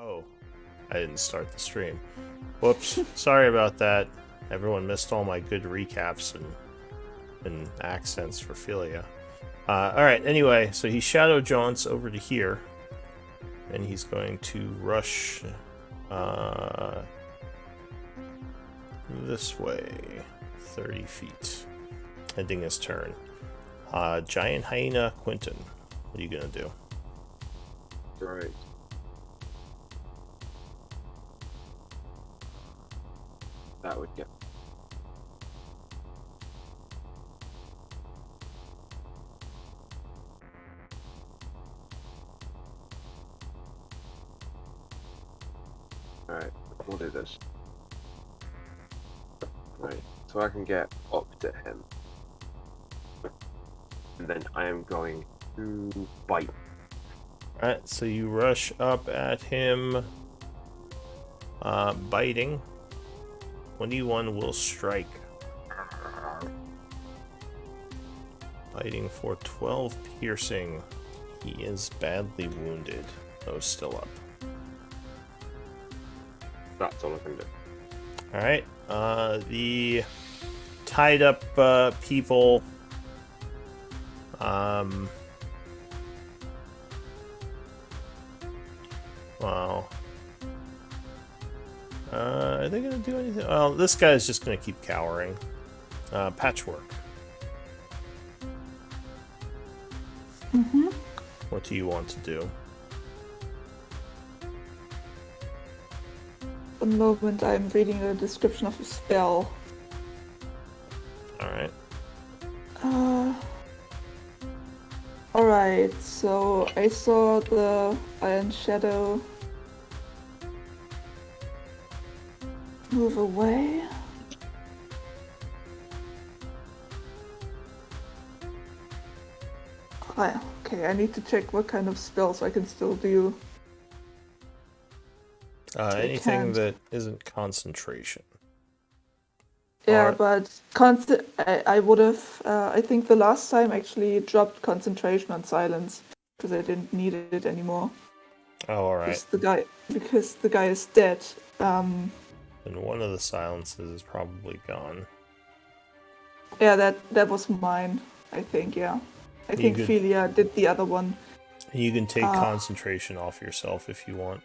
Oh, I didn't start the stream. Whoops. Sorry about that. Everyone missed all my good recaps and accents for Philia. Alright, anyway, so he shadow jaunts over to here. And he's going to rush this way. 30 feet. Ending his turn. Giant Hyena Quinton. What are you going to do? Right. That would get. Alright, we'll do this. Right, so I can get up to him. And then I am going to bite. Alright, so you rush up at him. Biting. 21 will strike. Biting for 12 piercing. He is badly wounded, though still up. That's all I can do. Alright, the tied up people. Wow. Are they gonna do anything? Well, this guy's just gonna keep cowering. Patchwork. What do you want to do? At the moment, I'm reading a description of a spell. Alright. Alright, so I saw the Iron Shadow move away. Okay, I need to check what kind of spells I can still do. Anything can't. that isn't concentration. Yeah, Or- but I would have. I think the last time actually dropped concentration on silence because I didn't need it anymore. Oh, alright. Because the guy is dead. And one of the silences is probably gone. Yeah, that was mine. I think. Yeah, I think could- Philia did the other one. You can take concentration off yourself if you want.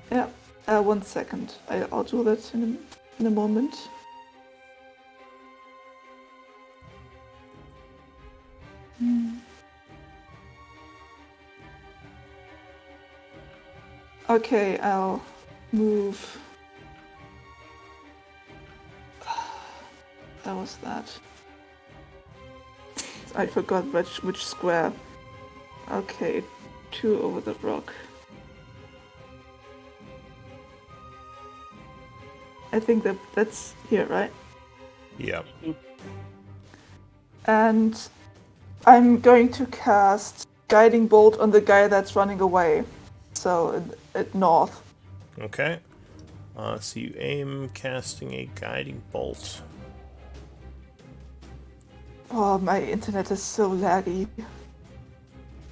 Yeah. 1 second. I'll do that in a moment. Okay, I'll move. That was that. I forgot which square. Okay, 2 over the rock. I think that's here, right? Yeah. And I'm going to cast Guiding Bolt on the guy that's running away. So at north. Okay. So you aim casting a guiding bolt. Oh, my internet is so laggy.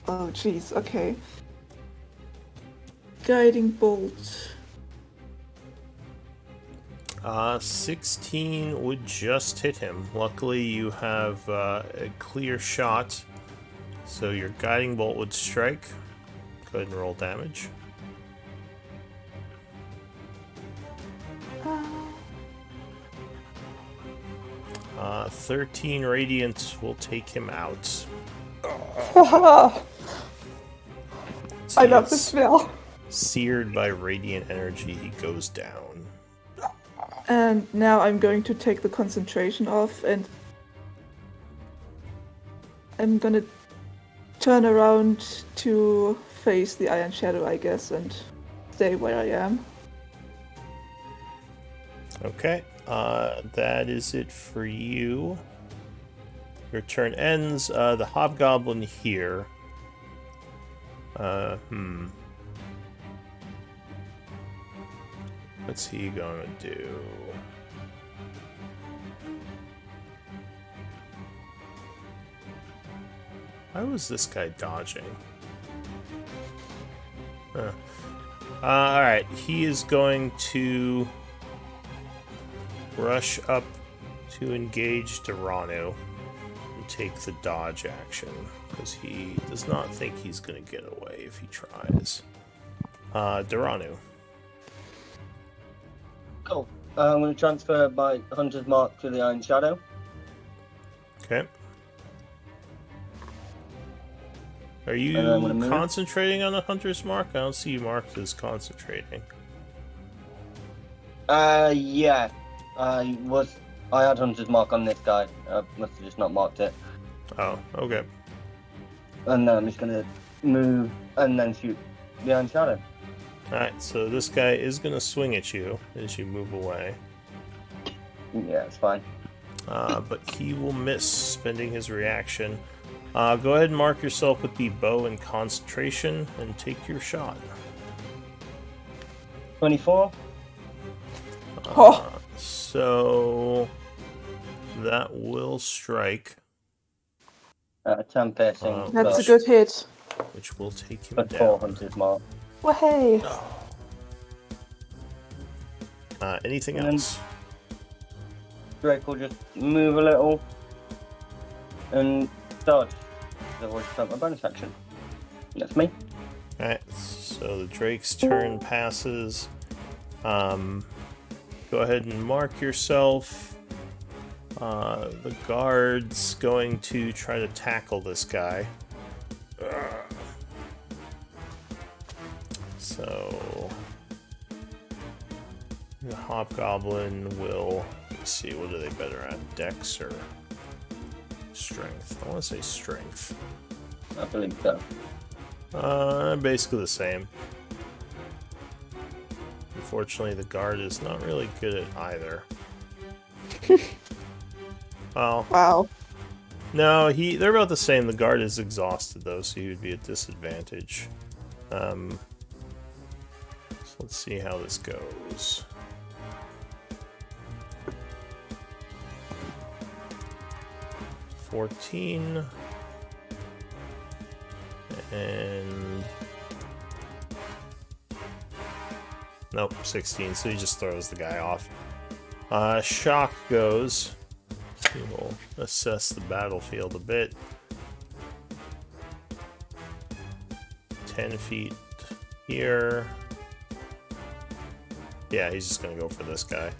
Oh, jeez. Okay. Guiding Bolt. 16 would just hit him. Luckily, you have a clear shot, so your guiding bolt would strike. Go ahead and roll damage. 13 radiant will take him out. I love this spell. Seared by radiant energy, he goes down. And now I'm going to take the concentration off and I'm gonna turn around to face the Iron Shadow, I guess, and stay where I am. Okay, that is it for you. Your turn ends. The Hobgoblin here. What's he gonna do? Why was this guy dodging? Alright, he is going to rush up to engage Duranu and take the dodge action, because he does not think he's going to get away if he tries. Duranu. Cool. I'm going to transfer my Hunter's Mark to the Iron Shadow. Okay. Are you And I'm gonna move. concentrating on the Hunter's Mark? I don't see you marked as concentrating. Yeah. I had Hunter's Mark on this guy. I must have just not marked it. Oh, okay. And then I'm just going to move and then shoot the Iron Shadow. Alright, so this guy is going to swing at you as you move away. Yeah, it's fine. But he will miss, spending his reaction. Go ahead and mark yourself with the bow and concentration and take your shot. 24. Oh, So that will strike, 10 piercing. that's a good hit. which will take him But 4 down. Hunter's Mark. Well, hey. Anything And then- else? Drake will just move a little and dodge. I've already spent my bonus action. That's me. Alright, so the Drake's turn passes. Go ahead and mark yourself. The guard's going to try to tackle this guy. So the Hobgoblin will, let's see, what are they better at? Dex or strength? I want to say strength. I believe so. Basically the same. Unfortunately, the guard is not really good at either. Well, Wow. no, they're about the same. The guard is exhausted though, so he would be at disadvantage. So let's see how this goes. $14 and nope, 16. So he just throws the guy off. Shock goes. He will assess the battlefield a bit. 10 feet here. Yeah, he's just gonna go for this guy.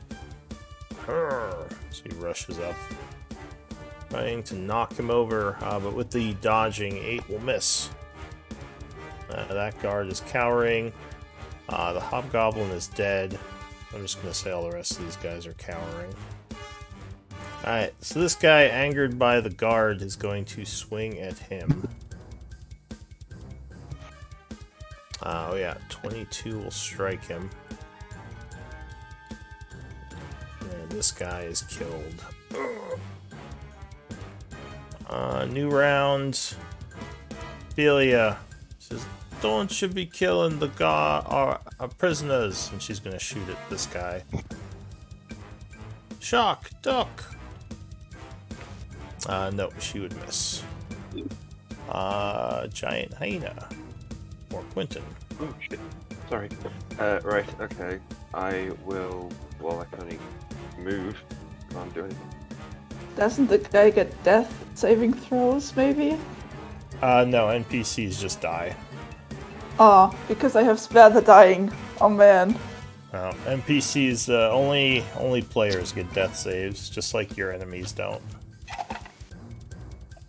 So he rushes up, trying to knock him over, but with the dodging, 8 will miss. That guard is cowering. The Hobgoblin is dead. I'm just gonna say all the rest of these guys are cowering. Alright, so this guy, angered by the guard, is going to swing at him. Oh yeah, 22 will strike him. And this guy is killed. New round. Delia says, "Don't you be killing the our prisoners," and she's gonna shoot at this guy. Shock, duck. No, she would miss. Giant hyena. Or Quentin. Oh shit. Sorry. Right, okay. I will. Well, I can only move. Can't do anything. Doesn't the guy get death saving throws, maybe? No, NPCs just die. Oh, because I have spare the dying. Oh man. NPCs, only players get death saves, just like your enemies don't.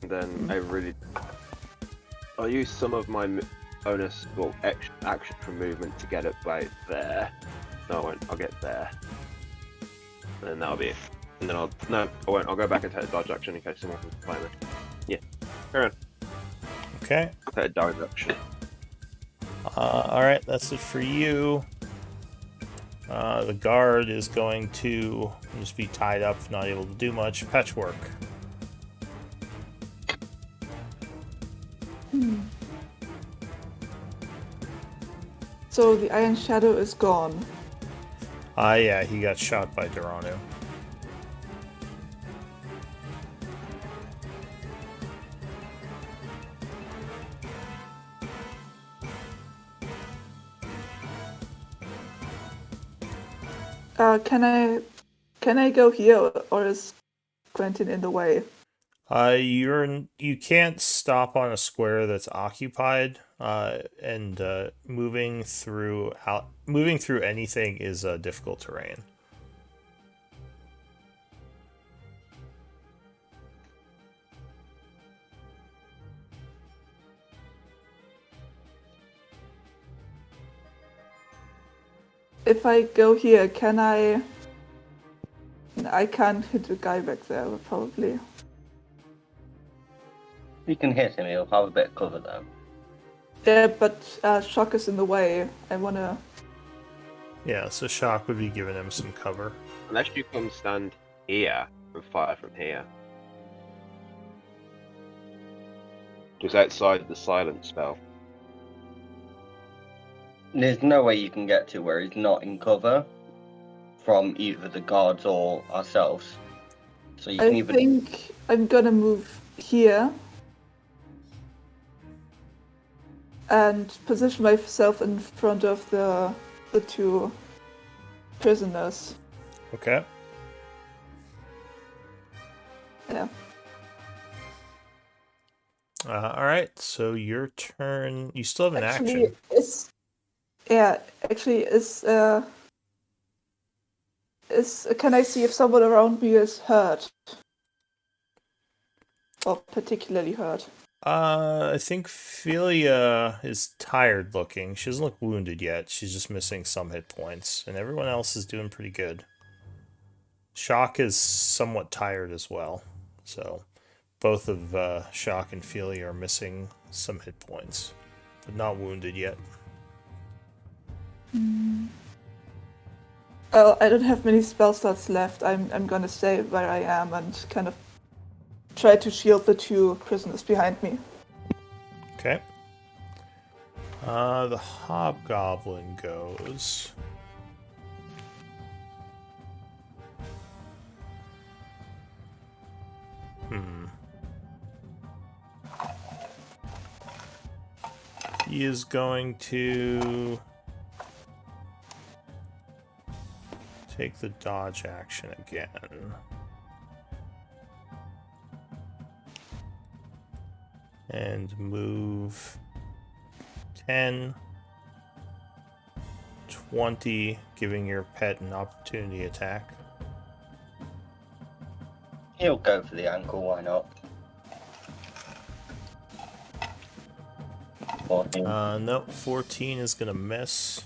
And then I'll use some of my bonus, well, action from movement to get it right there. No, I won't. I'll get there. And then that'll be it. And then I won't. I'll go back and take a dodge action in case someone can find me. Yeah. Carry on. Okay. Take a dodge action. Alright, that's it for you. The guard is going to just be tied up, not able to do much. Patchwork. So the Iron Shadow is gone. Yeah, he got shot by Duranu. Can I go here, or is Quentin in the way? You can't stop on a square that's occupied, and moving through anything is difficult terrain. If I go here, can I? I can't hit the guy back there, probably. You can hit him, he'll have a bit of cover though. Yeah, but Shock is in the way. I wanna. Yeah, so Shock would be giving him some cover. Unless you come stand here and fire from here. Just outside the silent spell. There's no way you can get to where he's not in cover from either the guards or ourselves. So you can I either think I'm gonna move here and position myself in front of the two prisoners. Okay. Yeah. All right. So your turn. You still have an Actually, action. can I see if someone around me is hurt? Or particularly hurt? I think Philia is tired looking. She doesn't look wounded yet. She's just missing some hit points, and everyone else is doing pretty good. Shock is somewhat tired as well, so both of Shock and Philia are missing some hit points, but not wounded yet. Oh, I don't have many spell slots left. I'm gonna stay where I am and kind of try to shield the two prisoners behind me. Okay. The Hobgoblin goes. He is going to take the dodge action again. And move 10, 20, giving your pet an opportunity attack. he'll go for the ankle, why not? 14. Nope, 14 is going to miss.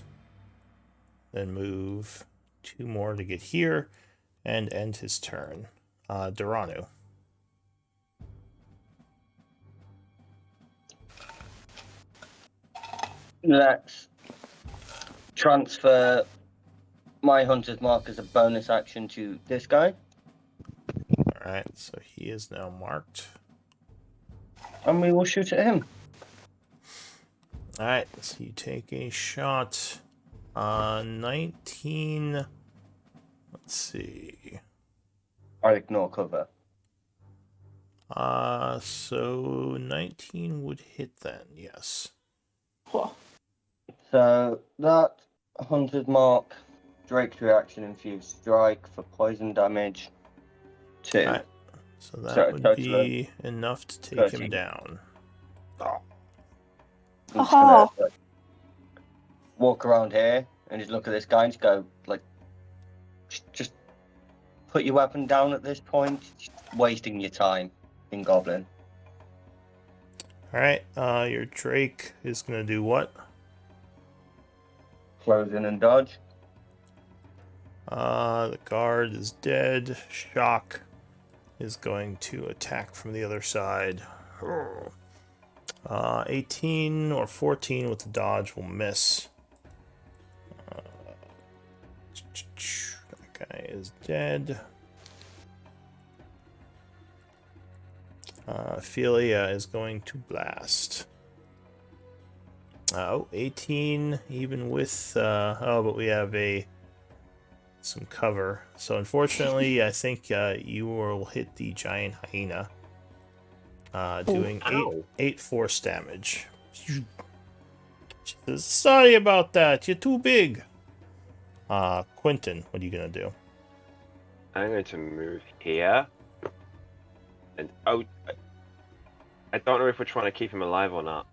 Then move 2 more to get here and end his turn. Duranu. Let's transfer my Hunter's Mark as a bonus action to this guy. Alright, so he is now marked. And we will shoot at him. Alright, so you take a shot. 19. Let's see. I ignore cover. So 19 would hit then, yes. Whoa. So that Hunter's Mark, Drake's reaction infused strike for poison damage. 2. Alright, so that So would total be enough to take 13. him down. Oh. I'm just Aha. gonna walk around here and just look at this guy and just go, like, just put your weapon down at this point. Just wasting your time in Goblin. Alright, your Drake is gonna do what? Close in and dodge. The guard is dead. Shock is going to attack from the other side. 18 or 14 with the dodge will miss. That guy is dead. Philia is going to blast. 18, even with... but we have some cover. So unfortunately, I think you will hit the giant hyena. Doing eight force damage. She says, sorry about that, you're too big. Quentin, what are you gonna do? I'm going to move here. And I don't know if we're trying to keep him alive or not.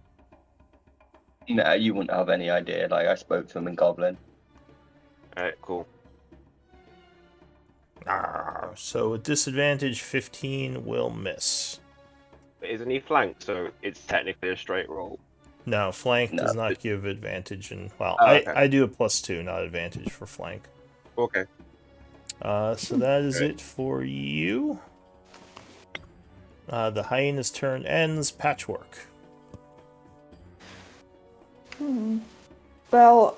No, you wouldn't have any idea. Like, I spoke to him in Goblin. Alright, cool. So with disadvantage, 15 will miss. But isn't he flanked, so it's technically a straight roll? No, flank No. does not give advantage, and well, Oh, okay. I do a +2, not advantage for flank. Okay. So that is Great. it for you. The hyena's turn ends. Patchwork. Well,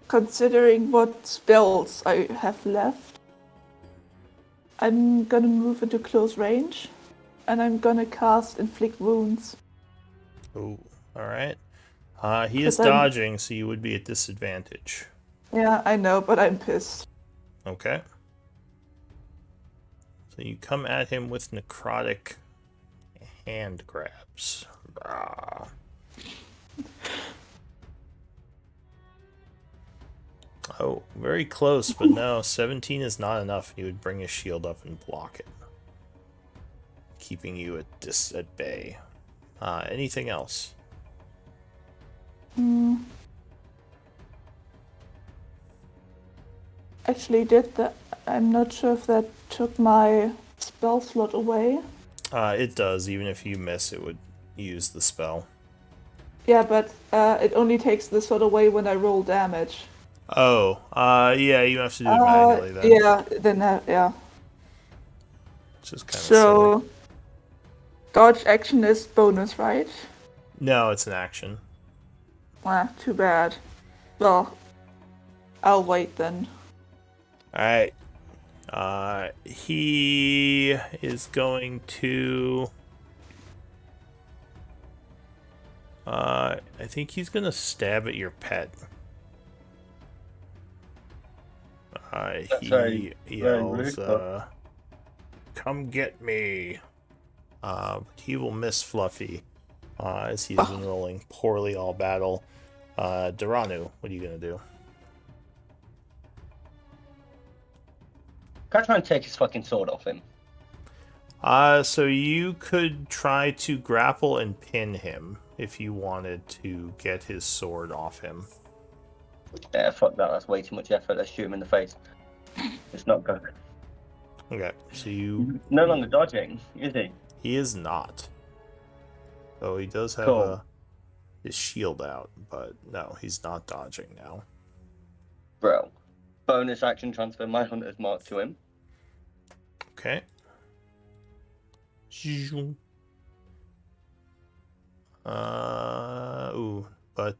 considering what spells I have left, I'm gonna move into close range, and I'm gonna cast Inflict Wounds. Oh, all right. He is 'Cause I'm- dodging, so you would be at disadvantage. Yeah, I know, but I'm pissed. Okay. So you come at him with necrotic hand grabs. Ah. Oh, very close, but no, 17 is not enough. He would bring his shield up and block it, keeping you at bay. Anything else? Actually, did that? I'm not sure if that took my spell slot away. It does. Even if you miss, it would use the spell. Yeah, but it only takes the slot away when I roll damage. Oh, yeah, you have to do it manually then. Yeah, then yeah. Which is kind of silly. So, dodge action is bonus, right? No, it's an action. Ah, too bad. Well, I'll wait then. Alright. He is going to... I think he's gonna stab at your pet. very yells, rude, but- come get me. He will miss Fluffy, as he has been rolling poorly all battle. Duranu, what are you gonna do? Can I try and take his fucking sword off him? So you could try to grapple and pin him if you wanted to get his sword off him. Yeah, fuck that. That's way too much effort. Let's shoot him in the face. It's not good. Okay, so you... No longer dodging, is he? He is not. Oh, he does have Cool. his shield out, but no, he's not dodging now. Bro. Bonus action transfer my hunter's mark to him. Okay. Ooh, but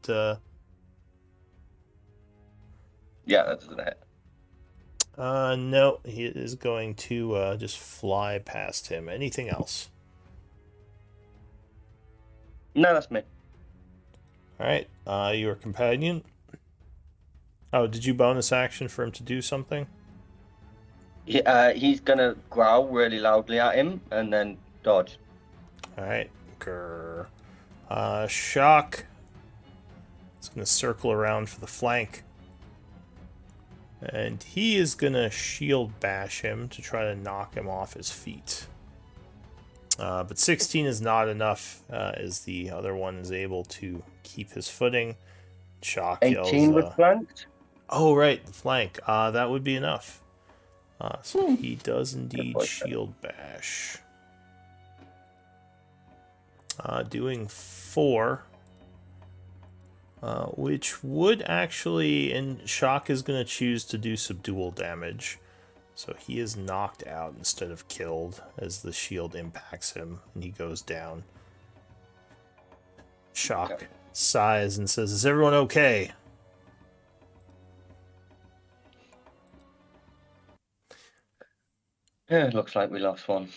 Yeah, that doesn't hit. no, he is going to just fly past him. Anything else? No, that's me. All right, your companion. Oh, did you bonus action for him to do something? He's gonna growl really loudly at him and then dodge. All right, grr. Shock. It's gonna circle around for the flank. And he is gonna shield bash him to try to knock him off his feet. But 16 is not enough, as the other one is able to keep his footing. Shock 18 yells, with flanked. oh, right, the flank. That would be enough. So he does indeed boy, shield bash. Doing 4. Which would actually, and Shock is going to choose to do subdual damage. So he is knocked out instead of killed as the shield impacts him and he goes down. Shock Okay. sighs and says, "Is everyone okay?" Yeah, it looks like we lost one.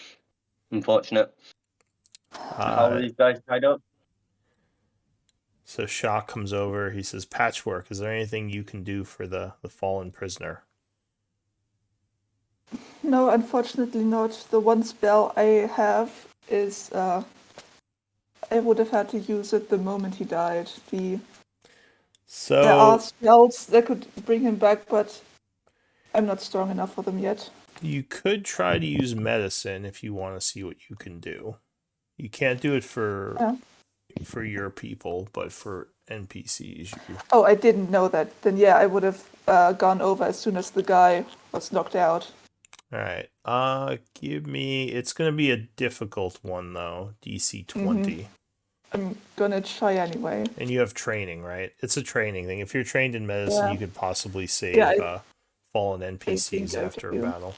Unfortunate. How are Uh, these guys tied up? so Shock comes over. He says, "Patchwork, is there anything you can do for the fallen prisoner?" No, unfortunately not. The one spell I have is I would have had to use it the moment he died. The There are So spells that could bring him back, but I'm not strong enough for them yet. you could try to use medicine if you want to see what you can do. You can't do it Yeah. for your people, but for NPCs, you. Oh, I didn't know that. Then yeah, I would have gone over as soon as the guy was knocked out. All right. Give me. It's gonna be a difficult one though. DC 20. I'm gonna try anyway. And you have training, right? It's a training thing. If you're trained in medicine, Yeah. you could possibly save Yeah, fallen I NPCs think I after a do. battle.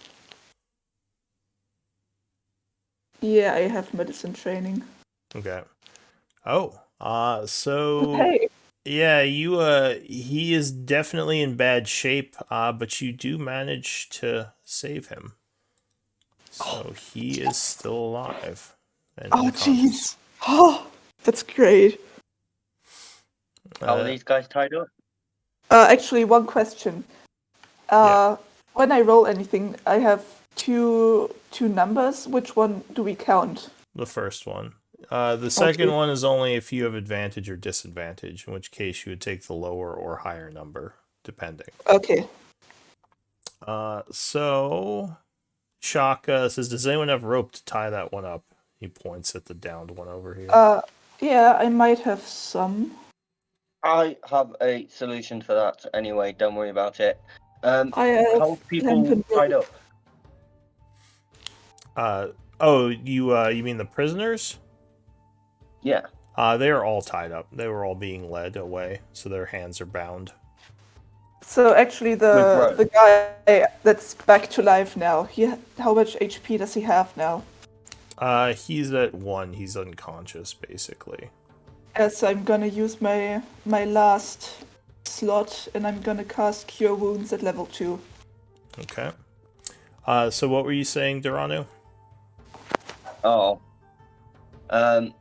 Yeah, I have medicine training. Okay. Oh. So Hey. yeah, he is definitely in bad shape, but you do manage to save him. So he is still alive and Oh, unconscious. jeez. Oh, that's great. How are these guys tied up? Actually, one question. Yeah. When I roll anything, I have two numbers. Which one do we count? The first one. The second one is only if you have advantage or disadvantage, in which case you would take the lower or higher number, depending. Okay. So Shaka says, "Does anyone have rope to tie that one up?" He points at the downed one over here. Yeah, I might have some. I have a solution for that anyway, don't worry about it. I have How are people lamp and tied up? You mean the prisoners? Yeah. They are all tied up. They were all being led away, so their hands are bound. So actually, With the guy that's back to life now. How much HP does he have now? He's at 1. He's unconscious, basically. Yes, I'm gonna use my last slot, and I'm gonna cast Cure Wounds at level 2. Okay. So what were you saying, Duranu? Oh. I'm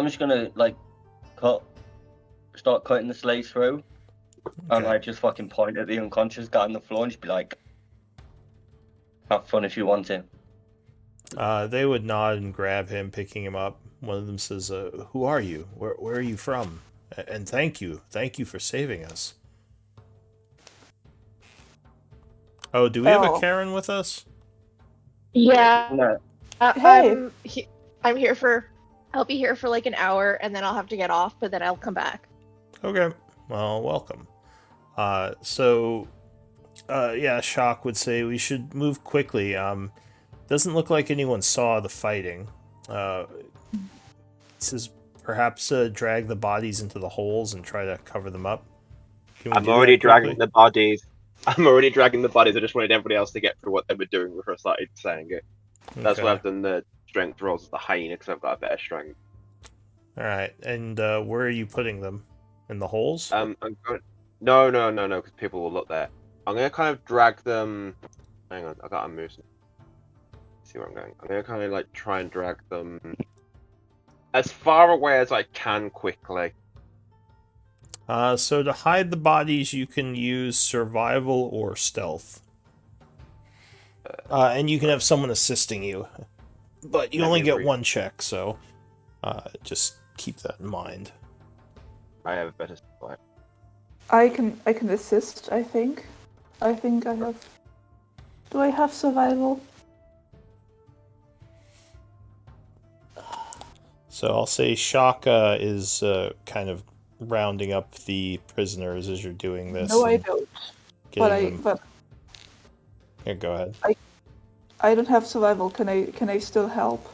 just gonna start cutting the slaves through, and Okay. I just fucking point at the unconscious guy on the floor and just be like, "Have fun if you want to." They would nod and grab him, picking him up. One of them says, "Who are you? Where are you from? And thank you for saving us." Oh, do we have a Oh. Karen with us? Yeah. No. Hey. I'm here for. I'll be here for like an hour, and then I'll have to get off, but then I'll come back. Okay. Well, welcome. Yeah, Shock would say we should move quickly. Doesn't look like anyone saw the fighting. He says perhaps drag the bodies into the holes and try to cover them up. Can we I'm do already that dragging quickly? the bodies. I'm already dragging the bodies. I just wanted everybody else to get through what they were doing before I started saying it. That's why Okay. I've done the strength rolls as the hyena, because I've got a better strength. All right. And where are you putting them? In the holes? I'm going. No, because people will look there. I'm gonna kind of drag them. Hang on, I gotta move. See where I'm going. I'm gonna kind of like try and drag them as far away as I can quickly. So to hide the bodies, you can use survival or stealth. And you can have someone assisting you. But you Let only me get read. one check, so just keep that in mind. I have a better spot. I can assist, I think. I think I have. Do I have survival? So I'll say Shaka is kind of rounding up the prisoners as you're doing this. No, I and don't. getting them... But Here, go ahead. I don't have survival. Can I still help?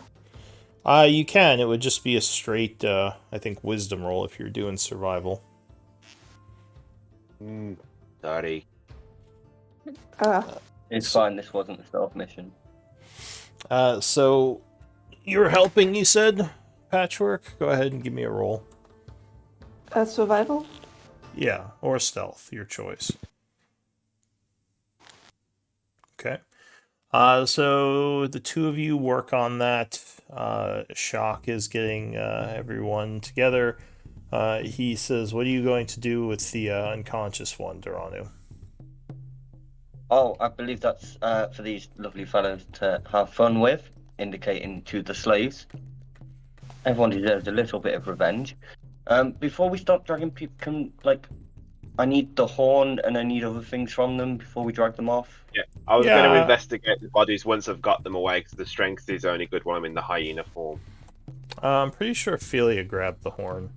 You can. It would just be a straight, I think, wisdom roll if you're doing survival. 30. It's fine. This wasn't a stealth mission. So you're helping, you said, Patchwork? Go ahead and give me a roll. Survival? Yeah, or stealth, your choice. Okay. So the two of you work on that. Shock is getting everyone together. He says, "What are you going to do with the unconscious one, Duranu?" Oh, I believe that's for these lovely fellows to have fun with, indicating to the slaves. Everyone deserves a little bit of revenge. Before we start dragging people, I need the horn and I need other things from them before we drag them off. Yeah, I was going to Yeah. investigate the bodies once I've got them away, because the strength is only good when I'm in the hyena form. I'm pretty sure Ophelia grabbed the horn.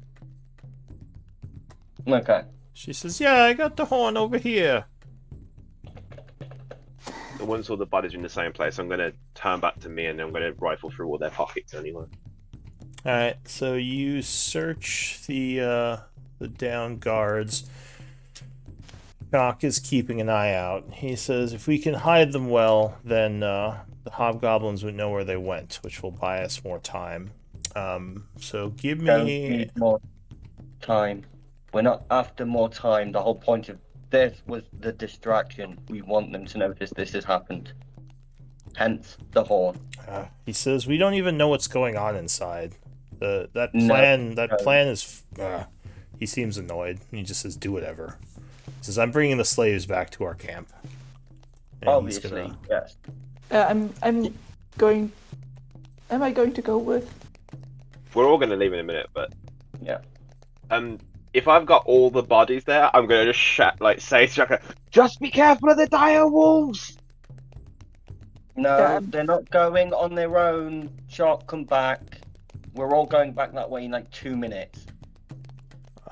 Okay. She says, "Yeah, I got the horn over here." And once all the bodies are in the same place, I'm going to turn back to me and I'm going to rifle through all their pockets anyway. Alright, so you search the down guards. Doc is keeping an eye out. He says, if we can hide them well, then the hobgoblins would know where they went, which will buy us more time. So give Don't me... need more time. We're not after more time. The whole point of this was the distraction. We want them to notice this has happened. Hence the horn. he says, we don't even know what's going on inside. That No, plan is... he seems annoyed. He just says, do whatever. He says, I'm bringing the slaves back to our camp. And obviously, yes. I'm going. Am I going to go with? We're all going to leave in a minute, but Yeah. if I've got all the bodies there, I'm going to just say to Shaka, just be careful of the dire wolves! No, Yeah. they're not going on their own. Shark, come back. We're all going back that way in like 2 minutes.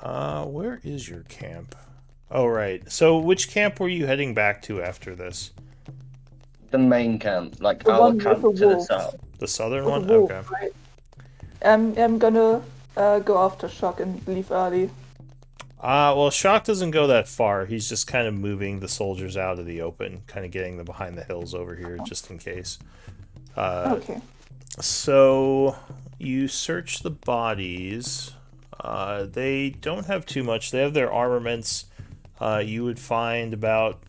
Where is your camp? Oh, right. So which camp were you heading back to after this? The main camp, like The our one with camp the to the wolves. south. The southern With one? the wolf, Okay. right? I'm gonna go after Shock and leave early. Well, Shock doesn't go that far. He's just kind of moving the soldiers out of the open, kind of getting them behind the hills over here, just in case. Okay. So, you search the bodies. They don't have too much. They have their armaments. You would find about...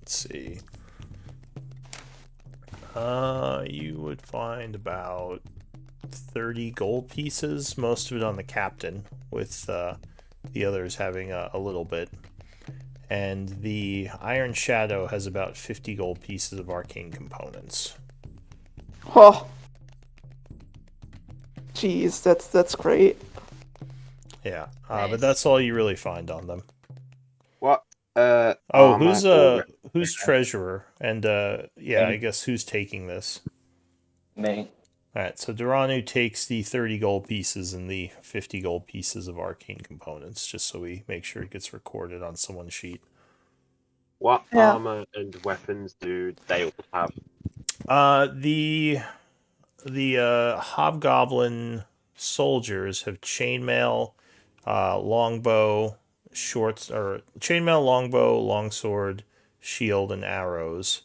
let's see. You would find about 30 gold pieces, most of it on the captain, with the others having a little bit. And the Iron Shadow has about 50 gold pieces of arcane components. Oh. Jeez, that's great. Yeah, Nice. but that's all you really find on them. What? Oh, armor, who's treasurer? And yeah, I guess who's taking this? Me. Alright, so Duranu takes the 30 gold pieces and the 50 gold pieces of arcane components, just so we make sure it gets recorded on someone's sheet. What Yeah. armor and weapons do they all have? The hobgoblin soldiers have chainmail, longbow, chainmail, longbow, longsword, shield, and arrows.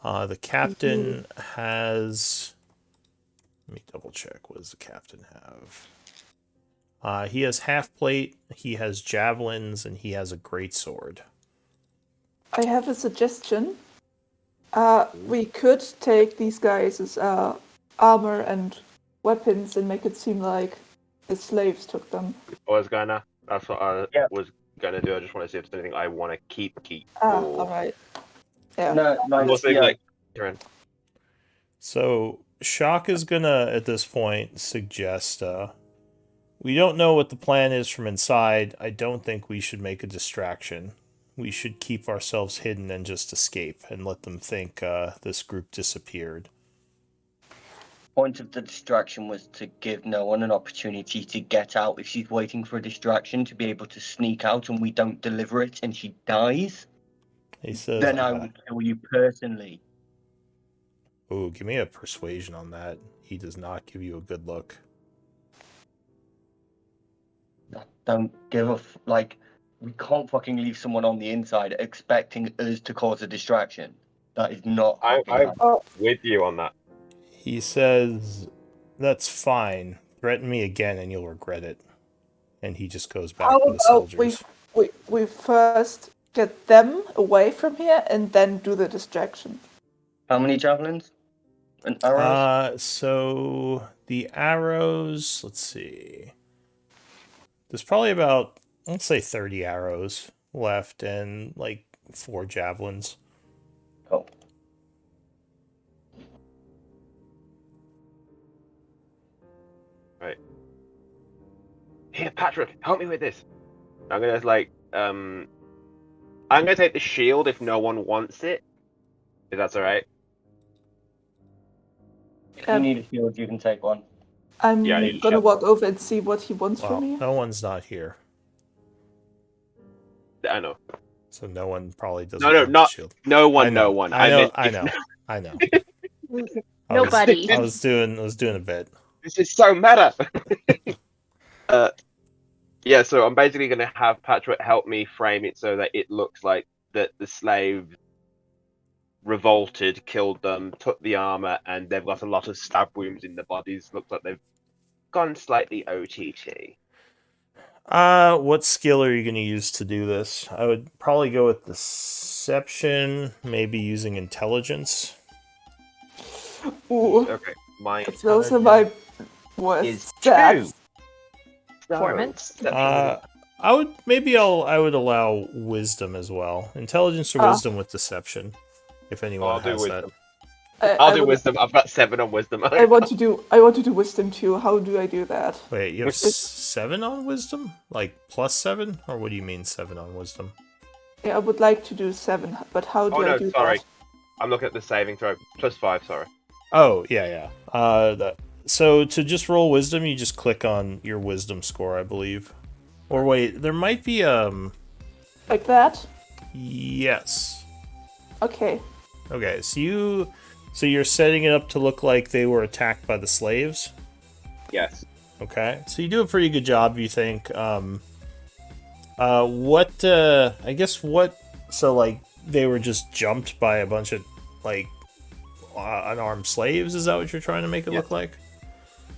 The captain has... Let me double check. What does the captain have? He has half plate, he has javelins, and he has a greatsword. I have a suggestion. We could take these guys' armor and weapons and make it seem like the slaves took them. That's what I Yeah. was gonna do. I just want to see if there's anything I want to keep. All right. Yeah. No, I'm also yeah. like, Karen, So, Shock is gonna, at this point, suggest, we don't know what the plan is from inside. I don't think we should make a distraction. We should keep ourselves hidden and just escape and let them think this group disappeared. Point of the distraction was to give no one an opportunity to get out. If she's waiting for a distraction to be able to sneak out and we don't deliver it and she dies, He says, then I will kill you personally. ooh, give me a persuasion on that. He does not give you a good look. Don't give a like. We can't fucking leave someone on the inside expecting us to cause a distraction. That is not. I'm Oh, with you on that. He says, that's fine. Threaten me again and you'll regret it. And he just goes back how to the about soldiers. we first get them away from here and then do the distraction? How many javelins and arrows? So the arrows, let's see. There's probably about, let's say 30 arrows left and like 4 javelins. Oh. Right. Here, Patrick, help me with this. I'm gonna like I'm gonna take the shield if no one wants it. If that's alright. If you need a shield, you can take one. I'm Yeah, I need a gonna shield. walk over and see what he wants Well, from me. no one's not here, I know. so no one probably doesn't No, no, want the not shield. no one. I know, No one. I know, meant I if- know, I know. Nobody. I was doing a bit. This is so meta. Yeah. So I'm basically gonna have Patrick help me frame it so that it looks like that the slaves revolted, killed them, took the armor, and they've got a lot of stab wounds in their bodies. Looks like they've gone slightly OTT. What skill are you going to use to do this? I would probably go with deception, maybe using intelligence. Ooh, Okay. My those are my Is worst two. stats. Performance. I would allow wisdom as well. Intelligence or wisdom with deception, if anyone I'll do has wisdom. I I'll do would- wisdom. I've got 7 on wisdom. I want to do wisdom too. How do I do that? that. Wait, you have It's- 7 on wisdom? Like +7? Or what do you mean 7 on wisdom? Yeah, I would like to do 7, but how do Oh I no, do sorry. that? I'm looking at the saving throw. +5. Sorry. Oh, yeah. So to just roll wisdom, you just click on your wisdom score, I believe. Or wait, there might be Like that? yes. Okay. Okay, so you're setting it up to look like they were attacked by the slaves. Yes. Okay, so you do a pretty good job, you think. So like they were just jumped by a bunch of like unarmed slaves. Is that what you're trying to make it look like?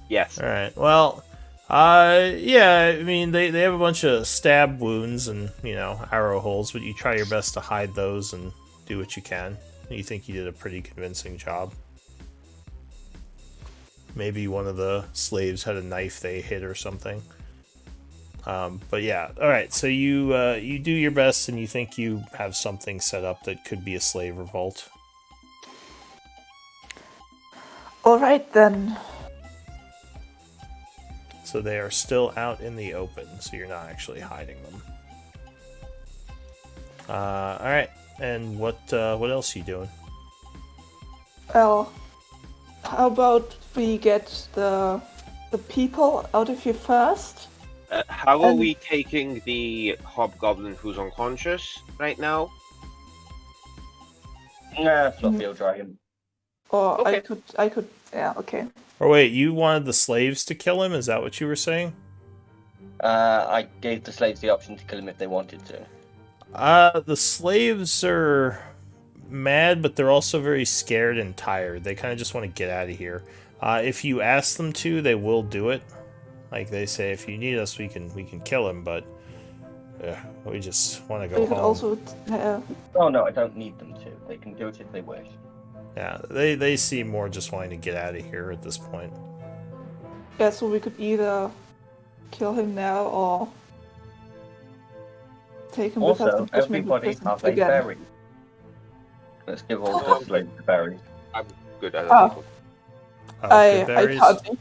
Yes. All right. Well, yeah. I mean, they have a bunch of stab wounds and arrow holes, but you try your best to hide those and do what you can. You think you did a pretty convincing job. Maybe one of the slaves had a knife they hid or something. But yeah. All right. So you do your best, and you think you have something set up that could be a slave revolt. All right then. So they are still out in the open, so you're not actually hiding them. All right, and what else are you doing? Well, how about we get the people out of here first? How are we taking the hobgoblin who's unconscious right now? Nah, Fluffy will drag him. Or Okay. I could. Yeah. Okay. Or wait, you wanted the slaves to kill him? Is that what you were saying? I gave the slaves the option to kill him if they wanted to. The slaves are mad, but they're also very scared and tired. They kind of just want to get out of here. If you ask them to, they will do it. Like they say, if you need us, we can kill him, but we just want to go We could home. also. Oh no, I don't need them to. They can do it if they wish. Yeah, they seem more just wanting to get out of here at this point. Yeah. So we could either kill him now or take him with us Also, and put him in the everybody prison have a again. berry. Let's give all the slaves a berry. Good. I Ah. don't Oh, I good berries? can't eat.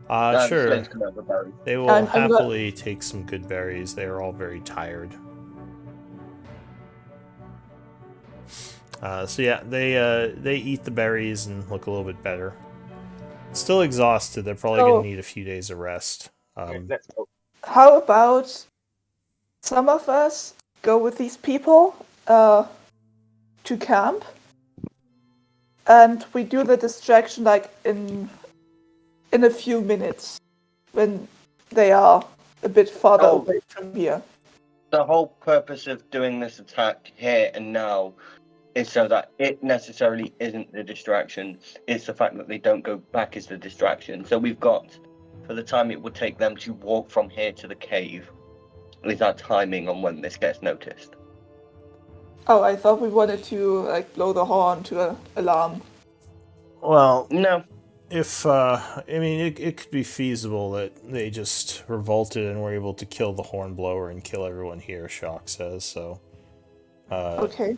The Sure. slaves can have a berry. They will I'm not- happily take some good berries. They are all very tired. So yeah, they eat the berries and look a little bit better. Still exhausted. They're probably Oh. gonna need a few days of rest. Okay, let's go. How about some of us go with these people to camp, and we do the distraction like in a few minutes when they are a bit farther Oh. away from here. The whole purpose of doing this attack here and now is so that it necessarily isn't the distraction. It's the fact that they don't go back is the distraction. So we've got, for the time it would take them to walk from here to the cave, is our timing on when this gets noticed. Oh, I thought we wanted to like blow the horn to alarm. Well, No, if I mean, it could be feasible that they just revolted and were able to kill the hornblower and kill everyone here. Shock says so. Okay.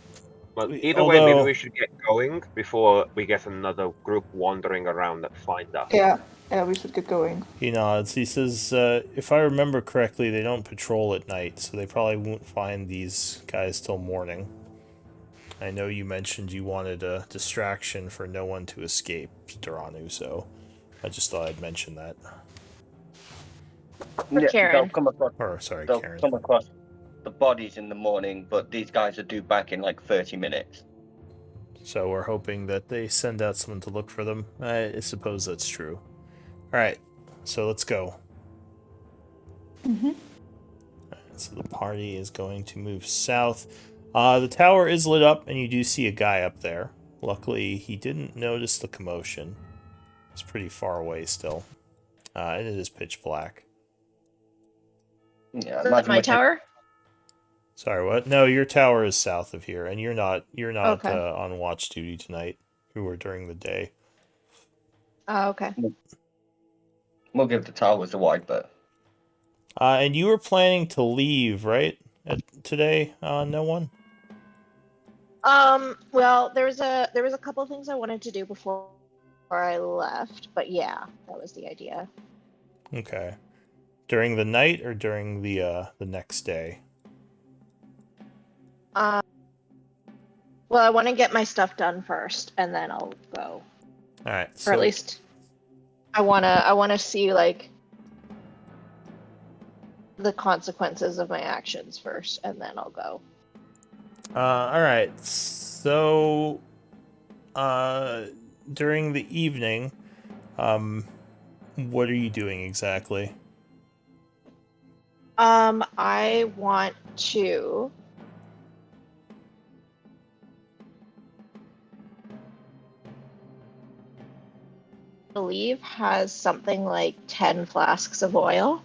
Well, either way, maybe we should get going before we get another group wandering around that find us. Yeah, we should get going. He nods. He says, if I remember correctly, they don't patrol at night, so they probably won't find these guys till morning. I know you mentioned you wanted a distraction for no one to escape, Duranu, so I just thought I'd mention that. For Karen. They'll come across. They'll Karen. come across the bodies in the morning, but these guys are due back in like 30 minutes. So we're hoping that they send out someone to look for them. I suppose that's true. Alright, so let's go. Mm-hmm. So the party is going to move south. The tower is lit up, and you do see a guy up there. Luckily, he didn't notice the commotion. It's pretty far away still. And it is pitch black. Yeah, Is that my tower? Sorry, what? No, your tower is south of here, and you're not Okay. on watch duty tonight. You were during the day. Oh, okay. We'll give the towers a wide berth. And you were planning to leave, right? Today, no one? Well, there was a couple of things I wanted to do before I left, but yeah, that was the idea. Okay. During the night or during the next day? Well, I want to get my stuff done first, and then I'll go. All right. Or at least, I wanna see like the consequences of my actions first, and then I'll go. All right. So, during the evening, what are you doing exactly? I want to. I believe has something like 10 flasks of oil.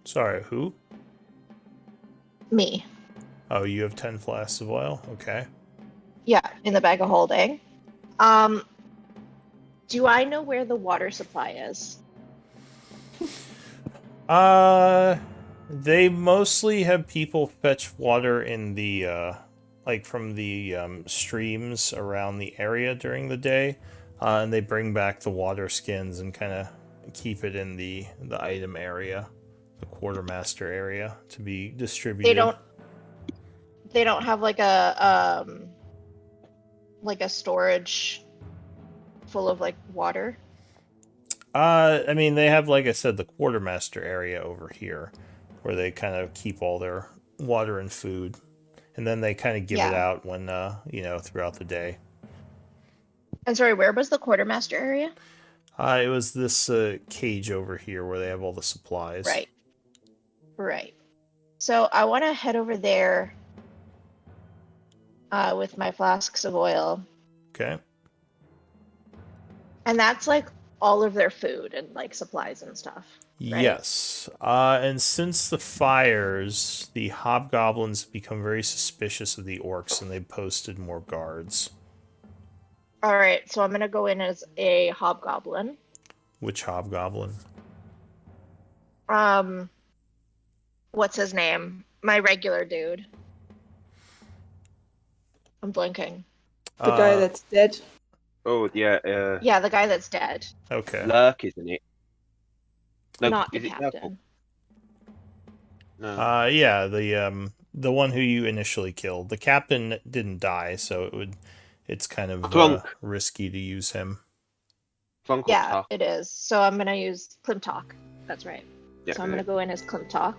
Sorry, who? Me. Oh, you have 10 flasks of oil? Okay. Yeah, in the bag of holding. Do I know where the water supply is? They mostly have people fetch water in the, like from the streams around the area during the day, and they bring back the water skins and kind of keep it in the item area, the quartermaster area, to be distributed. They don't have like a storage full of like water. I mean, they have, like I said, the quartermaster area over here, where they kind of keep all their water and food, and then they kind of give it out when, throughout the day. I'm sorry, where was the quartermaster area? It was this cage over here where they have all the supplies. Right. So I want to head over there with my flasks of oil. Okay. And that's like all of their food and like supplies and stuff. Right? Yes. And since the fires, the hobgoblins have become very suspicious of the orcs, and they've posted more guards. All right, so I'm gonna go in as a hobgoblin. Which hobgoblin? What's his name? My regular dude. I'm blinking. The guy that's dead. Oh, yeah. Yeah, the guy that's dead. Okay. Lurk, isn't it? No, Not the is it captain. No. Yeah, the one who you initially killed. The captain didn't die, so it's kind of risky to use him. Yeah, it is. So I'm gonna use Klimtok. That's right. Yeah, so I'm gonna go in as Klimtok.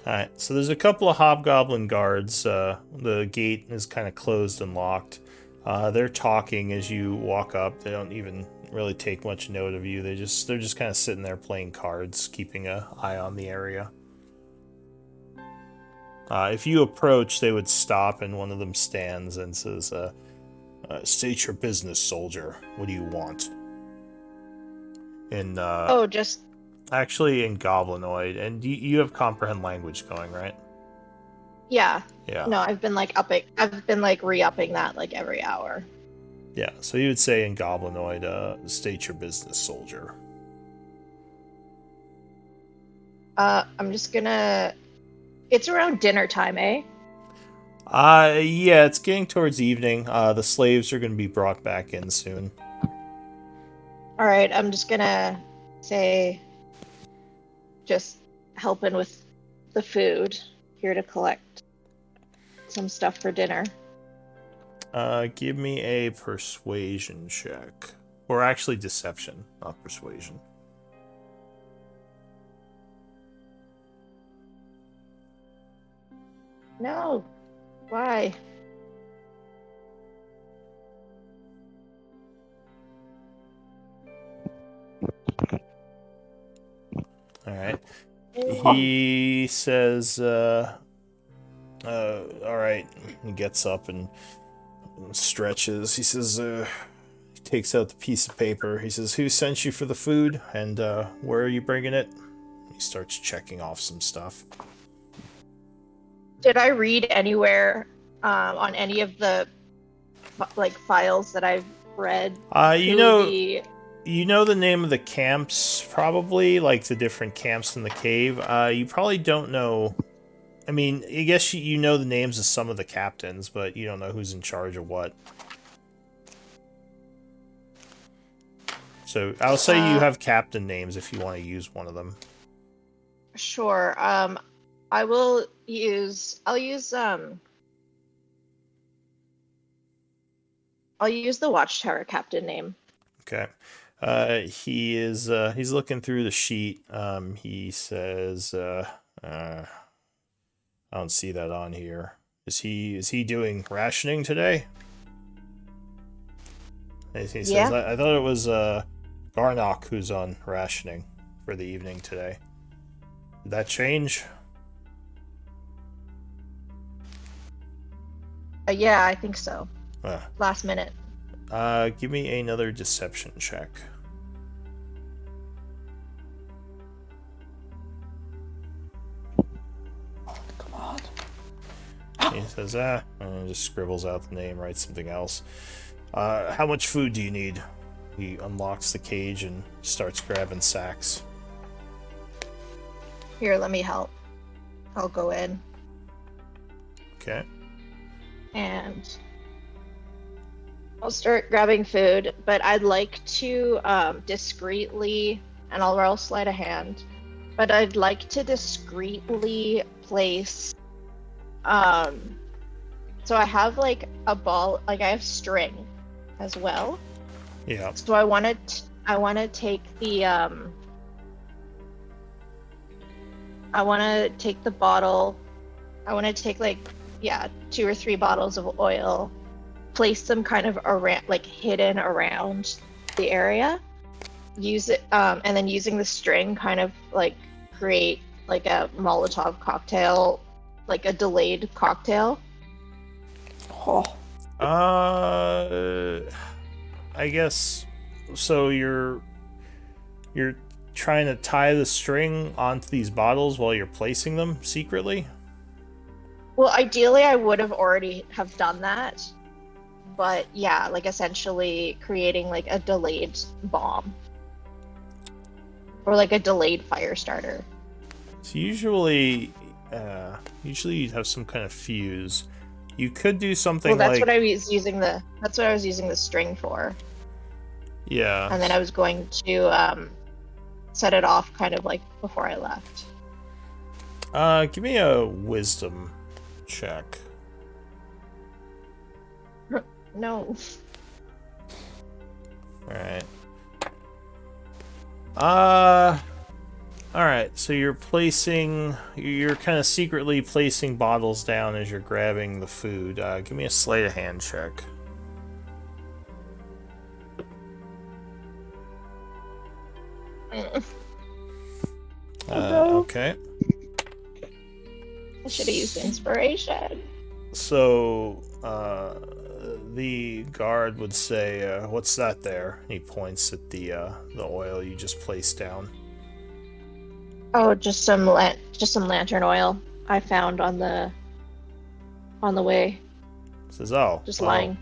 Alright, so there's a couple of hobgoblin guards. The gate is kind of closed and locked. They're talking as you walk up. They don't even really take much note of you. They're just kind of sitting there playing cards, keeping an eye on the area. If you approach, they would stop, and one of them stands and says, "State your business, soldier. What do you want?" In actually in Goblinoid, and you have comprehend language going, right? Yeah. Yeah. No, I've been re-upping that like every hour. Yeah, so you would say in Goblinoid, "State your business, soldier." I'm just gonna. It's around dinner time, eh? Yeah, it's getting towards evening. The slaves are going to be brought back in soon. All right, I'm just gonna say, just helping with the food, here to collect some stuff for dinner. Give me a persuasion check. Or actually deception, not persuasion. No, why? Alright. He says, alright. He gets up and stretches. He says, he takes out the piece of paper. He says, who sent you for the food? And, where are you bringing it? He starts checking off some stuff. Did I read anywhere on any of the like files that I've read? You know the name of the camps, probably, like the different camps in the cave. You probably don't know. I mean, I guess you know the names of some of the captains, but you don't know who's in charge of what. So I'll say you have captain names if you want to use one of them. Sure. I'll use the Watchtower captain name. Okay. He's looking through the sheet. He says, I don't see that on here. Is he doing rationing today? He says, Yeah. I thought it was Garnock who's on rationing for the evening today. Did that change? Yeah, I think so. Uh, Last minute. Give me another deception check. Come on. He says, and just scribbles out the name, writes something else. How much food do you need? He unlocks the cage and starts grabbing sacks. Here, let me help. I'll go in Okay. and I'll start grabbing food, but I'd like to discreetly, and I'll roll sleight of hand, but I'd like to discreetly place. So I have like a ball, like I have string as well. Yeah. So I want to take the I want to take the bottle. I want to take like 2 or 3 bottles of oil, place them kind of around, like hidden around the area. Use it, and then using the string, kind of like create like a Molotov cocktail, like a delayed cocktail. Oh, I guess so. You're trying to tie the string onto these bottles while you're placing them secretly. Well, ideally, I would have already have done that, but yeah, like essentially creating like a delayed bomb or like a delayed fire starter. So usually you'd have some kind of fuse. You could do something Well, that's like what I was using the string for. yeah. And then I was going to set it off kind of like before I left. Give me a wisdom check. No. Alright. Alright, so you're kind of secretly placing bottles down as you're grabbing the food. Give me a sleight of hand check. Okay. I should have used inspiration. So, the guard would say, "What's that there?" He points at the oil you just placed down. Oh, just some lantern oil I found on the way. Says, "Oh, Just well, lying.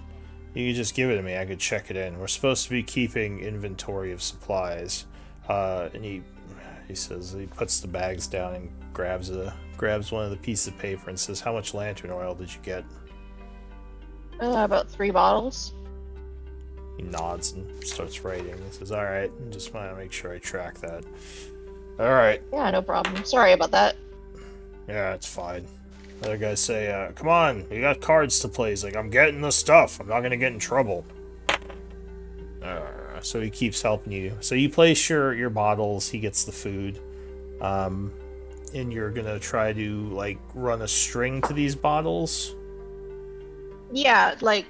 You could just give it to me. I could check it in. We're supposed to be keeping inventory of supplies." And he says he puts the bags down and grabs grabs one of the pieces of paper and says, "How much lantern oil did you get?" About 3 bottles. He nods and starts writing. He says, "All right, just want to make sure I track that." All right. Yeah, no problem. Sorry about that. Yeah, it's fine. The other guys say, "Come on, we got cards to play." He's like, "I'm getting the stuff. I'm not gonna get in trouble." So he keeps helping you. So you place your bottles. He gets the food, and you're gonna try to like run a string to these bottles. Yeah, like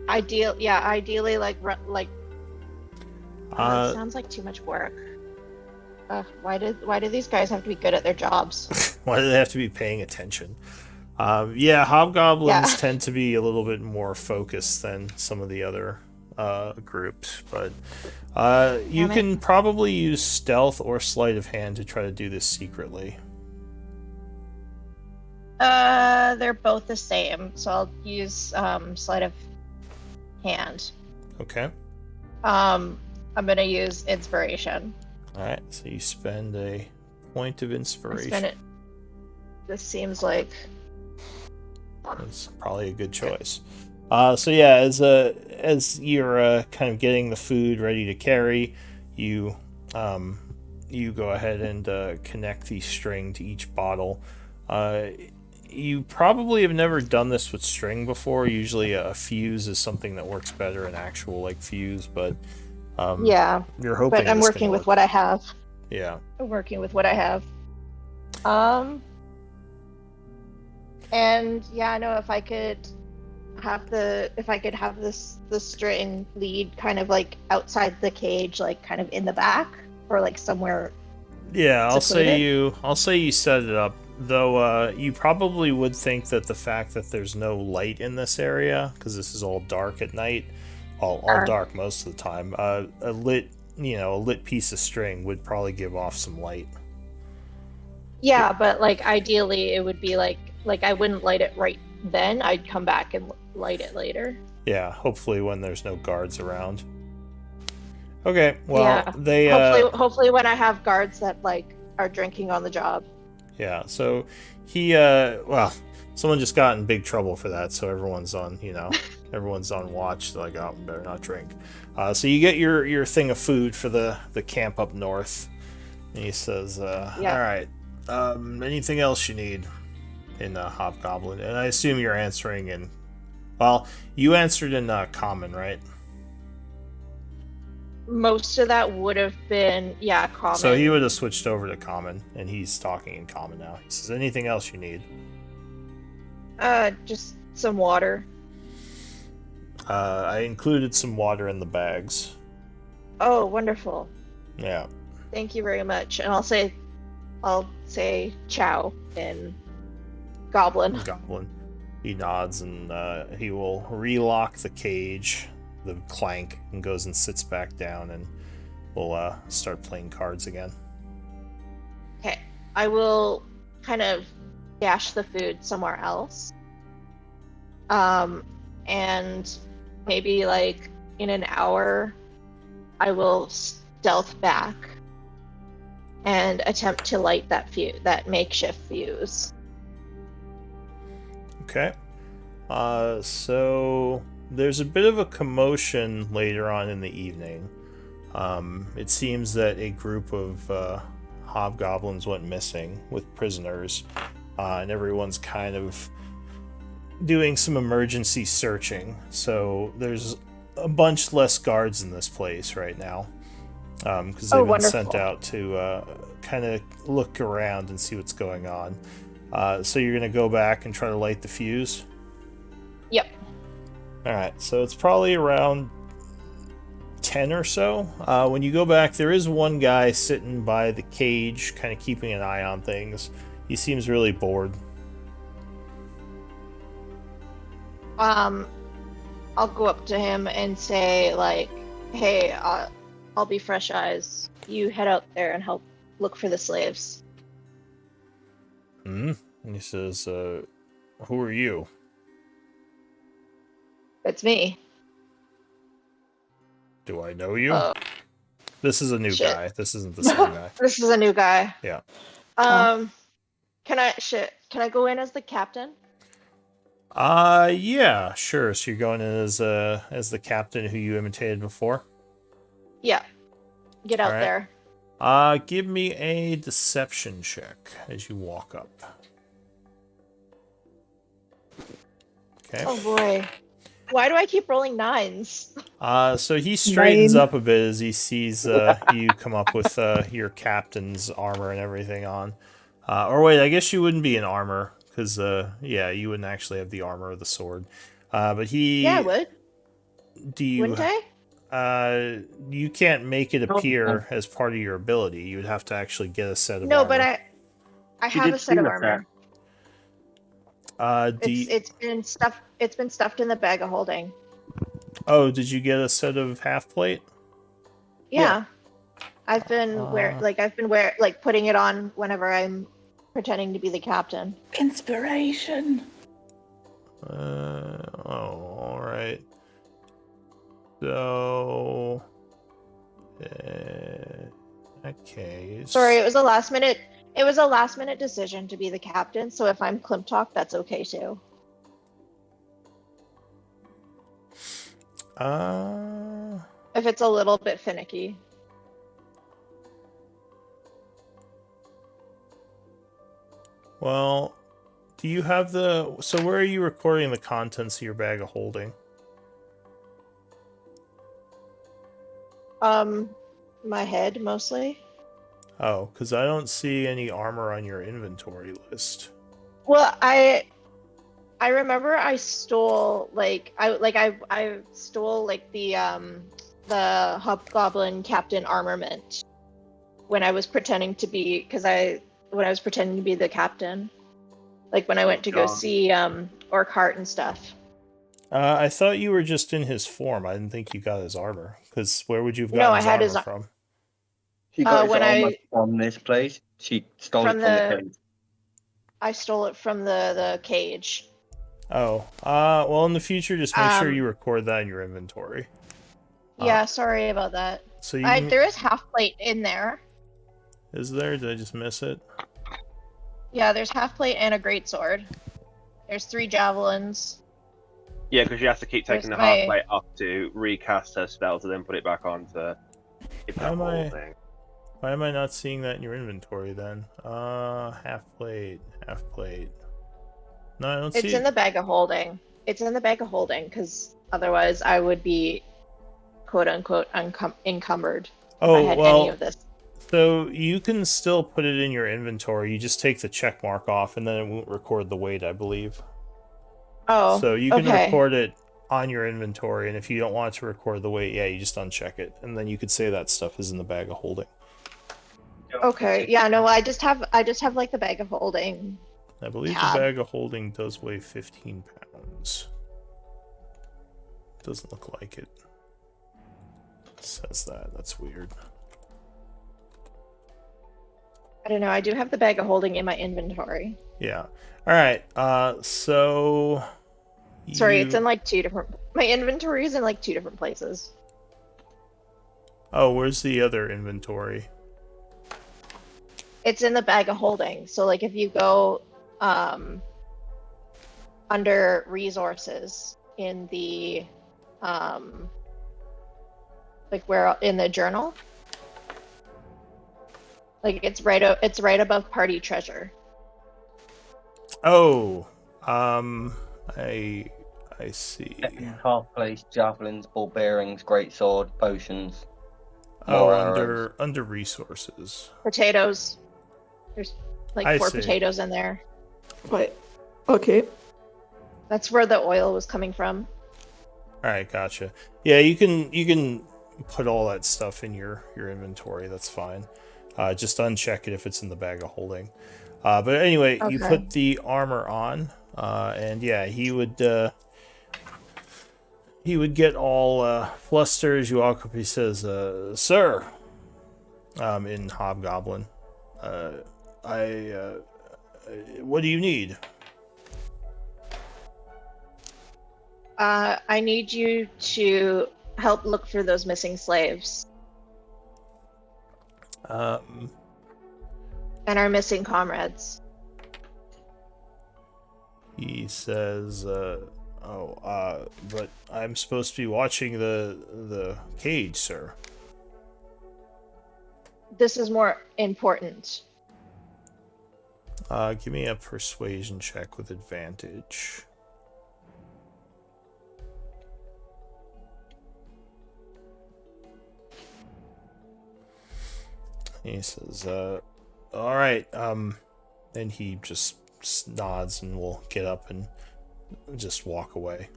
ideally like it sounds like too much work. Why do these guys have to be good at their jobs? Why do they have to be paying attention? Yeah, hobgoblins Yeah. tend to be a little bit more focused than some of the other groups, but you Damn it. can probably use stealth or sleight of hand to try to do this secretly. They're both the same, so I'll use sleight of hand. Okay. I'm gonna use inspiration. All right. So you spend a point of I inspiration. spend it. This seems like That's probably a good choice. So yeah, as you're kind of getting the food ready to carry, you go ahead and connect the string to each bottle. You probably have never done this with string before. Usually, a fuse is something that works better, an actual like fuse. But yeah, you're hoping. but I'm this working can with work. what I have. Yeah. I'm working with what I have. And yeah, I know if I could have the string lead kind of like outside the cage, like kind of in the back or like somewhere. Yeah, I'll secluded. say you set it up. Though you probably would think that the fact that there's no light in this area, because this is all dark at night, all dark most of the time, a lit piece of string would probably give off some light. Yeah, but like ideally it would be like I wouldn't light it right then. I'd come back and light it later. Yeah, hopefully when there's no guards around. Okay, well, Yeah. they Hopefully when I have guards that like are drinking on the job. yeah, so he someone just got in big trouble for that, so everyone's on, everyone's on watch. They're like, "Oh, better not drink." So you get your thing of food for the camp up north. And he says, Yeah. "All right, anything else you need in Hobgoblin?" And I assume you're answering in, well, you answered in common, right? Most of that would have been common. So he would have switched over to common, and he's talking in common now. He says, "Anything else you need?" Just some water. I included some water in the bags. Oh, wonderful. Yeah. Thank you very much. And I'll say Chow in Goblin. Goblin. He nods and he will relock the cage, the clank, and goes and sits back down, and we'll start playing cards again. Okay. I will kind of dash the food somewhere else. And maybe like in an hour, I will stealth back and attempt to light that makeshift fuse. Okay. So there's a bit of a commotion later on in the evening. It seems that a group of hobgoblins went missing with prisoners, and everyone's kind of doing some emergency searching. So there's a bunch less guards in this place right now, because they've been sent out to kind of look around and see what's going on. So you're going to go back and try to light the fuse? Yep. Alright, so it's probably around 10 or so. When you go back, there is one guy sitting by the cage, kind of keeping an eye on things. He seems really bored. I'll go up to him and say, like, "Hey, I'll be Fresh Eyes. You head out there and help look for the slaves." And he says, "Who are you?" It's me. "Do I know you?" This is a new Shit. guy. This isn't the same guy. This is a new guy. Yeah. Can I go in as the captain? Yeah, sure. So you're going in as the captain who you imitated before. Yeah. Get All out right. there. Give me a deception check as you walk up. Okay. Oh boy. Why do I keep rolling 9s? So he straightens 9. up a bit as he sees you come up with your captain's armor and everything on. Or wait, I guess you wouldn't be in armor because yeah, you wouldn't actually have the armor of the sword. But Yeah, I he, would. do you? Wouldn't I? You can't make it Oh, appear as part of your ability. You would have to actually get a set of No, but armor. I She have did a set of steal a set. armor. Do you, It's been stuffed. It's been stuffed in the bag of holding. oh, did you get a set of half plate? Yeah. I've been Uh, putting it on whenever I'm pretending to be the captain. Inspiration. Oh, all right. So, in that case. Sorry, it was a last minute. It was a last minute decision to be the captain. So if I'm Klimtok, that's okay too. If it's a little bit finicky. Well, do you have the... So where are you recording the contents of your bag of holding? My head mostly. Oh, because I don't see any armor on your inventory list. Well, I remember I stole I stole like the Hobgoblin Captain armament when I was pretending to be the captain. Like when I went to go see Orkhart and stuff. I thought you were just in his form. I didn't think you got his armor. Because where would you have No, gotten I his had armor his from? She got his when armor from this place. She stole it from from the the cage. I stole it from the cage. Oh, well, in the future, just make sure you Um, record that in your inventory. Yeah, sorry about that. So you can... There is half plate in there. Is there? Did I just miss it? Yeah, there's half plate and a great sword. There's 3 javelins. Yeah, because she has to keep taking Where's the half my- plate up to recast her spell to then put it back on to keep How that am whole I- thing. Why am I not seeing that in your inventory then? Half plate, half plate. No, I don't see It's it. in the bag of holding. It's in the bag of holding because otherwise I would be quote unquote encumbered if I Oh, had any well, of this. so you can still put it in your inventory. You just take the check mark off and then it won't record the weight, I believe. Oh, So you can okay. record it on your inventory, and if you don't want it to record the weight, yeah, you just uncheck it. And then you could say that stuff is in the bag of holding. Okay. Yeah, no, I just have like the bag of holding. I believe Tab. the bag of holding does weigh 15 pounds. Doesn't look like it. Says that. That's weird. I don't know. I do have the bag of holding in my inventory. Yeah. All right. So. Sorry, it's in like 2 different. My inventory is in like 2 different places. Oh, where's the other inventory? It's in the bag of holding. So like if you go under resources in the like where in the journal, like it's right above party treasure. Oh, I see. Half place, javelins, ball bearings, great sword, potions. Oh, More arrows. under resources. Potatoes. There's like I 4 see. potatoes in there. Right. Okay. That's where the oil was coming from. All right, gotcha. Yeah, you can put all that stuff in your inventory. That's fine. Just uncheck it if it's in the bag of holding. But anyway, you Okay. put the armor on, and yeah, he would get all flustered as you walk up. He says, "Sir," in Hobgoblin, what do you need? I need you to help look for those missing slaves. Um, and our missing comrades. He says, but I'm supposed to be watching the cage, sir. This is more important. Give me a persuasion check with advantage. He says, all right, and he just nods and will get up and just walk away.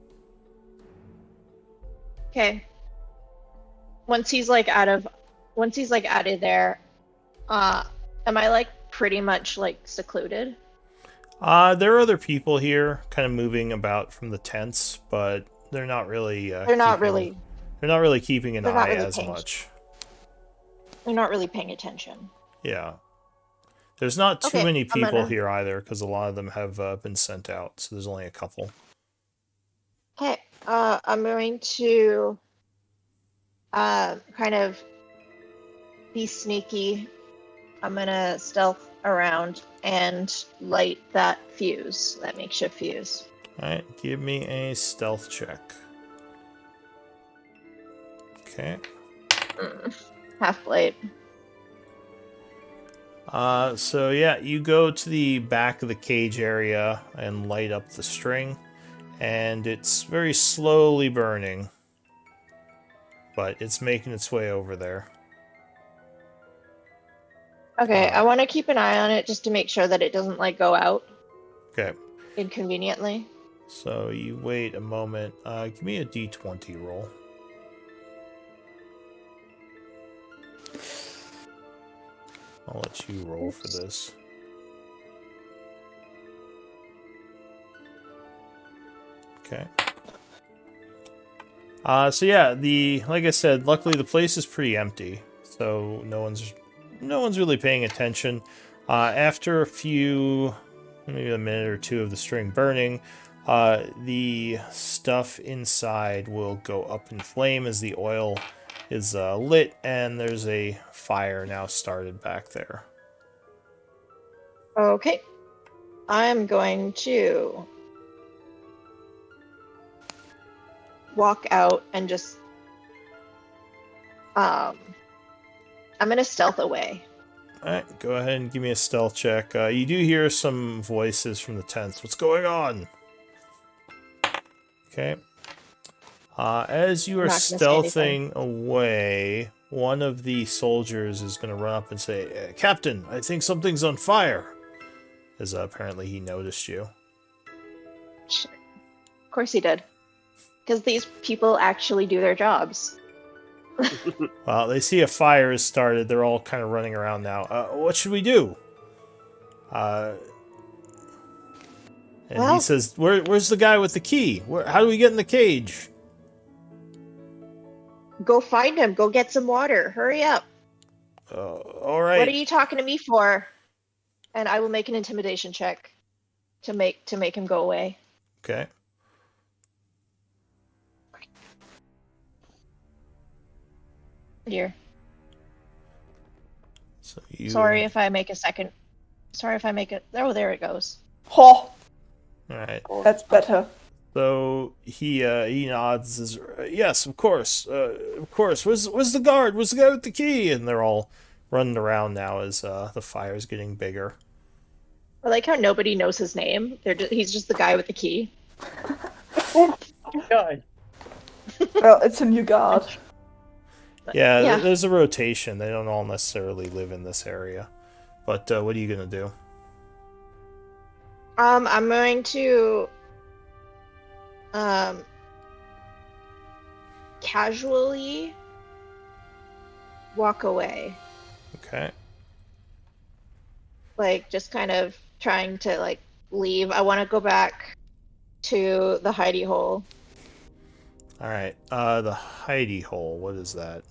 Okay. Once he's like out of there, am I like pretty much like secluded? There are other people here kind of moving about from the tents, but they're not really They're not really keeping an They're not eye really as paying- much. they're not really paying attention. Yeah. There's not too Okay, many I'm people gonna- here either, because a lot of them have been sent out, so there's only a couple. Okay, I'm going to kind of be sneaky. I'm gonna stealth around and light that fuse, that makeshift fuse. Alright, give me a stealth check. Okay. Half blade. So yeah, you go to the back of the cage area and light up the string, and it's very slowly burning, but it's making its way over there. Okay, I want to keep an eye on it just to make sure that it doesn't like go out Okay, inconveniently. so you wait a moment. Give me a d20 roll. I'll let you roll for this. Okay. So yeah, like I said, luckily the place is pretty empty, so no one's really paying attention. After a few, maybe a minute or two of the string burning, the stuff inside will go up in flame as the oil is lit, and there's a fire now started back there. Okay, I'm going to walk out and just I'm gonna stealth away. Alright, go ahead and give me a stealth check. You do hear some voices from the tents. What's going on? Okay. As you are I'm not gonna say anything. stealthing away, one of the soldiers is going to run up and say, Captain, I think something's on fire. As apparently he noticed you. Of course he did. Because these people actually do their jobs. Well, they see a fire has started. They're all kind of running around now. What should we do? And Well- he says, where's the guy with the key? How do we get in the cage? Go find him. Go get some water. Hurry up. All right. What are you talking to me for? And I will make an intimidation check to make him go away. Okay. Dear. So you... Sorry if I make a second. Sorry if I make it. Oh, there it goes. Ho! Alright. That's better. So he nods. Says, yes, of course. Where's the guard? Where's the guy with the key? And they're all running around now as the fire's getting bigger. I like how nobody knows his name. He's just the guy with the key. Guy. Well, it's a new guard. Yeah, Yeah. There's a rotation. They don't all necessarily live in this area. But what are you gonna do? I'm going to casually walk away. Okay. Like just kind of trying to like leave. I want to go back to the hidey hole. Alright. The hidey hole. What is that?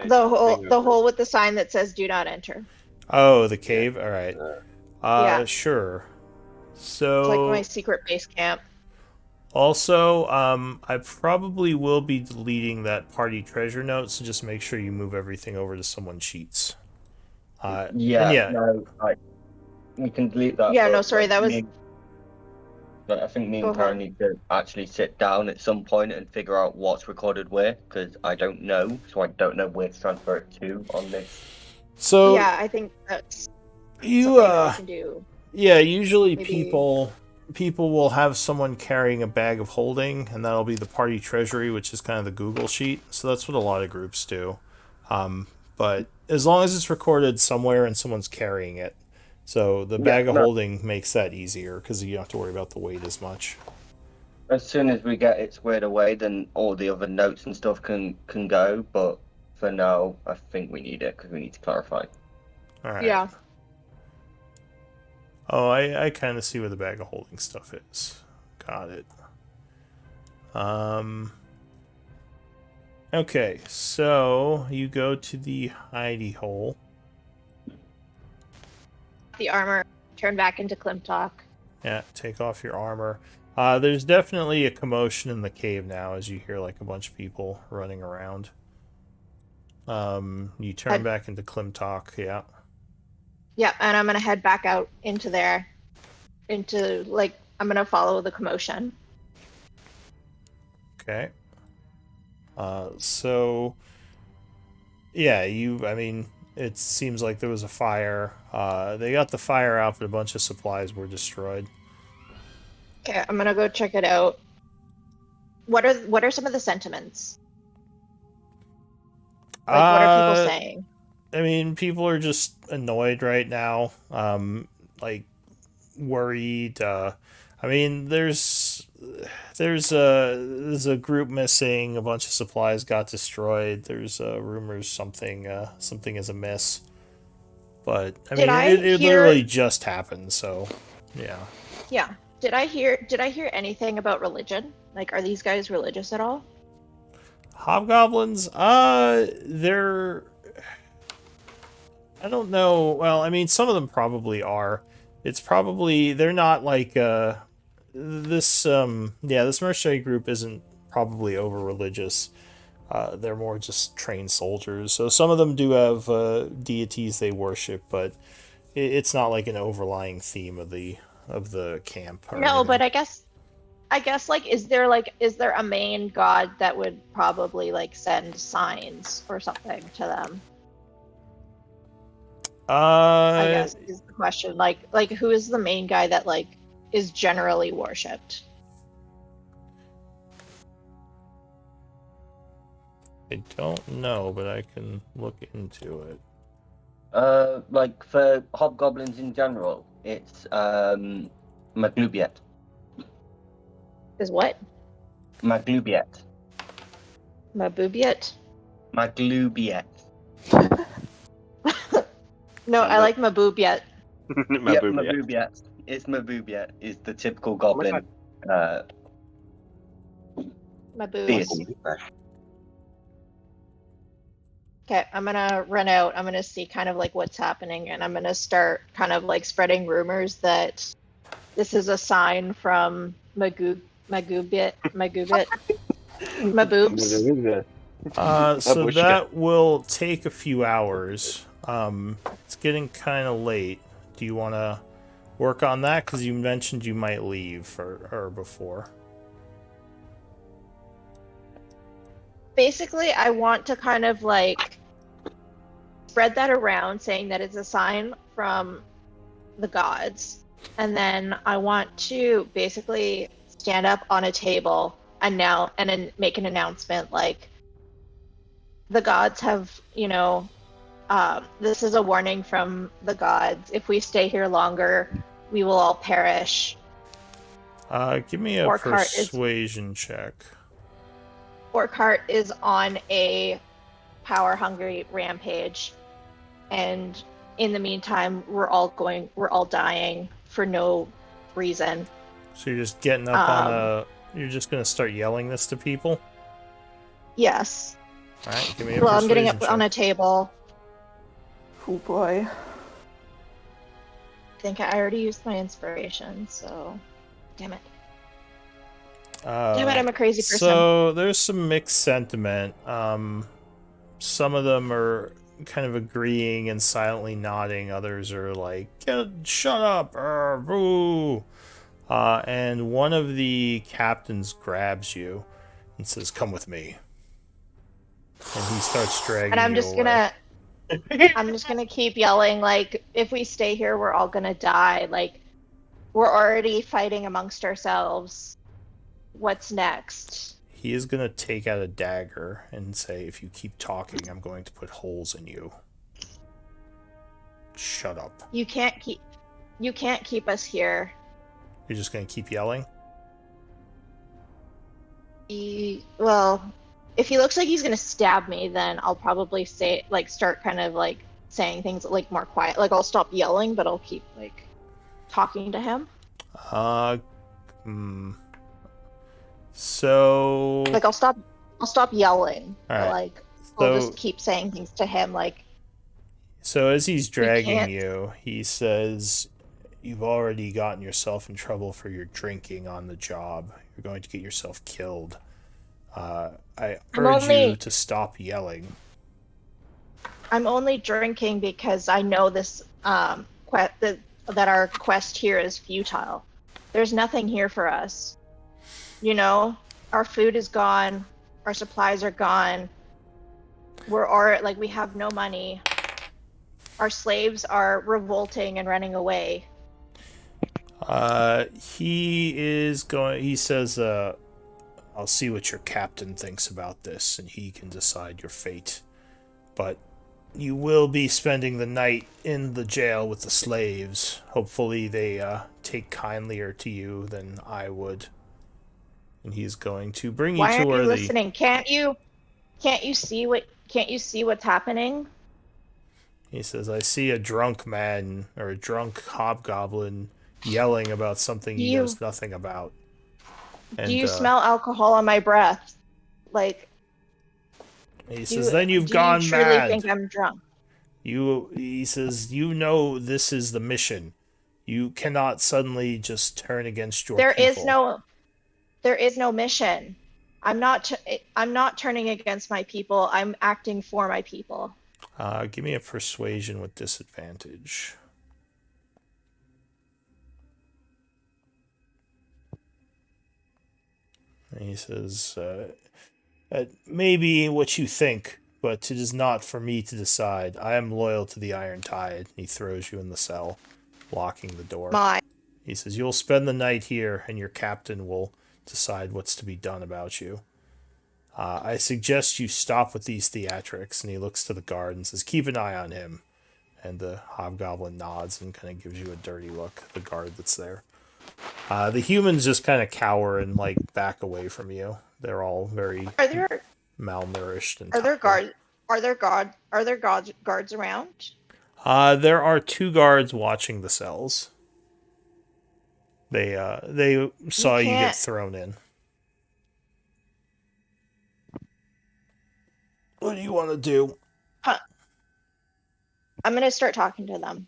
The hole with the sign that says "Do not enter." Oh, the cave? Alright. Yeah. Sure. So... It's like my secret base camp. Also, I probably will be deleting that party treasure note, so just make sure you move everything over to someone's sheets. And Yeah, yeah, no, we can delete that. Yeah, no, but, sorry, that was. But I think me Go and Karen ahead. need to actually sit down at some point and figure out what's recorded where, because I don't know, so I don't know where to transfer it to on this. so Yeah, I think that's you something that we can do. yeah, usually Maybe. people will have someone carrying a bag of holding, and that'll be the party treasury, which is kind of the Google sheet. So that's what a lot of groups do. But as long as it's recorded somewhere and someone's carrying it, so the Yeah, bag of no. holding makes that easier because you don't have to worry about the weight as much. As soon as we get it squared away, then all the other notes and stuff can go. But for now, I think we need it because we need to clarify. All right. Yeah. Oh, I kind of see where the bag of holding stuff is. Got it. Okay, so you go to the hidey hole. The armor, turn back into Klimtok. Yeah, take off your armor. There's definitely a commotion in the cave now as you hear like a bunch of people running around. You turn back into Klimtok, yeah. Yeah, and I'm gonna head back out into there. Into like I'm gonna follow the commotion. Okay. So yeah, I mean, it seems like there was a fire. They got the fire out, but a bunch of supplies were destroyed. Okay, I'm gonna go check it out. What are some of the sentiments? Like what are people saying? I mean, people are just annoyed right now. Like worried. I mean, there's a group missing. A bunch of supplies got destroyed. There's rumors something is amiss. But I Did mean, I it hear literally just happened. So yeah. Yeah. Did I hear anything about religion? Like are these guys religious at all? Hobgoblins, they're I don't know. Well, I mean, some of them probably are. It's probably they're not like this mercenary group isn't probably over religious. They're more just trained soldiers. So some of them do have deities they worship, but it's not like an overlying theme of the camp or No, anything. but I guess like is there a main god that would probably like send signs or something to them? I guess is the question. Like who is the main guy that like is generally worshipped? I don't know, but I can look into it. Like for hobgoblins in general, it's Maglubiet. Is what? Maglubiet. Mabubiet? Maglubiet. No, I like Mabubiet. My Yep, booby. Mabubiet. It's Mabubiet. Is the typical Oh my goblin Maboobs. deity. Okay, I'm gonna run out. I'm gonna see kind of like what's happening, and I'm gonna start kind of like spreading rumors that this is a sign from Maboobs. So Babushka. that will take a few hours. It's getting kind of late. Do you want to work on that? Because you mentioned you might leave or before. Basically, I want to kind of like spread that around, saying that it's a sign from the gods, and then I want to basically stand up on a table and then make an announcement like the gods have, this is a warning from the gods. If we stay here longer, we will all perish. Give me a persuasion check. Orkhart is on a power-hungry rampage, and in the meantime, we're all dying for no reason. So you're just getting up you're just gonna start yelling this to people? Yes. All right, give me a Well, persuasion I'm getting up check. on a table. Oh boy. I think I already used my inspiration, so damn it. Damn it, I'm a crazy person. So there's some mixed sentiment. Some of them are kind of agreeing and silently nodding. Others are like, shut up, boo. And one of the captains grabs you and says, come with me. And he starts And dragging you away. I'm just gonna keep yelling, like, if we stay here, we're all gonna die. Like, we're already fighting amongst ourselves. What's next? He is going to take out a dagger and say, if you keep talking, I'm going to put holes in you. Shut up. You can't keep us here. You're just going to keep yelling? Well, if he looks like he's gonna stab me, then I'll probably say, like, start kind of like saying things like more quiet. Like, I'll stop yelling, but I'll keep like talking to him. So Like, I'll stop yelling. All But, right. like, So I'll just keep saying things to him. Like, so as he's dragging can't- you, he says, you've already gotten yourself in trouble for your drinking on the job. You're going to get yourself killed. I urge you to stop yelling. I'm only drinking because I know this that our quest here is futile. There's nothing here for us. You know, our food is gone, our supplies are gone. We have no money. Our slaves are revolting and running away. He says, I'll see what your captain thinks about this, and he can decide your fate. But you will be spending the night in the jail with the slaves. Hopefully they take kindlier to you than I would. And he's going to bring you Why to aren't where you listening? Can't you see what's happening? He says, I see a drunk man or a drunk hobgoblin yelling about something he knows nothing about. Do you smell alcohol on my breath? Like, he says, then you've gone do you truly mad. think I'm drunk? He says, you know this is the mission. You cannot suddenly just turn against your people. There is no mission. I'm not turning against my people. I'm acting for my people. Give me a persuasion with disadvantage. And he says, maybe what you think, but it is not for me to decide. I am loyal to the Iron Tide. He throws you in the cell, locking the door. He says, you'll spend the night here, and your captain will decide what's to be done about you. I suggest you stop with these theatrics. And he looks to the guard and says, keep an eye on him. And the hobgoblin nods and kind of gives you a dirty look, the guard that's there. The humans just kind of cower and like back away from you. They're all very malnourished and tired. Are there guards around? There are 2 guards watching the cells. They saw you get thrown in. What do you want to do? I'm gonna start talking to them.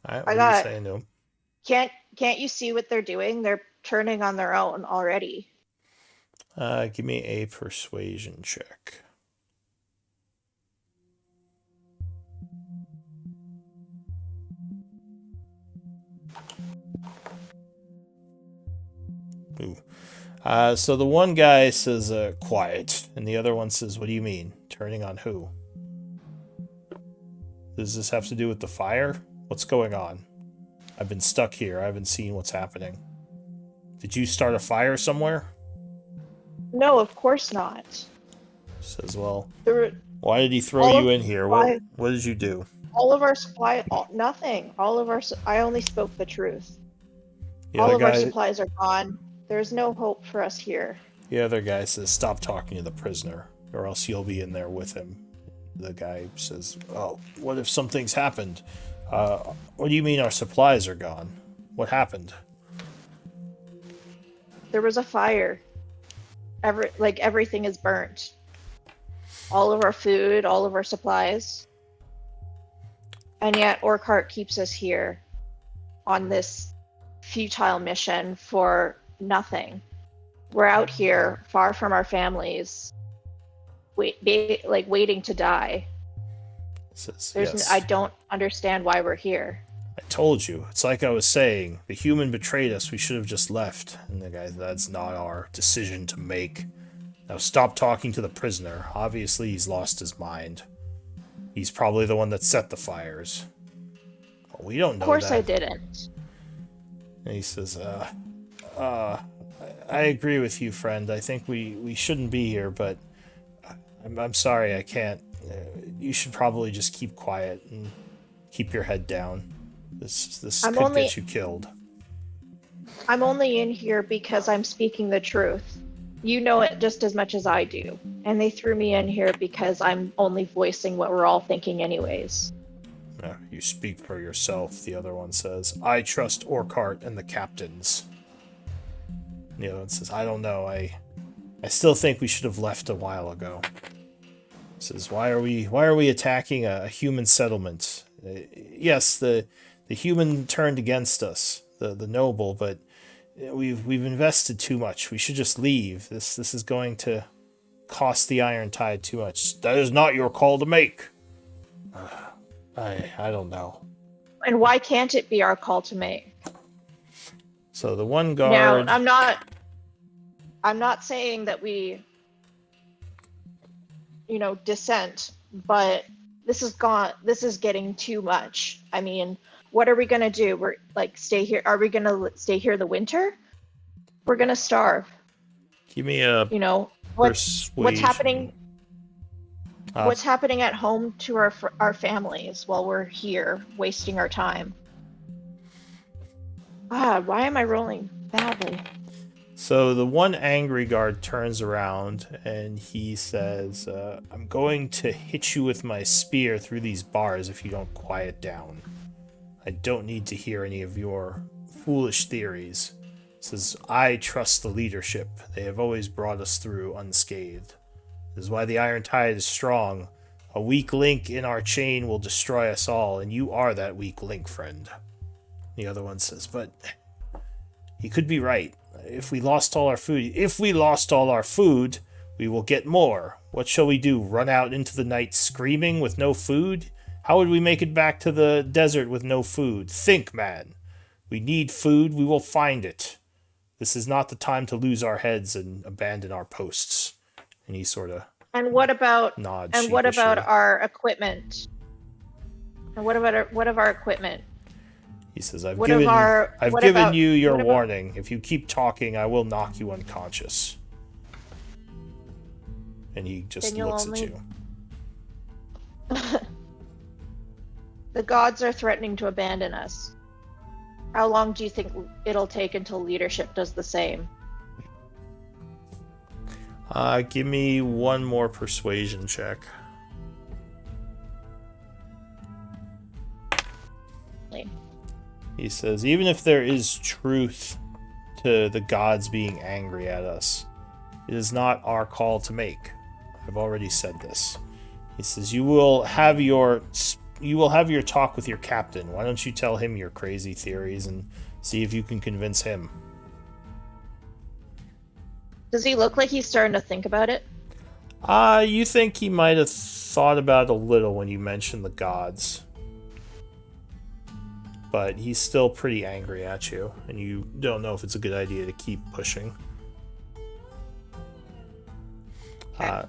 All right, what are you saying to them? Can't you see what they're doing? They're turning on their own already. Give me a persuasion check. Ooh. So the one guy says, quiet, and the other one says, what do you mean? Turning on who? Does this have to do with the fire? What's going on? I've been stuck here. I haven't seen what's happening. Did you start a fire somewhere? No, of course not. Says, well, why did he throw you in here? What did you do? All of our supply, nothing. I only spoke the truth. The all other of guy, our supplies are gone. There's no hope for us here. The other guy says, stop talking to the prisoner, or else you'll be in there with him. The guy says, oh, what if something's happened? What do you mean our supplies are gone? What happened? There was a fire. Everything is burnt. All of our food, all of our supplies. And yet Orcart keeps us here on this futile mission for nothing. We're out here far from our families, waiting to die. Says, There's yes. I don't understand why we're here. I told you. It's like I was saying. The human betrayed us. We should have just left. And the guy, that's not our decision to make. Now stop talking to the prisoner. Obviously, he's lost his mind. He's probably the one that set the fires. Well, we don't know Of course that. I didn't. And he says, I agree with you, friend. I think we shouldn't be here, but I'm sorry, I can't. You should probably just keep quiet and keep your head down. This could get you killed. I'm only in here because I'm speaking the truth. You know it just as much as I do. And they threw me in here because I'm only voicing what we're all thinking anyways. You speak for yourself, the other one says. I trust Orkart and the captains. And the other one says, I don't know. I still think we should have left a while ago. He says, why are we attacking a human settlement? Yes, the human turned against us, the noble, but we've invested too much. We should just leave. This is going to cost the Iron Tide too much. That is not your call to make. I don't know. And why can't it be our call to make? So the one guard. Now, I'm not saying that we, dissent, but this is getting too much. I mean, what are we gonna do? We're stay here. Are we gonna stay here the winter? We're gonna starve. Give me a. What's happening? What's happening at home to our families while we're here wasting our time? Why am I rolling badly? So the one angry guard turns around and he says, I'm going to hit you with my spear through these bars if you don't quiet down. I don't need to hear any of your foolish theories. He says, I trust the leadership. They have always brought us through unscathed. This is why the Iron Tide is strong. A weak link in our chain will destroy us all, and you are that weak link, friend. The other one says, but he could be right. If we lost all our food, we will get more. What shall we do? Run out into the night screaming with no food? How would we make it back to the desert with no food? Think, man. We need food. We will find it. This is not the time to lose our heads and abandon our posts. And he sort of nods. And what about our equipment? And what of our equipment? He says, I've given you your warning. If you keep talking, I will knock you unconscious. And he just looks at you. The gods are threatening to abandon us. How long do you think it'll take until leadership does the same? Give me one more persuasion check. He says, even if there is truth to the gods being angry at us, it is not our call to make. I've already said this. He says, you will have your talk with your captain. Why don't you tell him your crazy theories and see if you can convince him? Does he look like he's starting to think about it? You think he might have thought about it a little when you mentioned the gods. But he's still pretty angry at you, and you don't know if it's a good idea to keep pushing.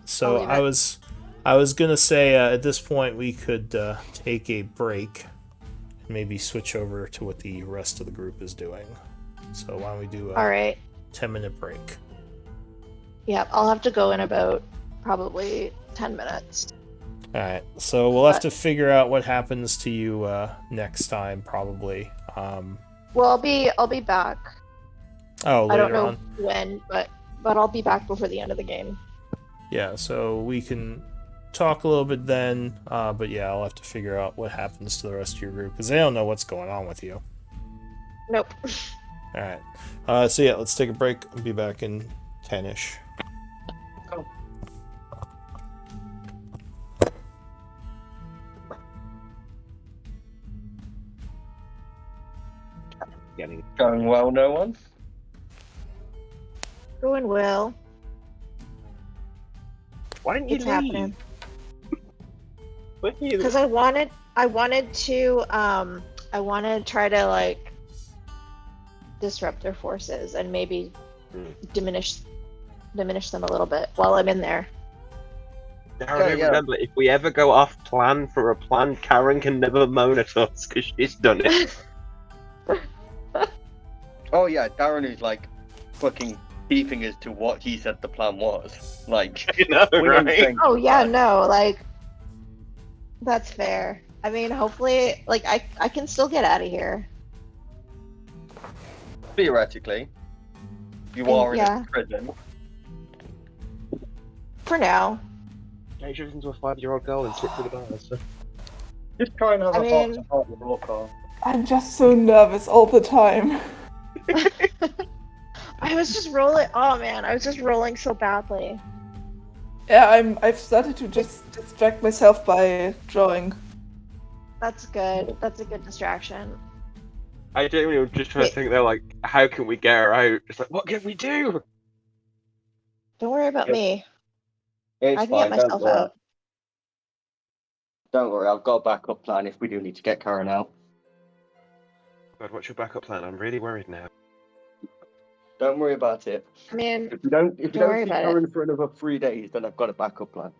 So I was gonna say at this point we could take a break and maybe switch over to what the rest of the group is doing. So why don't we do a 10-minute break? Yeah, I'll have to go in about probably 10 minutes. Alright, so we'll have to figure out what happens to you next time, probably. Well, I'll be back. Oh, later on? I don't know when, but I'll be back before the end of the game. Yeah, so we can talk a little bit then, but yeah, I'll have to figure out what happens to the rest of your group, because they don't know what's going on with you. Nope. Alright, so yeah, let's take a break and be back in 10-ish. Cool. Going well, no one? Going well. Why didn't you It's leave? happening. Why didn't you- Because I wanted to try to like disrupt their forces and maybe diminish them a little bit while I'm in there. Darren, Yeah. remember, if we ever go off plan for a plan, Karen can never moan at us because she's done it. Oh yeah, Darren is like fucking beefing as to what he said the plan was. Like, You know, we right? understand Oh yeah, that. no, like that's fair. I mean, hopefully, like I can still get out of here. Theoretically, you And, are in yeah. a prison. For now. Yeah, she listens to a 5-year-old girl and slip through the bars. Just try and have I a heart to mean- heart with Orca. I'm just so nervous all the time. I was just rolling. Oh man, I was just rolling so badly. Yeah, I've started to just distract myself by drawing. That's good. That's a good distraction. I genuinely was just trying to Wait. think, they're like, how can we get her out? It's like, what can we do? Don't worry about Yep. me. It's I can get fine, don't myself worry. out. Don't worry, I've got a backup plan if we do need to get Karen out. God, what's your backup plan? I'm really worried now. Don't worry about it. I mean, If you don't Don't worry see about it. Karen for another 3 days, then I've got a backup plan.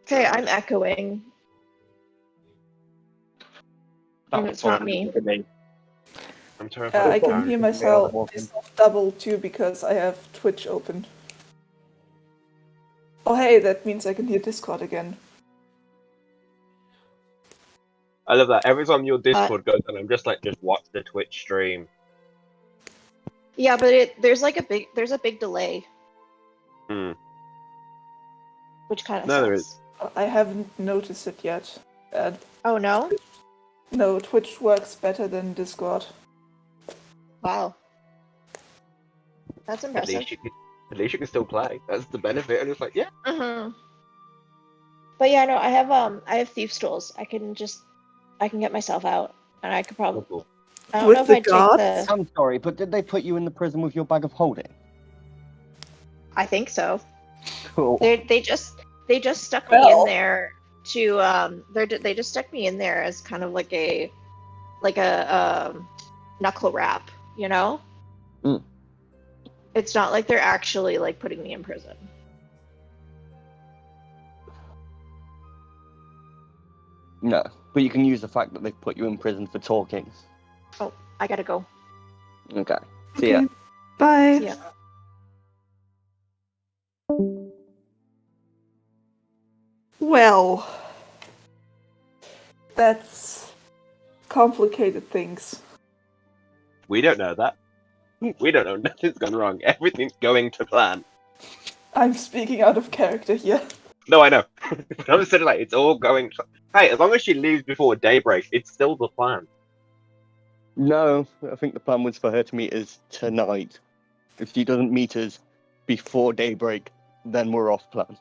okay, I'm echoing. And it's not me. I'm terrified. I of can Karen. hear Yeah, myself walking. double too because I have Twitch open. Oh hey, that means I can hear Discord again. I love that. Every time your Discord goes on, I'm just like, just watch the Twitch stream. Yeah, but there's a big delay, Hmm. which kind of No, sucks. there is. I haven't noticed it yet. Oh no! No, Twitch works better than Discord. Wow. That's At impressive. least you can still play. That's the benefit. And it's like, yeah. Mm-hmm. But yeah, no, I have thief tools. I can get myself out, and I could probably. Cool. I don't With know if the I'd take guards? the. I'm sorry, but did they put you in the prison with your bag of holding? I think so. Cool. They just stuck me in there to they just stuck me in there as kind of like a knuckle wrap, you know. Mm. It's not like they're actually like putting me in prison. No, but you can use the fact that they've put you in prison for talking. Oh, I gotta go. Okay. See ya. Bye. Yeah. Well, that's complicated things. We don't know that. We don't know. Nothing's gone wrong. Everything's going to plan. I'm speaking out of character here. No, I know. I'm saying, like, it's all going to... Hey, as long as she leaves before daybreak, it's still the plan. No, I think the plan was for her to meet us tonight. If she doesn't meet us before daybreak, then we're off plan.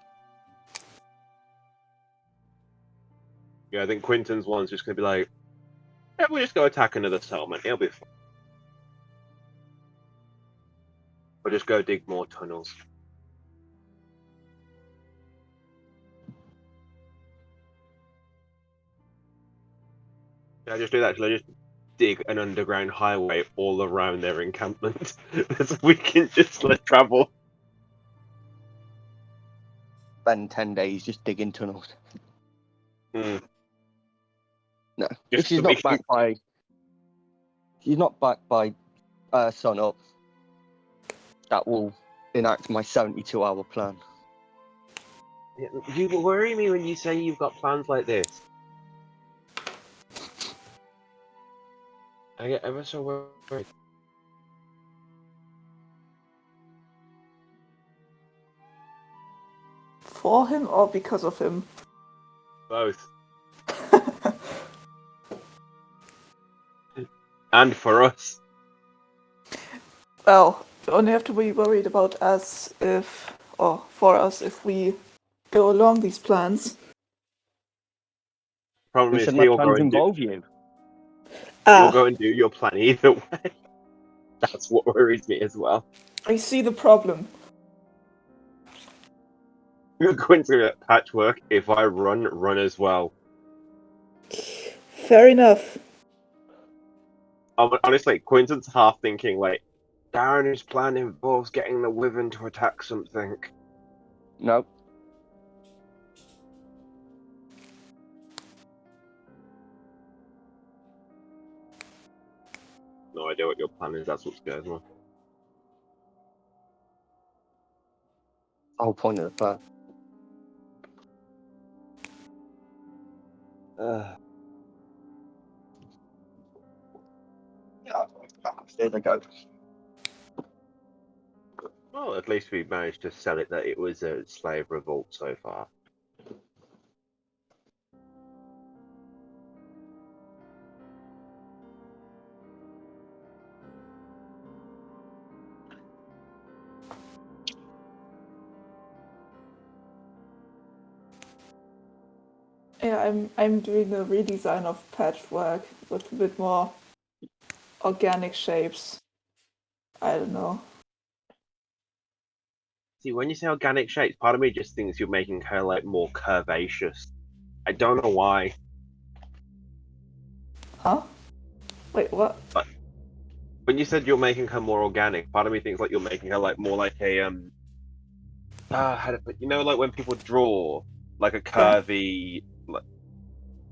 Yeah, I think Quinton's one's just going to be like, yeah, we'll just go attack another settlement. It'll be fine. Or just go dig more tunnels. Yeah, just do that. Shall I just dig an underground highway all around their encampment? So we can just travel. Spend 10 days just digging tunnels. Hmm. No, Just if she's so not we can- backed by... She's not backed by sun up. That will enact my 72-hour plan. Yeah, you worry me when you say you've got plans like this. I get ever so worried. For him or because of him? Both. And for us. Well, you only have to be worried about us for us if we go along these plans. Problem Who is, said my he'll go, plans and do, involve you? he'll go and do your plan either way. That's what worries me as well. I see the problem. Quinton Patchwork, if I run as well. Fair enough. Honestly, Quinton's half thinking, like, Darren's plan involves getting the Wyvern to attack something. No. No idea what your plan is, that's what scares me. The whole point of the plan. Yeah, there they go. Well, at least we managed to sell it that it was a slave revolt so far. Yeah, I'm doing a redesign of Patchwork with a bit more organic shapes. I don't know. See, when you say organic shapes, part of me just thinks you're making her like more curvaceous. I don't know why. Huh? Wait, what? When you said you're making her more organic, part of me thinks like you're making her like more like a how to put, you know, like when people draw like a curvy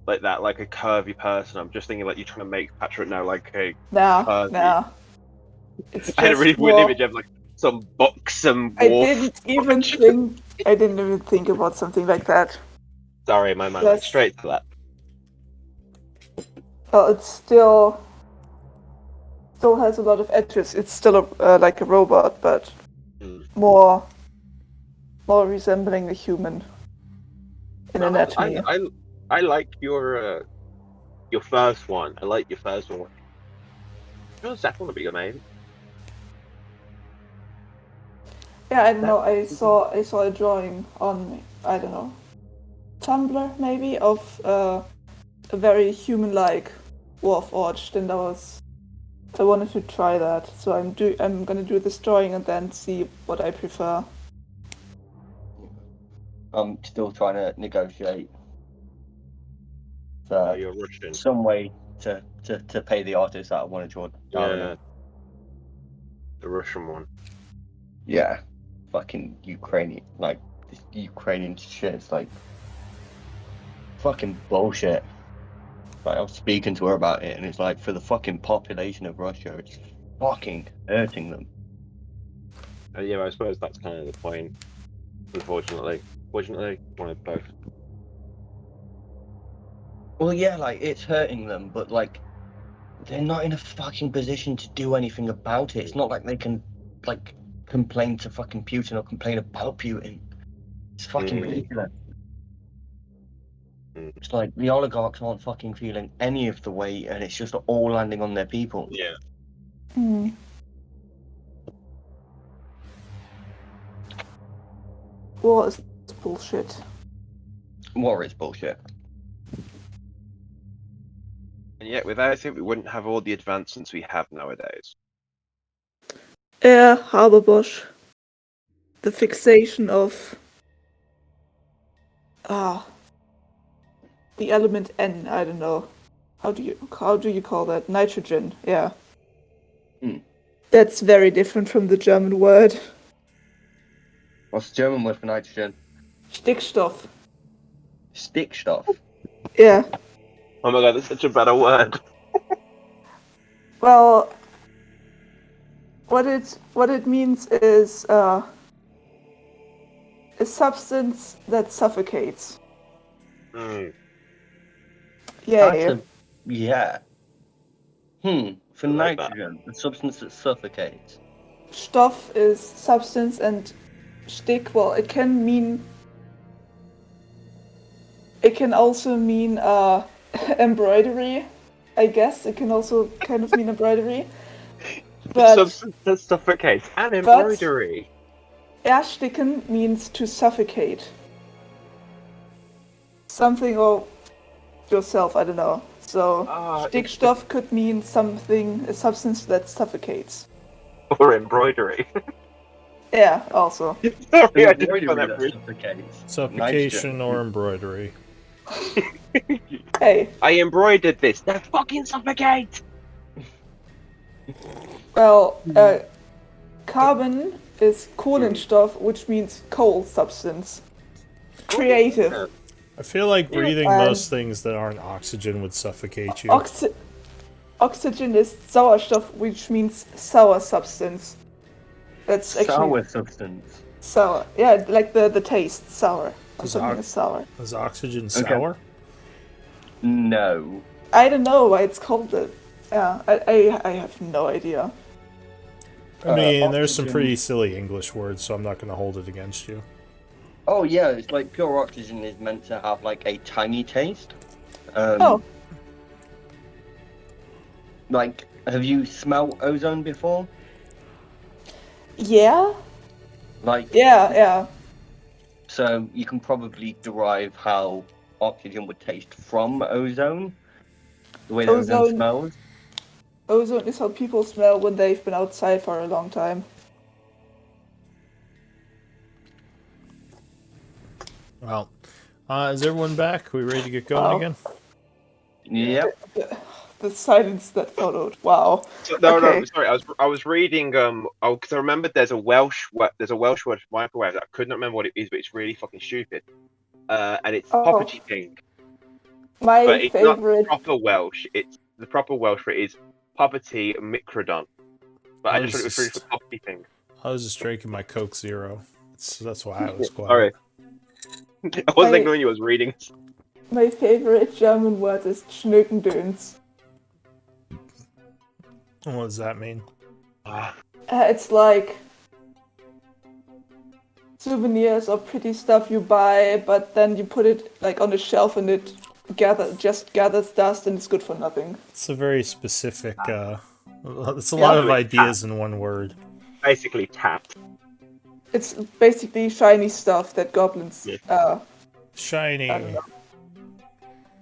like that, like a curvy person. I'm just thinking like you're trying to make Patrick now like a curvy. Nah. It's I had a really just weird more. image of like some buxom I dwarf. didn't even think about something like that. Sorry, my mind went straight to that. Well, it's still has a lot of edges. It's still like a robot, but more resembling a human in anatomy. I like your first one. I like your first one. Your second one would be good, maybe. Yeah, I don't know. I saw a drawing on, I don't know, Tumblr maybe, of a very human-like dwarf orch, and I wanted to try that. So I'm gonna do this drawing and then see what I prefer. I'm still trying to negotiate You're Russian. some way to pay the artist that I want to draw. Yeah. The Russian one. Yeah. Fucking Ukrainian, like, this Ukrainian shit is like fucking bullshit. Like, I was speaking to her about it, and it's like, for the fucking population of Russia, it's fucking hurting them. Yeah, I suppose that's kind of the point. Unfortunately, one of both. Well, yeah, like, it's hurting them, but like, they're not in a fucking position to do anything about it. It's not like they can, like, complain to fucking Putin or complain about Putin. It's fucking ridiculous. It's like the oligarchs aren't fucking feeling any of the weight, and it's just all landing on their people. Yeah. War is bullshit. War is bullshit. And yet, without it, we wouldn't have all the advancements we have nowadays. Yeah, Haberbosch. The fixation of the element N. I don't know. How do you call that? Nitrogen. Yeah. That's very different from the German word. What's the German word for nitrogen? Stickstoff. Stickstoff. Yeah. Oh my god, that's such a better word. Well, what it means is a substance that suffocates. Yeah. Yeah. For like nitrogen, the substance that suffocates. Stoff is substance, and stick, well, it can also mean embroidery. I guess it can also kind of mean embroidery. But substance that suffocates and embroidery. Ersticken means to suffocate. Something, or yourself, I don't know. So Stickstoff could mean a substance that suffocates. Or embroidery. Yeah, also. Sorry, I didn't Embroidery find that that very. suffocates. Suffocation Nitrogen. or embroidery. Hey, I embroidered this. That fucking suffocate. well, carbon is Kohlenstoff, which means coal substance. Creative. I feel like Yeah. breathing most things that aren't oxygen would suffocate you. Oxygen is Sauerstoff, which means sour substance. That's actually Sour substance. sour. Yeah, like the taste, sour. Or Is something ox- is sour. Is oxygen sour? No. I don't know why it's called it. Yeah, I have no idea. I mean, there's some Oxygen- pretty silly English words, so I'm not going to hold it against you. Oh yeah, it's like pure oxygen is meant to have like a tangy taste. Oh. Like, have you smelled ozone before? Yeah? Like, Yeah. so you can probably derive how oxygen would taste from ozone. The way that ozone Ozone- smells. Ozone is how people smell when they've been outside for a long time. Well, is everyone back? We ready to get going again? Yep. The silence that followed. Wow. No, Okay. sorry. I was reading. Because I remembered there's a Welsh word for microwave that I could not remember what it is, but it's really fucking stupid. And it's Oh. poppity pink. My But it's not favorite. proper Welsh. It's the proper Welsh for it is poverty microdon. But I just thought it was really for poppy thing. I was just drinking my Coke Zero. That's why I was quiet. Sorry. I wasn't I- ignoring you. I was reading. My favorite German word is Schnökendöns. What does that mean? It's like souvenirs or pretty stuff you buy, but then you put it like on a shelf and it gathers dust and it's good for nothing. It's a very specific. It's a Yeah. lot of ideas in one word. Basically tapped. It's basically shiny stuff that goblins Shiny. I don't know.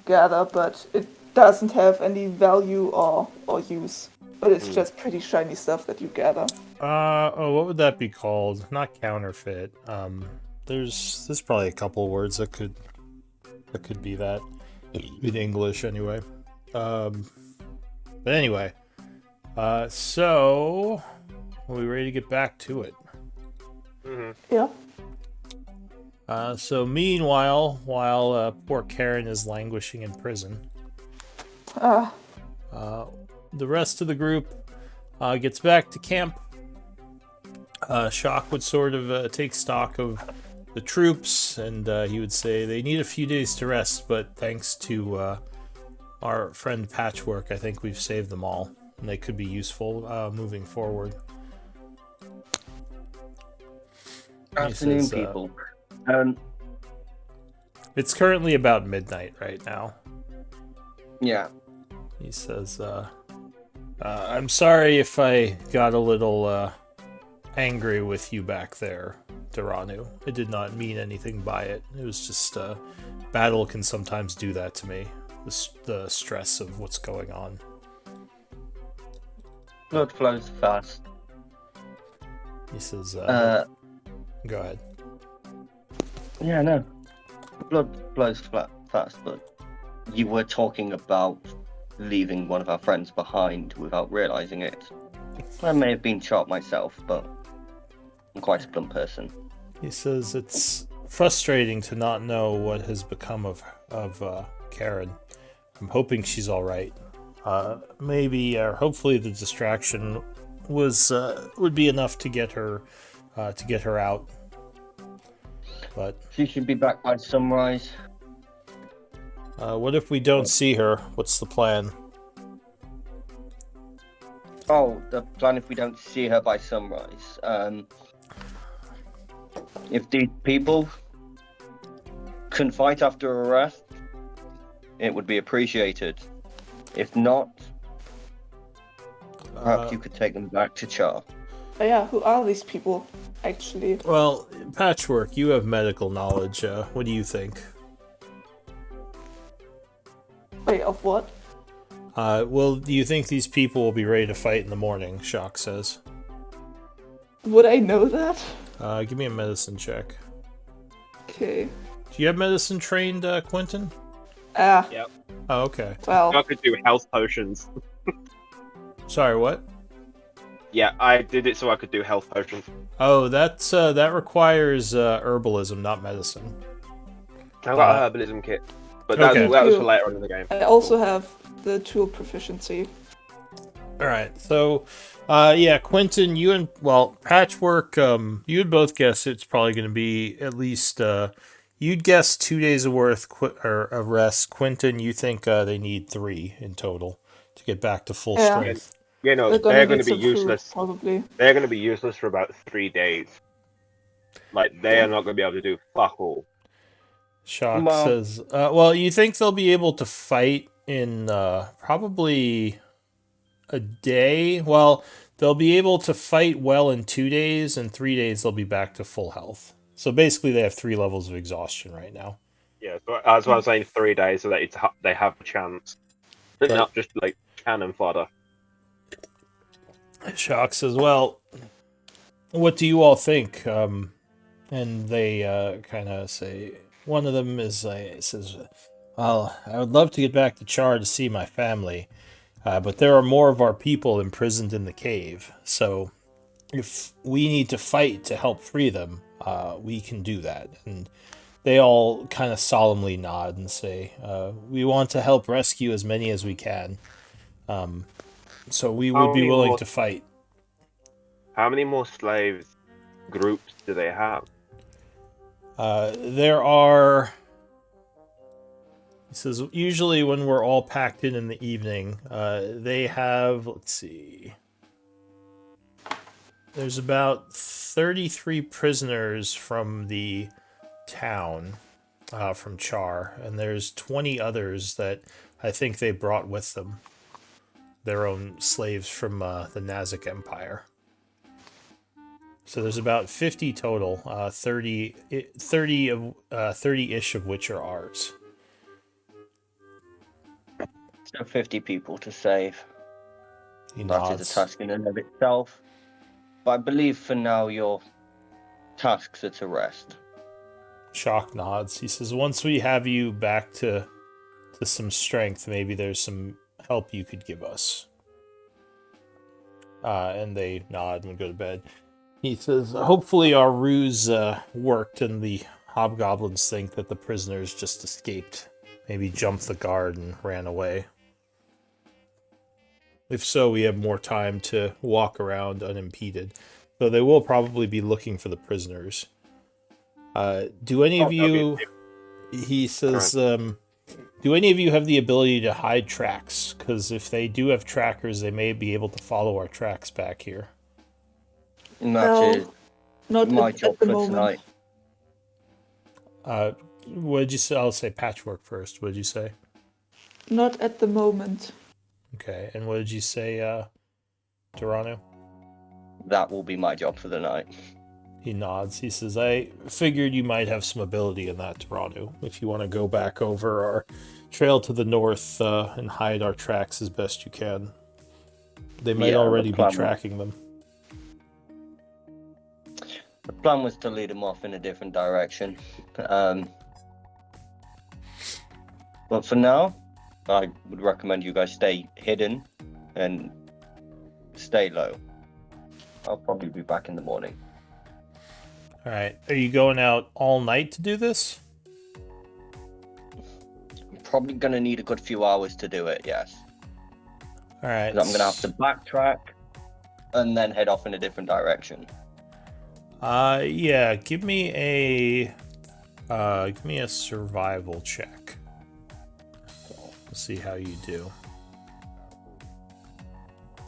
Gather, but it doesn't have any value or use. But it's just pretty shiny stuff that you gather. What would that be called? Not counterfeit. There's probably a couple words that could be that in English anyway. But anyway, so are we ready to get back to it? Yeah. So meanwhile, while poor Karen is languishing in prison, the rest of the group gets back to camp. Shock would sort of take stock of the troops, and he would say they need a few days to rest, but thanks to our friend Patchwork, I think we've saved them all, and they could be useful moving forward. Afternoon, says, people. It's currently about midnight right now. Yeah. He says, I'm sorry if I got a little angry with you back there, Duranu. I did not mean anything by it. It was just, battle can sometimes do that to me. The stress of what's going on. Blood flows fast. He says, go ahead. Yeah, no. Blood flows fast, but you were talking about leaving one of our friends behind without realizing it. I may have been shot myself, but I'm quite a blunt person. He says it's frustrating to not know what has become of Karen. I'm hoping she's all right. Maybe, or hopefully, the distraction would be enough to get her out. But She should be back by sunrise. what if we don't see her? What's the plan? Oh, the plan if we don't see her by sunrise. If these people can fight after arrest, it would be appreciated. If not, perhaps you could take them back to Chaur. Oh, yeah, who are these people, actually? Well, Patchwork, you have medical knowledge. What do you think? Wait, of what? Well, do you think these people will be ready to fight in the morning? Shock says. Would I know that? Give me a medicine check. Okay. Do you have medicine trained, Quentin? Ah, Yep. Oh, okay. I well, could do health potions. Sorry, what? Yeah, I did it so I could do health potions. Oh, that's that requires herbalism, not medicine. I got a herbalism kit, but Okay. that was for later on in the game. I also have the tool proficiency. All right. So, yeah, Quentin, you and Patchwork, you would both guess it's probably going to be at least. You'd guess 2 days of of rest. Quentin, you think they need 3 in total to get back to full Yeah. strength. Yeah, no, They're they're gonna going to need be some food, useless. probably. They're going to be useless for about 3 days. Like, they are not going to be able to do fuck all. Shock Well- says, well, you think they'll be able to fight in probably a day? Well, they'll be able to fight well in 2 days, and 3 days they'll be back to full health. So basically, they have 3 levels of exhaustion right now. Yeah, so that's why I'm saying 3 days so that they have a chance. But- Not just like cannon fodder. Shock says, well, what do you all think? And they kind of say, one of them says, well, I would love to get back to Chaur to see my family, but there are more of our people imprisoned in the cave. So if we need to fight to help free them, we can do that. And they all kind of solemnly nod and say, we want to help rescue as many as we can. So we would be willing to fight. How many more slaves groups do they have? There are. He says usually when we're all packed in the evening, they have. Let's see. There's about 33 prisoners from the town, from Chaur, and there's 20 others that I think they brought with them. Their own slaves from the Nazik Empire. So there's about 50 total, 30-ish of which are ours. So 50 people to save. He That nods. is a task in and of itself. But I believe for now your tasks are to rest. Shock nods. He says, once we have you back to some strength, maybe there's some help you could give us. And they nod and go to bed. He says, hopefully our ruse worked and the hobgoblins think that the prisoners just escaped. Maybe jumped the guard and ran away. If so, we have more time to walk around unimpeded. Though they will probably be looking for the prisoners. Do any of you... He says, do any of you have the ability to hide tracks? Because if they do have trackers, they may be able to follow our tracks back here. And that Well, is Not my at job the for moment. tonight. What did you say? I'll say Patchwork first. What did you say? Not at the moment. Okay. And what did you say, Dorano? That will be my job for the night. He nods. He says, I figured you might have some ability in that, Dorano. If you want to go back over our trail to the north and hide our tracks as best you can. They might Yeah, already the be plan- tracking them. The plan was to lead them off in a different direction. But for now, I would recommend you guys stay hidden and stay low. I'll probably be back in the morning. All right. Are you going out all night to do this? I'm probably going to need a good few hours to do it, yes. All right. 'Cause I'm going to have to backtrack and then head off in a different direction. Yeah. Give me a survival check. Let's see how you do.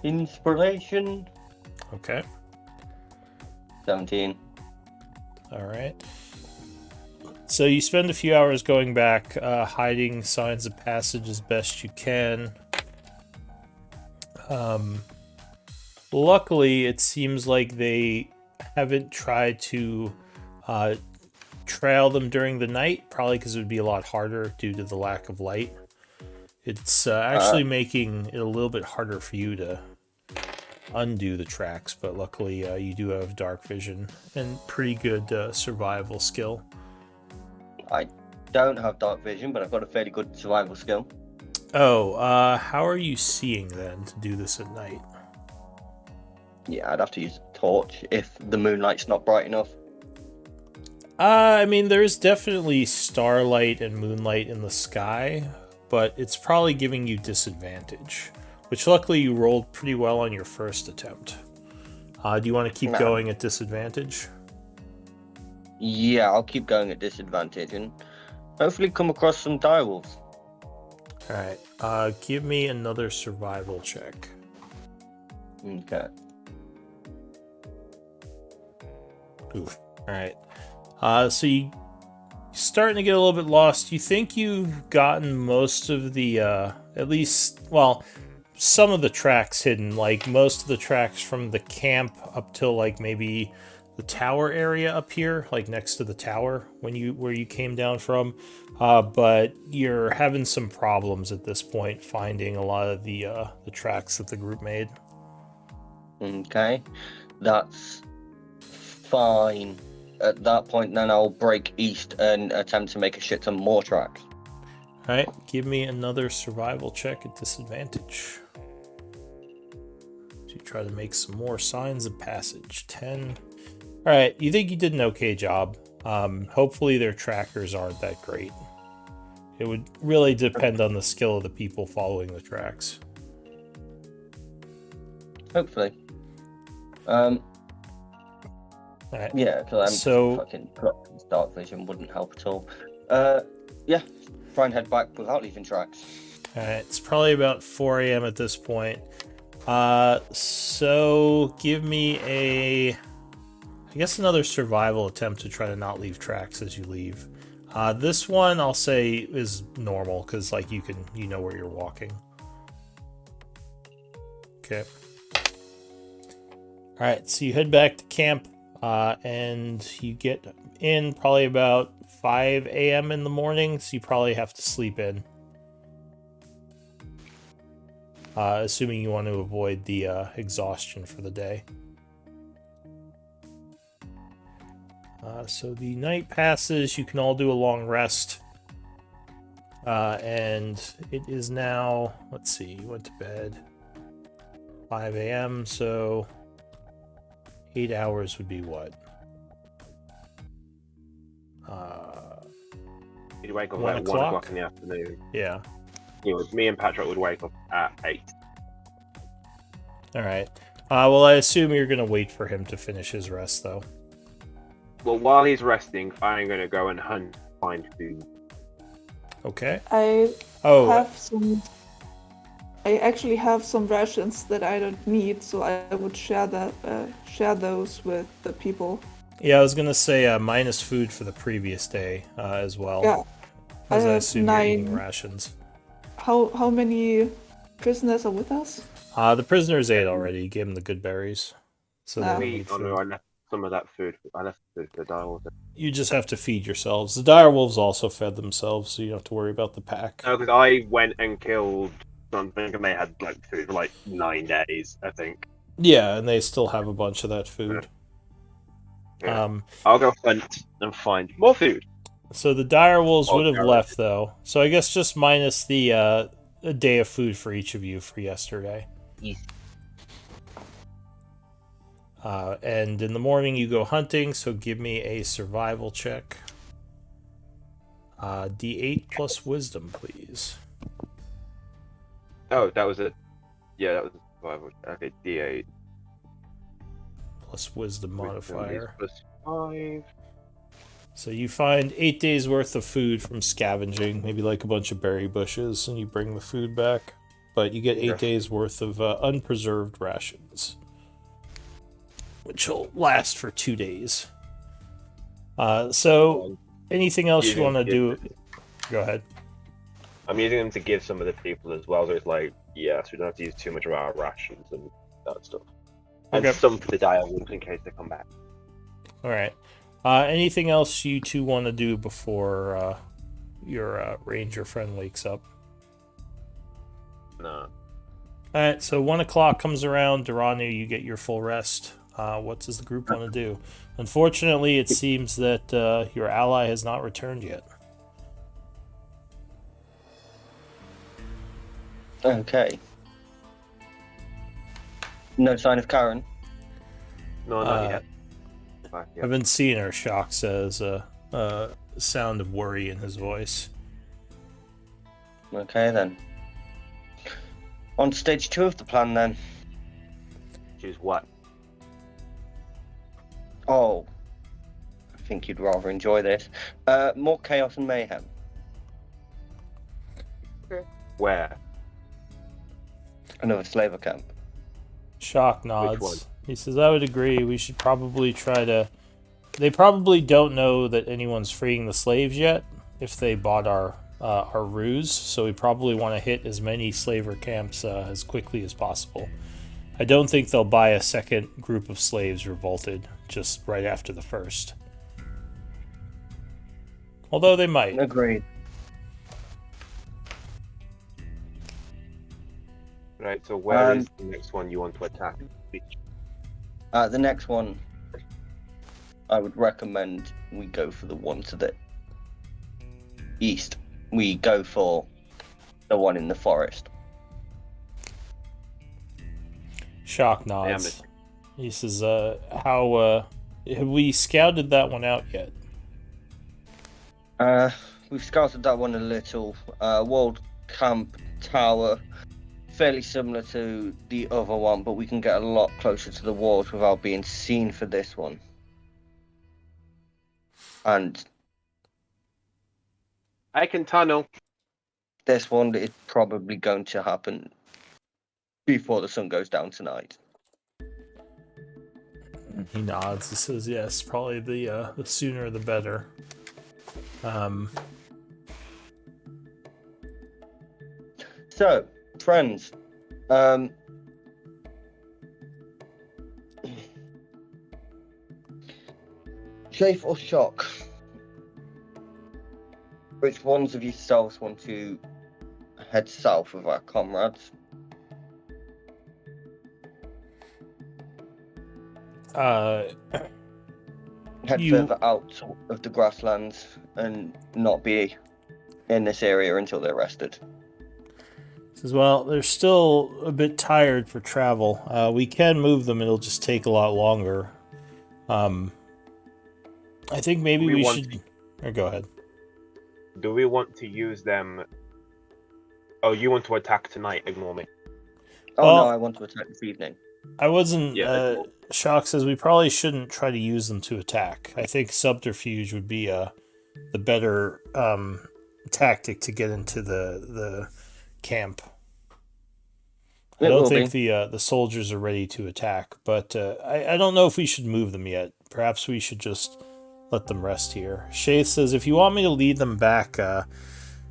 Inspiration, Okay. 17. All right. So you spend a few hours going back, hiding signs of passage as best you can. Luckily, it seems like they haven't tried to trail them during the night, probably because it would be a lot harder due to the lack of light. It's actually making it a little bit harder for you to undo the tracks, but luckily you do have dark vision and pretty good survival skill. I don't have dark vision, but I've got a fairly good survival skill. Oh, how are you seeing then to do this at night? Yeah, I'd have to use a torch if the moonlight's not bright enough. I mean, there's definitely starlight and moonlight in the sky, but it's probably giving you disadvantage, which luckily you rolled pretty well on your first attempt. Do you want to keep going at disadvantage? Yeah, I'll keep going at disadvantage and hopefully come across some direwolves. Alright, give me another survival check. Okay. Oof. Alright. So you're starting to get a little bit lost. You think you've gotten most of the, at least, well, some of the tracks hidden, like most of the tracks from the camp up till like maybe the tower area up here, like next to the tower where you came down from. But you're having some problems at this point finding a lot of the tracks that the group made. Okay. That's fine. At that point, then I'll break east and attempt to make a shit ton more tracks. Alright, give me another survival check at disadvantage. So you try to make some more signs of passage. 10. Alright, you think you did an okay job. Hopefully their trackers aren't that great. It would really depend on the skill of the people following the tracks. Hopefully. Alright. Yeah, because fucking dark vision wouldn't help at all. Yeah, try and head back without leaving tracks. Alright, it's probably about 4 a.m. at this point. So give me I guess another survival attempt to try to not leave tracks as you leave. This one I'll say is normal because like you know where you're walking. Okay. Alright, so you head back to camp, and you get in probably about 5 a.m. in the morning, so you probably have to sleep in. Assuming you want to avoid the exhaustion for the day. So the night passes, you can all do a long rest. And it is now, let's see, you went to bed 5 a.m., so 8 hours would be what? You'd wake up 1 at 1 o'clock? o'clock in the afternoon. Yeah. Me and Patrick would wake up at 8. Alright. Well, I assume you're going to wait for him to finish his rest, though. Well, while he's resting, I'm going to go and find food. Okay. I Oh, actually have some rations that I don't need, so I would share those with the people. yeah, I was going to say minus food for the previous day as well. Yeah. As I have assume you're eating 9. rations. How many prisoners are with us? The prisoners ate already. You gave them the good berries. So they don't need Oh no, food. I left some of that food. I left food for the direwolves. You just have to feed yourselves. The direwolves also fed themselves, so you don't have to worry about the pack. No, because I went and killed something and they had like food for like 9 days, I think. Yeah, and they still have a bunch of that food. Yeah. I'll go hunt and find more food. So the direwolves Oh, would have direwolves. left, though. So I guess just minus the a day of food for each of you for yesterday. Yes. And in the morning you go hunting, so give me a survival check. D8 plus wisdom, please. Oh, that was it. Yeah, that was a survival. Okay, D8. Plus wisdom modifier. Plus 5. So you find 8 days worth of food from scavenging, maybe like a bunch of berry bushes, and you bring the food back. But you get 8 Yes. days worth of unpreserved rations, which will last for 2 days. So anything else you want to do? Go ahead. I'm using them to give some of the people as well, so it's like, yeah, so we don't have to use too much of our rations and that stuff. And Okay. some for the direwolves in case they come back. All right. Anything else you two want to do before your ranger friend wakes up? No. All right, so 1 o'clock comes around. Duranu, you get your full rest. What does the group want to do? Unfortunately, it seems that your ally has not returned yet. Okay. No sign of Karen. No, not yet. Back I've yet. been seeing her. Shock says a sound of worry in his voice. Okay then. On stage 2 of the plan then. Choose what? Oh, I think you'd rather enjoy this. More chaos and mayhem. Where? Another slaver camp. Shock nods. one? He says, I would agree. We should probably try to... They probably don't know that anyone's freeing the slaves yet if they bought our ruse, so we probably want to hit as many slaver camps as quickly as possible. I don't think they'll buy a second group of slaves revolted just right after the first. Although they might. Agreed. Right, so where is the next one you want to attack? The next one, I would recommend we go for the one to the east. We go for the one in the forest. Shock nods. He says, how, have we scouted that one out yet? We've scouted that one a little. Walled camp tower, fairly similar to the other one, but we can get a lot closer to the walls without being seen for this one. And I can tunnel. this one is probably going to happen before the sun goes down tonight. He nods. He says, yes, probably the sooner the better. So, friends, Chafe or Shock? Which ones of yourselves want to head south with our comrades? Head You- further out of the grasslands and not be in this area until they're rested. Says, well, they're still a bit tired for travel. We can move them. It'll just take a lot longer. I think maybe we should... Or go ahead. Do we want to use them? Oh, you want to attack tonight? Ignore me. Oh Well- no, I want to attack this evening. I wasn't... Yeah, Shock says we probably shouldn't try to use them to attack. I think subterfuge would be the better tactic to get into the camp. I It don't will think be. the soldiers are ready to attack, but I don't know if we should move them yet. Perhaps we should just let them rest here. Shay says, if you want me to lead them back,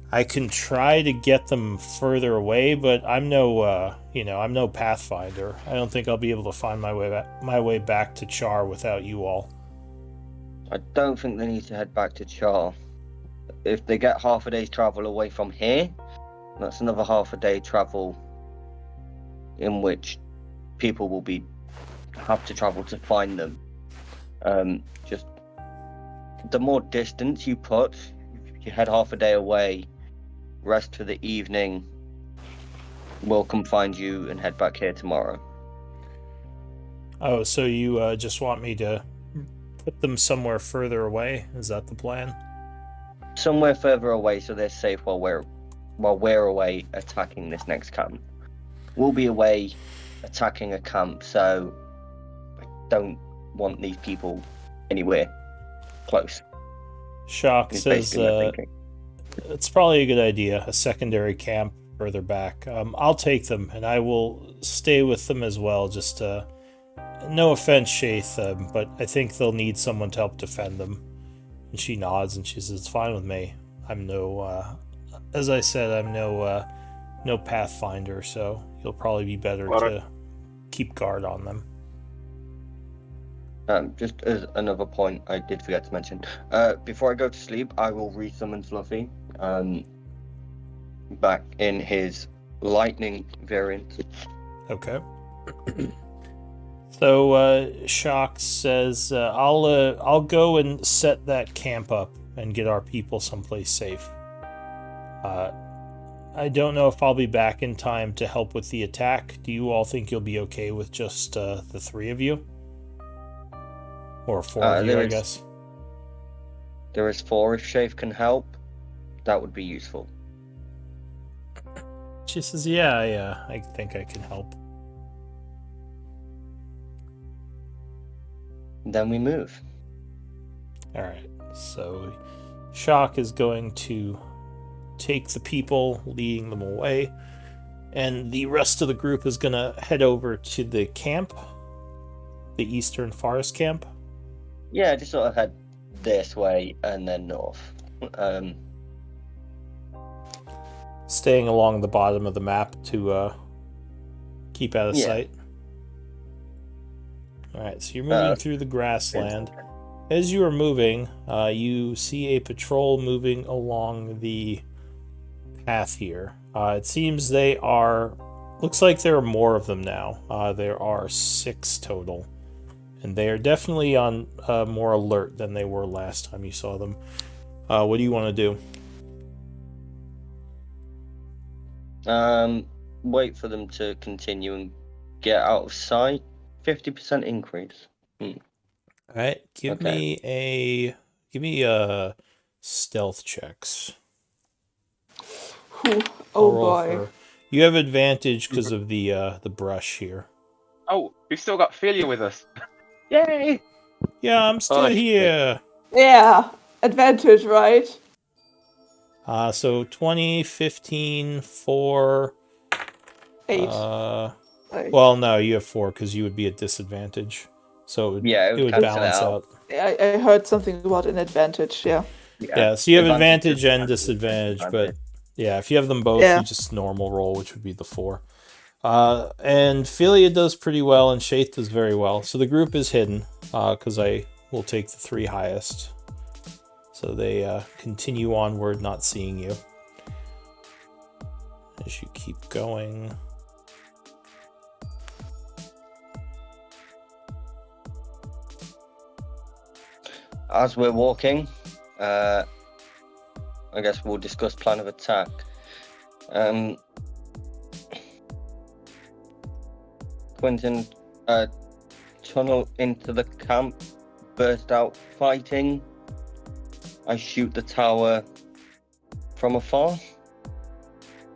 I can try to get them further away, but I'm no, I'm no pathfinder. I don't think I'll be able to find my way back to Chaur without you all. I don't think they need to head back to Chaur. If they get half a day's travel away from here, that's another half a day travel in which people will have to travel to find them. Just the more distance you put, if you head half a day away, rest for the evening, we'll come find you and head back here tomorrow. Oh, so you just want me to put them somewhere further away? Is that the plan? Somewhere further away so they're safe while we're away attacking this next camp. We'll be away attacking a camp, so I don't want these people anywhere close. Shock Is says basically my thinking. it's probably a good idea, a secondary camp further back. I'll take them, and I will stay with them as well, just no offense, Shaith, but I think they'll need someone to help defend them. And she nods, and she says, it's fine with me. I'm as I said, I'm no pathfinder, so you'll probably be better to keep guard on them. Just as another point I did forget to mention, before I go to sleep, I will re-summon Fluffy back in his lightning variant. Okay. So Shock says, "I'll go and set that camp up and get our people someplace safe. I don't know if I'll be back in time to help with the attack. Do you all think you'll be okay with just the three of you, or four of you, I guess?" There is 4 if Shafe can help. That would be useful. She says, "Yeah, I think I can help." Then we move. All right. So Shock is going to take the people, leading them away, and the rest of the group is going to head over to the camp, the Eastern Forest Camp. Yeah, just sort of head this way and then north. Staying along the bottom of the map to keep out of sight. Alright, so you're moving through the grassland. As you are moving, you see a patrol moving along the path here. It seems they are... Looks like there are more of them now. There are 6 total. And they are definitely on more alert than they were last time you saw them. What do you want to do? Wait for them to continue and get out of sight. 50% increase. All right, give me a stealth checks. Whew. Oh boy. You have advantage because of the brush here. Oh, we've still got Philia with us. Yay! Yeah, I'm still here. Yeah, advantage, right? So 20, 15, 4. 8. Well, no, you have 4 because you would be at disadvantage. So it would balance out. I heard something about an advantage, yeah. Yeah, so you have advantage and disadvantage, but yeah, if you have them both, you just normal roll, which would be the 4. And Philia does pretty well, and Shaith does very well. So the group is hidden, because I will take the 3 highest. So they continue onward, not seeing you. As you keep going. As we're walking, I guess we'll discuss plan of attack. Quentin, tunnel into the camp, burst out fighting. I shoot the tower from afar.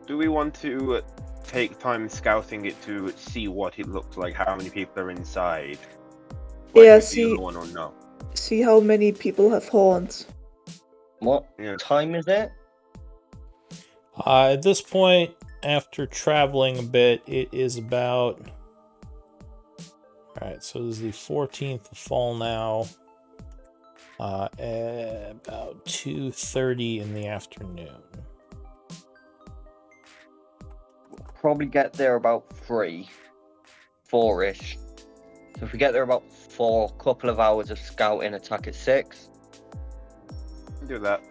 Do we want to take time scouting it to see what it looks like, how many people are inside? Yeah, Like, see. the other one or no? See how many people have horns. What time is it? At this point, after traveling a bit, it is about... Alright, so this is the 14th of fall now. About 2:30 in the afternoon. Probably get there about 4-ish. So if we get there about 4, couple of hours of scouting, attack at 6. Do that.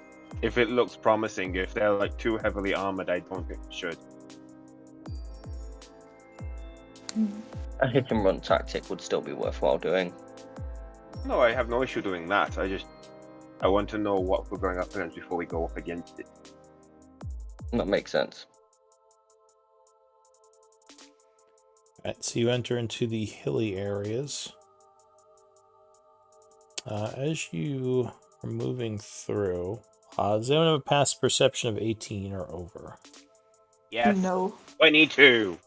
If it looks promising, if they're like too heavily armored, I don't think we should. A hit and run tactic would still be worthwhile doing. No, I have no issue doing that. I want to know what we're going up against before we go up against it. That makes sense. Alright, so you enter into the hilly areas. As you are moving through, does anyone have a past perception of 18 or over? Yes. No. 22.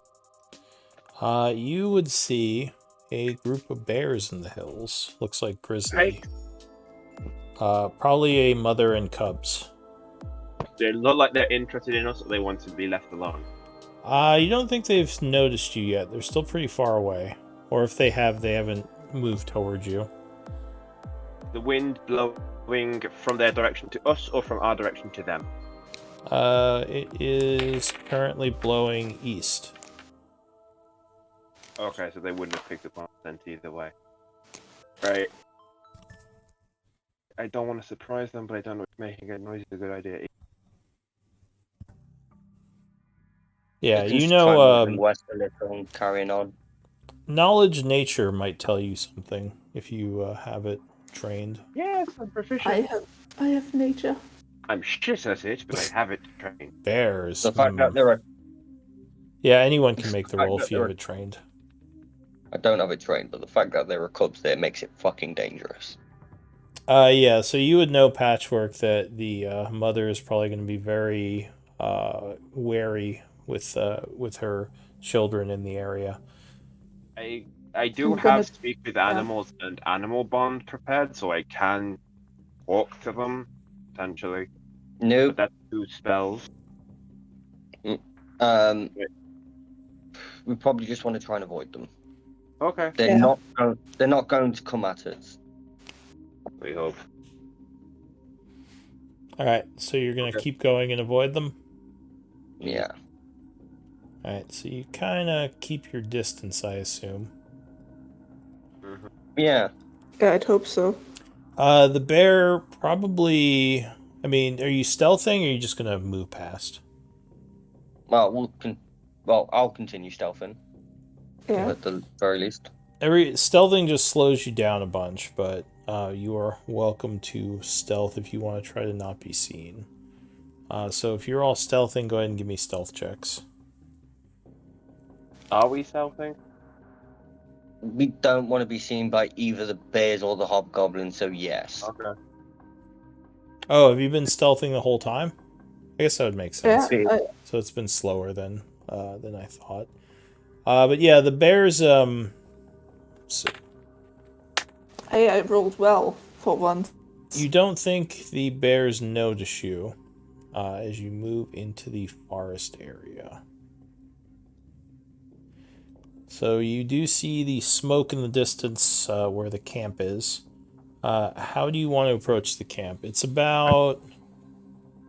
You would see a group of bears in the hills. Looks like grizzly. Probably a mother and cubs. They look like they're interested in us, or they want to be left alone. You don't think they've noticed you yet. They're still pretty far away. Or if they have, they haven't moved towards you. The wind blowing from their direction to us, or from our direction to them? It is currently blowing east. Okay, so they wouldn't have picked up on scent either way. Right. I don't want to surprise them, but I don't know if making a noise is a good idea. Yeah, can you just try know, moving west a little and carrying on. knowledge nature might tell you something if you have it trained. Yes, I'm proficient. I have nature. I'm shit at it, but I have it trained. Bears. The fact that there are, Yeah, anyone can make the the fact roll that if you there have are, it trained. I don't have it trained, but the fact that there are cubs there makes it fucking dangerous. Yeah, so you would know, Patchwork, that the mother is probably going to be very wary with her children in the area. I do I'm gonna. have speak with Yeah. animals and animal bond prepared, so I can talk to them potentially. But Nope. that's 2 spells. Um, Yeah. we probably just want to try and avoid them. Okay. Yeah. They're not going to come at us. We hope. All right, so you're going to Okay. keep going and avoid them. Yeah. All right, so you kind of keep your distance, I assume. Mhm. Yeah. Yeah, I'd hope so. The bear probably. I mean, are you stealthing or are you just going to move past? Well, I'll continue stealthing Yeah. at the very least. Stealthing just slows you down a bunch, but you are welcome to stealth if you want to try to not be seen. So if you're all stealthing, go ahead and give me stealth checks. Are we stealthing? We don't want to be seen by either the bears or the hobgoblins, so yes. Okay. Oh, have you been stealthing the whole time? I guess that would make sense. Yeah. So it's been slower than I thought. But yeah, the bears. So I rolled well for once. you don't think the bears notice you as you move into the forest area. So you do see the smoke in the distance where the camp is. How do you want to approach the camp? It's about,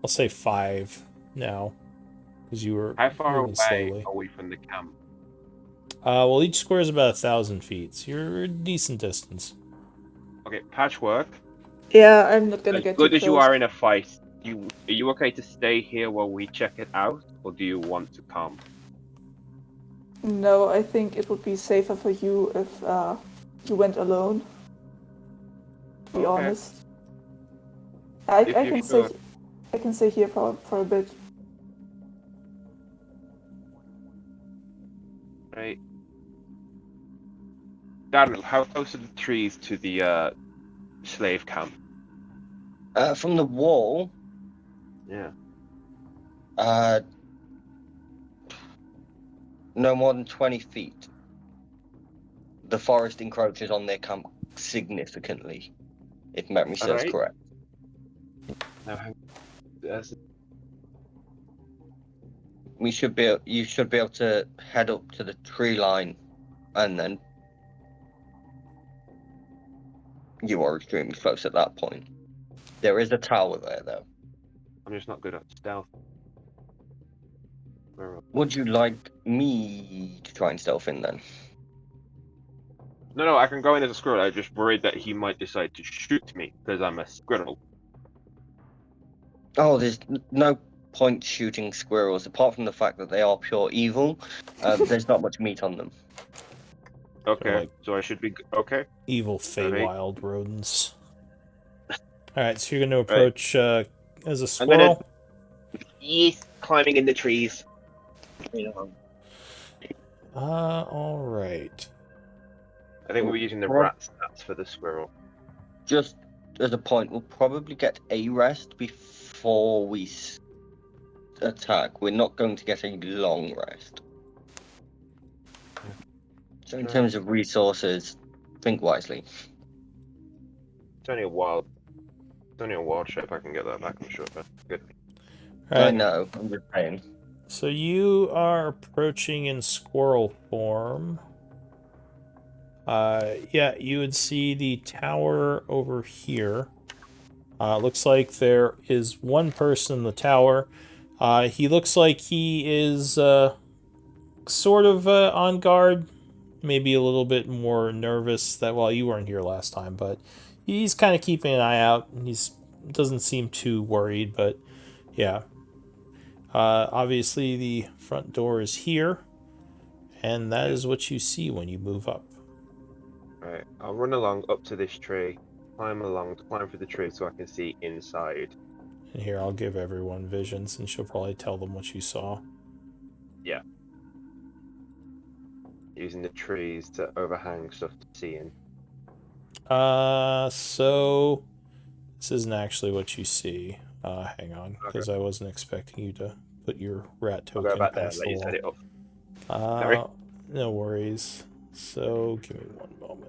I'll say 5 now, because you were How far moving away slowly. are we from the camp? Well, each square is about 1,000 feet, so you're a decent distance. Okay, Patchwork. Yeah, I'm not gonna As get good too as you close. are in a fight, are you okay to stay here while we check it out, or do you want to come? No, I think it would be safer for you if you went alone. To be Okay. honest, I If you're can sure. I can stay here for a bit. Right. Daniel, how close are the trees to the slave camp? From the wall, Yeah. no more than 20 feet. The forest encroaches on their camp significantly, if memory serves Alright. correct. Now, You should be able to head up to the tree line, and then you are extremely close at that point. There is a tower there, though. I'm just not good at stealth. Would you like me to try and stealth in then? No, I can go in as a squirrel. I'm just worried that he might decide to shoot me because I'm a squirrel. Oh, there's no point shooting squirrels apart from the fact that they are pure evil. There's not much meat on them. Okay, like- so I should be okay. Evil Alright. Feywild rodents. Alright, so you're going to approach as a I'm gonna- squirrel? Yes, climbing in the trees. Alright. I think we're using the rat stats for the squirrel. Just as a point, we'll probably get a rest before we attack. We're not going to get a long rest. So in terms of resources, think wisely. It's only a wild shape. I can get that back, I'm sure. But good. I Alright, know, I'm just saying. so you are approaching in squirrel form. Yeah, you would see the tower over here. Looks like there is one person in the tower. He looks like he is sort of on guard, maybe a little bit more nervous that, well, you weren't here last time, but he's kind of keeping an eye out. Doesn't seem too worried, but yeah. Obviously, the front door is here, and that is what you see when you move up. Right, I'll run along up to this tree, climb through the tree so I can see inside. And here, I'll give everyone visions, and she'll probably tell them what you saw. Yeah. Using the trees to overhang stuff to see in. So this isn't actually what you see. Hang on, because I wasn't expecting you to put your rat I'll go token back there, past let the you set wall. it up. Sorry. No worries. So give me one moment.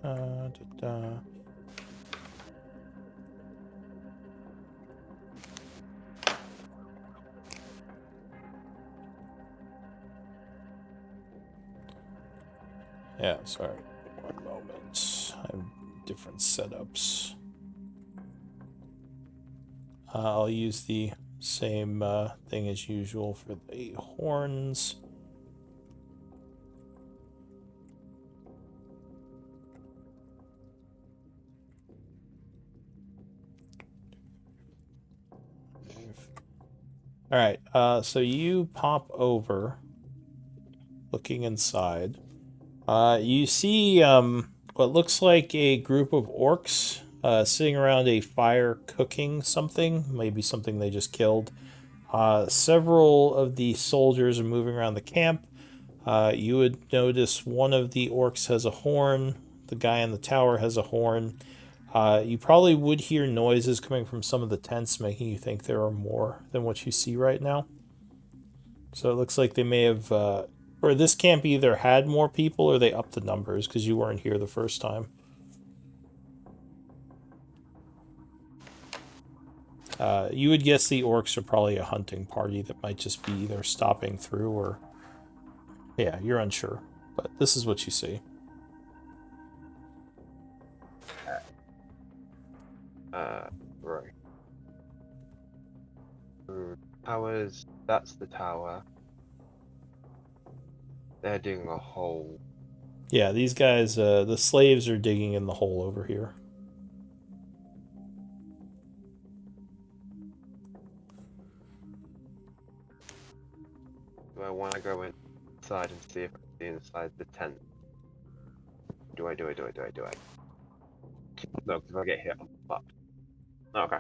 Da, da. Yeah, sorry. One moment. I have different setups. I'll use the same thing as usual for the horns. All right, so you pop over, looking inside. You see what looks like a group of orcs sitting around a fire cooking something, maybe something they just killed. Several of the soldiers are moving around the camp. You would notice one of the orcs has a horn, the guy in the tower has a horn. You probably would hear noises coming from some of the tents, making you think there are more than what you see right now. So it looks like they may have, or this camp either had more people or they upped the numbers because you weren't here the first time. You would guess the orcs are probably a hunting party that might just be either stopping through or, yeah, you're unsure. But this is what you see. Right. Towers, that's the tower. They're digging a hole. Yeah, these guys, the slaves are digging in the hole over here. Do I want to go inside and see if I can see inside the tent? Do I? No, because if I get hit, I'm fucked. Okay.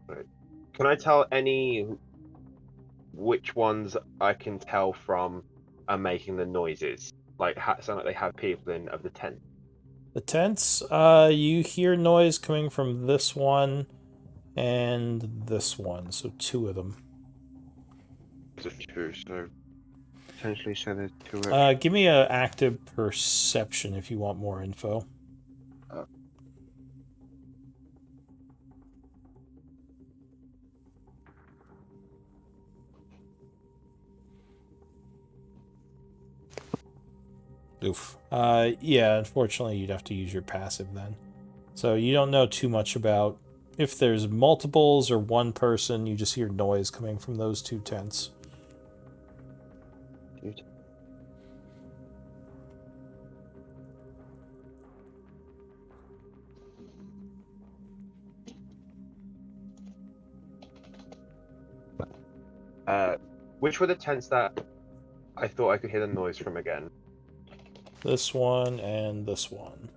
Right. Can I tell which ones I can tell from are making the noises? Like, sound like they have people in of the tent. The tents, you hear noise coming from this one and this one, so two of them. There's two, so potentially so there's two. Give me an active perception if you want more info. Oof. Yeah, unfortunately, you'd have to use your passive then. So you don't know too much about if there's multiples or one person. You just hear noise coming from those two tents. Which were the tents that I thought I could hear the noise from again? This one and this one.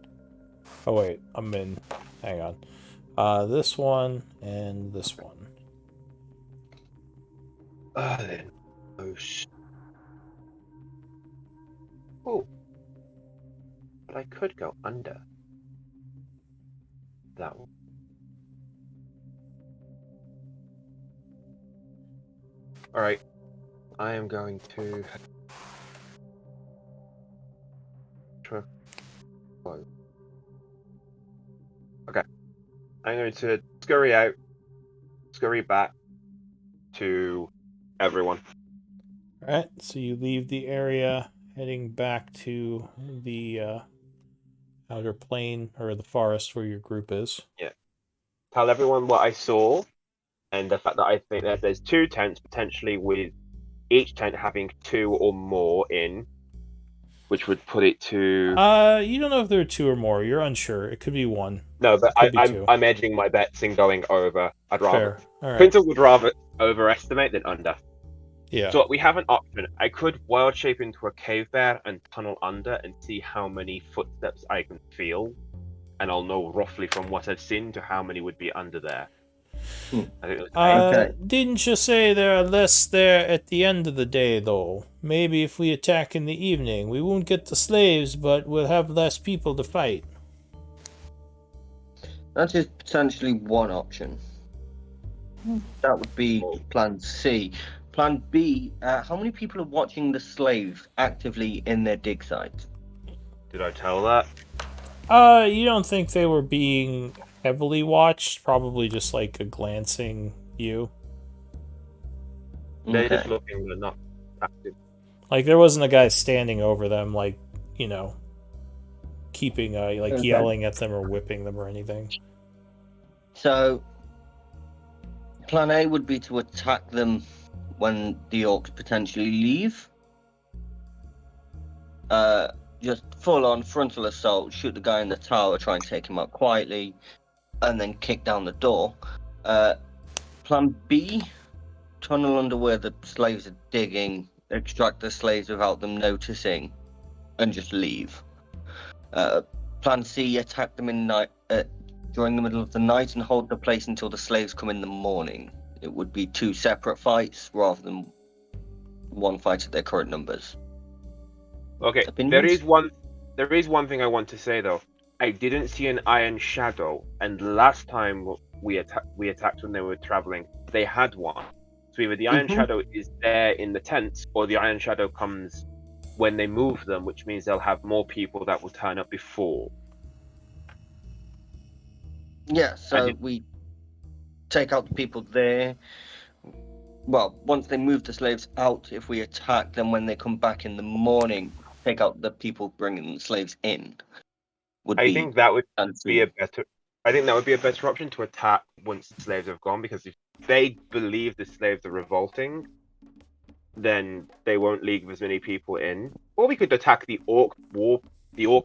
Oh wait, I'm in. Hang on. This one and this one. Then. Oh. But I could go under that one. Alright. I am going to try. Okay. I'm going to scurry back to everyone. Alright, so you leave the area, heading back to the outer plain or the forest where your group is. Tell everyone what I saw, and the fact that I think that there's 2 tents, potentially with each tent having 2 or more in, which would put it to... You don't know if there are 2 or more. You're unsure. It could be 1. No, but It could be I'm 2. I'm edging my bets and going over. I'd rather... Fair. All right. Quintal would rather overestimate than under. Yeah. So we have an option. I could wild shape into a cave bear and tunnel under and see how many footsteps I can feel, and I'll know roughly from what I've seen to how many would be under there. I think it was Okay. Didn't you say there are less there at the end of the day, though? Maybe if we attack in the evening, we won't get the slaves, but we'll have less people to fight. That is potentially one option. That would be plan C. Plan B, how many people are watching the slaves actively in their dig sites? Did I tell that? You don't think they were being heavily watched? Probably just like a glancing view. They're Okay. just looking, they're not active. Like there wasn't a guy standing over them, like, you know, keeping like Okay. yelling at them or whipping them or anything. So, plan A would be to attack them when the orcs potentially leave. Just full on frontal assault, shoot the guy in the tower, try and take him out quietly, and then kick down the door. Plan B, tunnel under where the slaves are digging, extract the slaves without them noticing, and just leave. Plan C, attack them in night during the middle of the night and hold the place until the slaves come in the morning. It would be 2 separate fights rather than one fight at their current numbers. Okay, Opinions? there is one thing I want to say though. I didn't see an iron shadow, and last time we attacked when they were traveling, they had one. So either the iron shadow is there in the tents, or the iron shadow comes when they move them, which means they'll have more people that will turn up before. Yeah, so we take out the people there. Well, once they move the slaves out, if we attack them when they come back in the morning, take out the people bringing the slaves in. I think that would be be a better. I think that would be a better option to attack once the slaves have gone, because if they believe the slaves are revolting, then they won't leave as many people in. Or we could attack the orc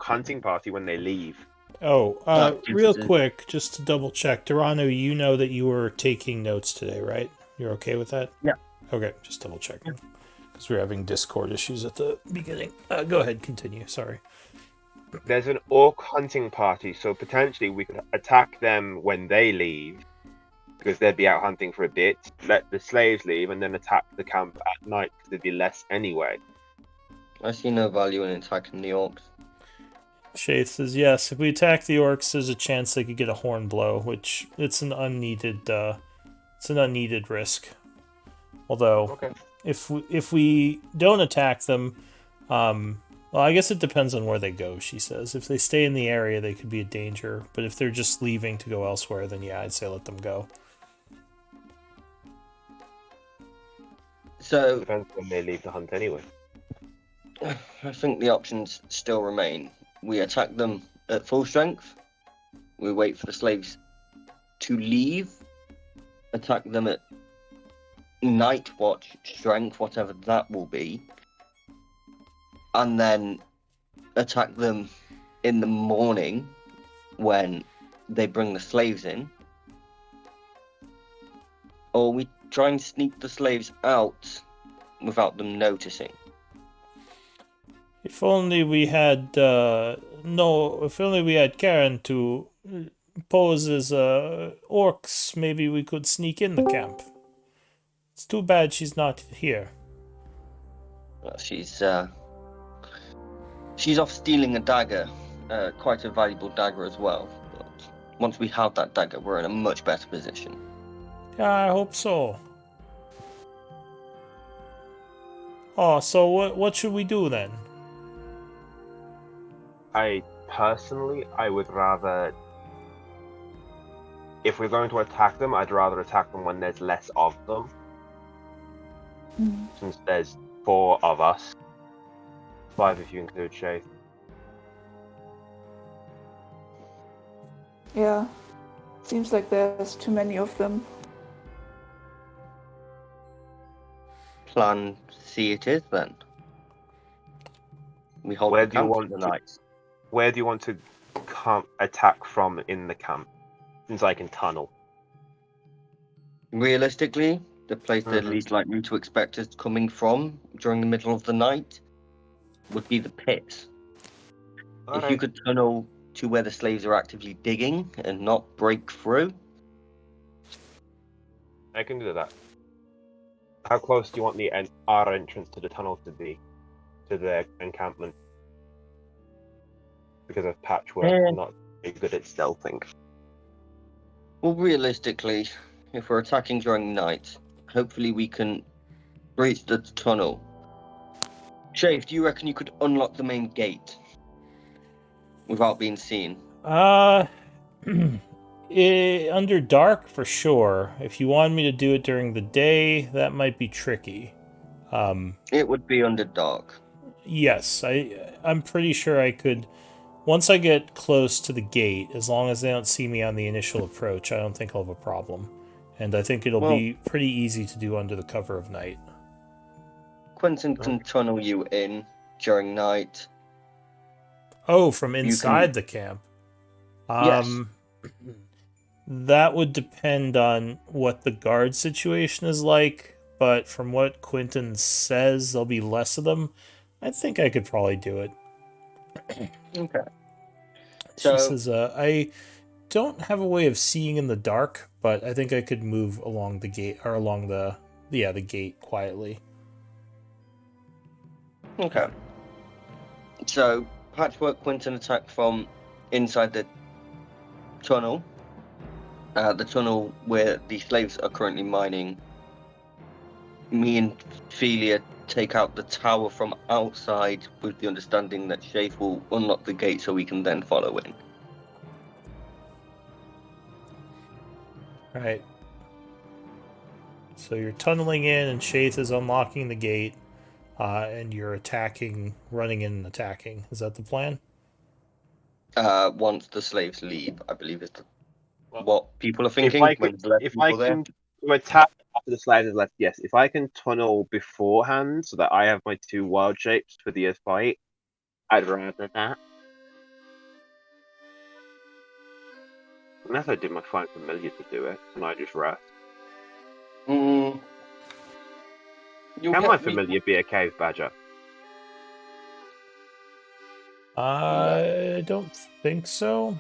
hunting party when they leave. Oh, real quick, just to double check, Durano, you know that you were taking notes today, right? You're okay with that? Yeah. Okay, just double checking. Because we were having Discord issues at the beginning. Go ahead, continue. Sorry. There's an orc hunting party, so potentially we could attack them when they leave, because they'd be out hunting for a bit, let the slaves leave, and then attack the camp at night, because there'd be less anyway. I see no value in attacking the orcs. Shaith says yes. If we attack the orcs, there's a chance they could get a horn blow, which it's an unneeded risk. Although, Okay. if we don't attack them, well, I guess it depends on where they go. She says if they stay in the area, they could be a danger. But if they're just leaving to go elsewhere, then yeah, I'd say let them go. So Depends when they leave the hunt anyway. I think the options still remain. We attack them at full strength. We wait for the slaves to leave. Attack them at night watch strength, whatever that will be. And then attack them in the morning when they bring the slaves in. Or we try and sneak the slaves out without them noticing. If only we had if only we had Karen to pose as orcs, maybe we could sneak in the camp. It's too bad she's not here. Well, she's off stealing a dagger, quite a valuable dagger as well. But once we have that dagger, we're in a much better position. Yeah, I hope so. Oh, so what should we do then? I would rather, if we're going to attack them, I'd rather attack them when there's less of them. Since there's 4 of us. 5 if you include Shaith. Yeah. Seems like there's too many of them. Plan C it is then. We hold Where the do you camp want for the to- night. Where do you want to attack from in the camp? Since I can tunnel. Realistically, the place they're Mhm. least likely to expect us coming from during the middle of the night would be the pits. If you Alright, could tunnel to where the slaves are actively digging and not break through, I can do that. How close do you want our entrance to the tunnel to be? To the encampment? Because of patchwork, Eh. I'm not very good at stealthing. well, realistically, if we're attacking during night, hopefully we can breach the tunnel. Shave, do you reckon you could unlock the main gate without being seen? Under dark for sure. If you want me to do it during the day, that might be tricky. It would be under dark. Yes, I'm pretty sure I could. Once I get close to the gate, as long as they don't see me on the initial approach, I don't think I'll have a problem. And I think it'll Well, be pretty easy to do under the cover of night. Quentin can tunnel you in during night. Oh, from You can, inside the camp. yes. That would depend on what the guard situation is like, but from what Quentin says, there'll be less of them. I think I could probably do it. Okay. She So, says, I don't have a way of seeing in the dark, but I think I could move along the gate or along the gate quietly. okay. So, Patchwork Quentin attacked from inside the tunnel where the slaves are currently mining. Me and Felia take out the tower from outside with the understanding that Shafe will unlock the gate so we can then follow in. Right. So you're tunneling in, and Shaith is unlocking the gate, and you're attacking, running in and attacking. Is that the plan? Once the slaves leave, I believe is Well, what people are if thinking I when could, there's less if I people there. can attack after the sliders left, yes. If I can tunnel beforehand so that I have my 2 wild shapes for the fight, I'd rather that. Unless I did my find familiar to do it, and I just rest. Mm, Can my familiar be a cave badger? I don't think so.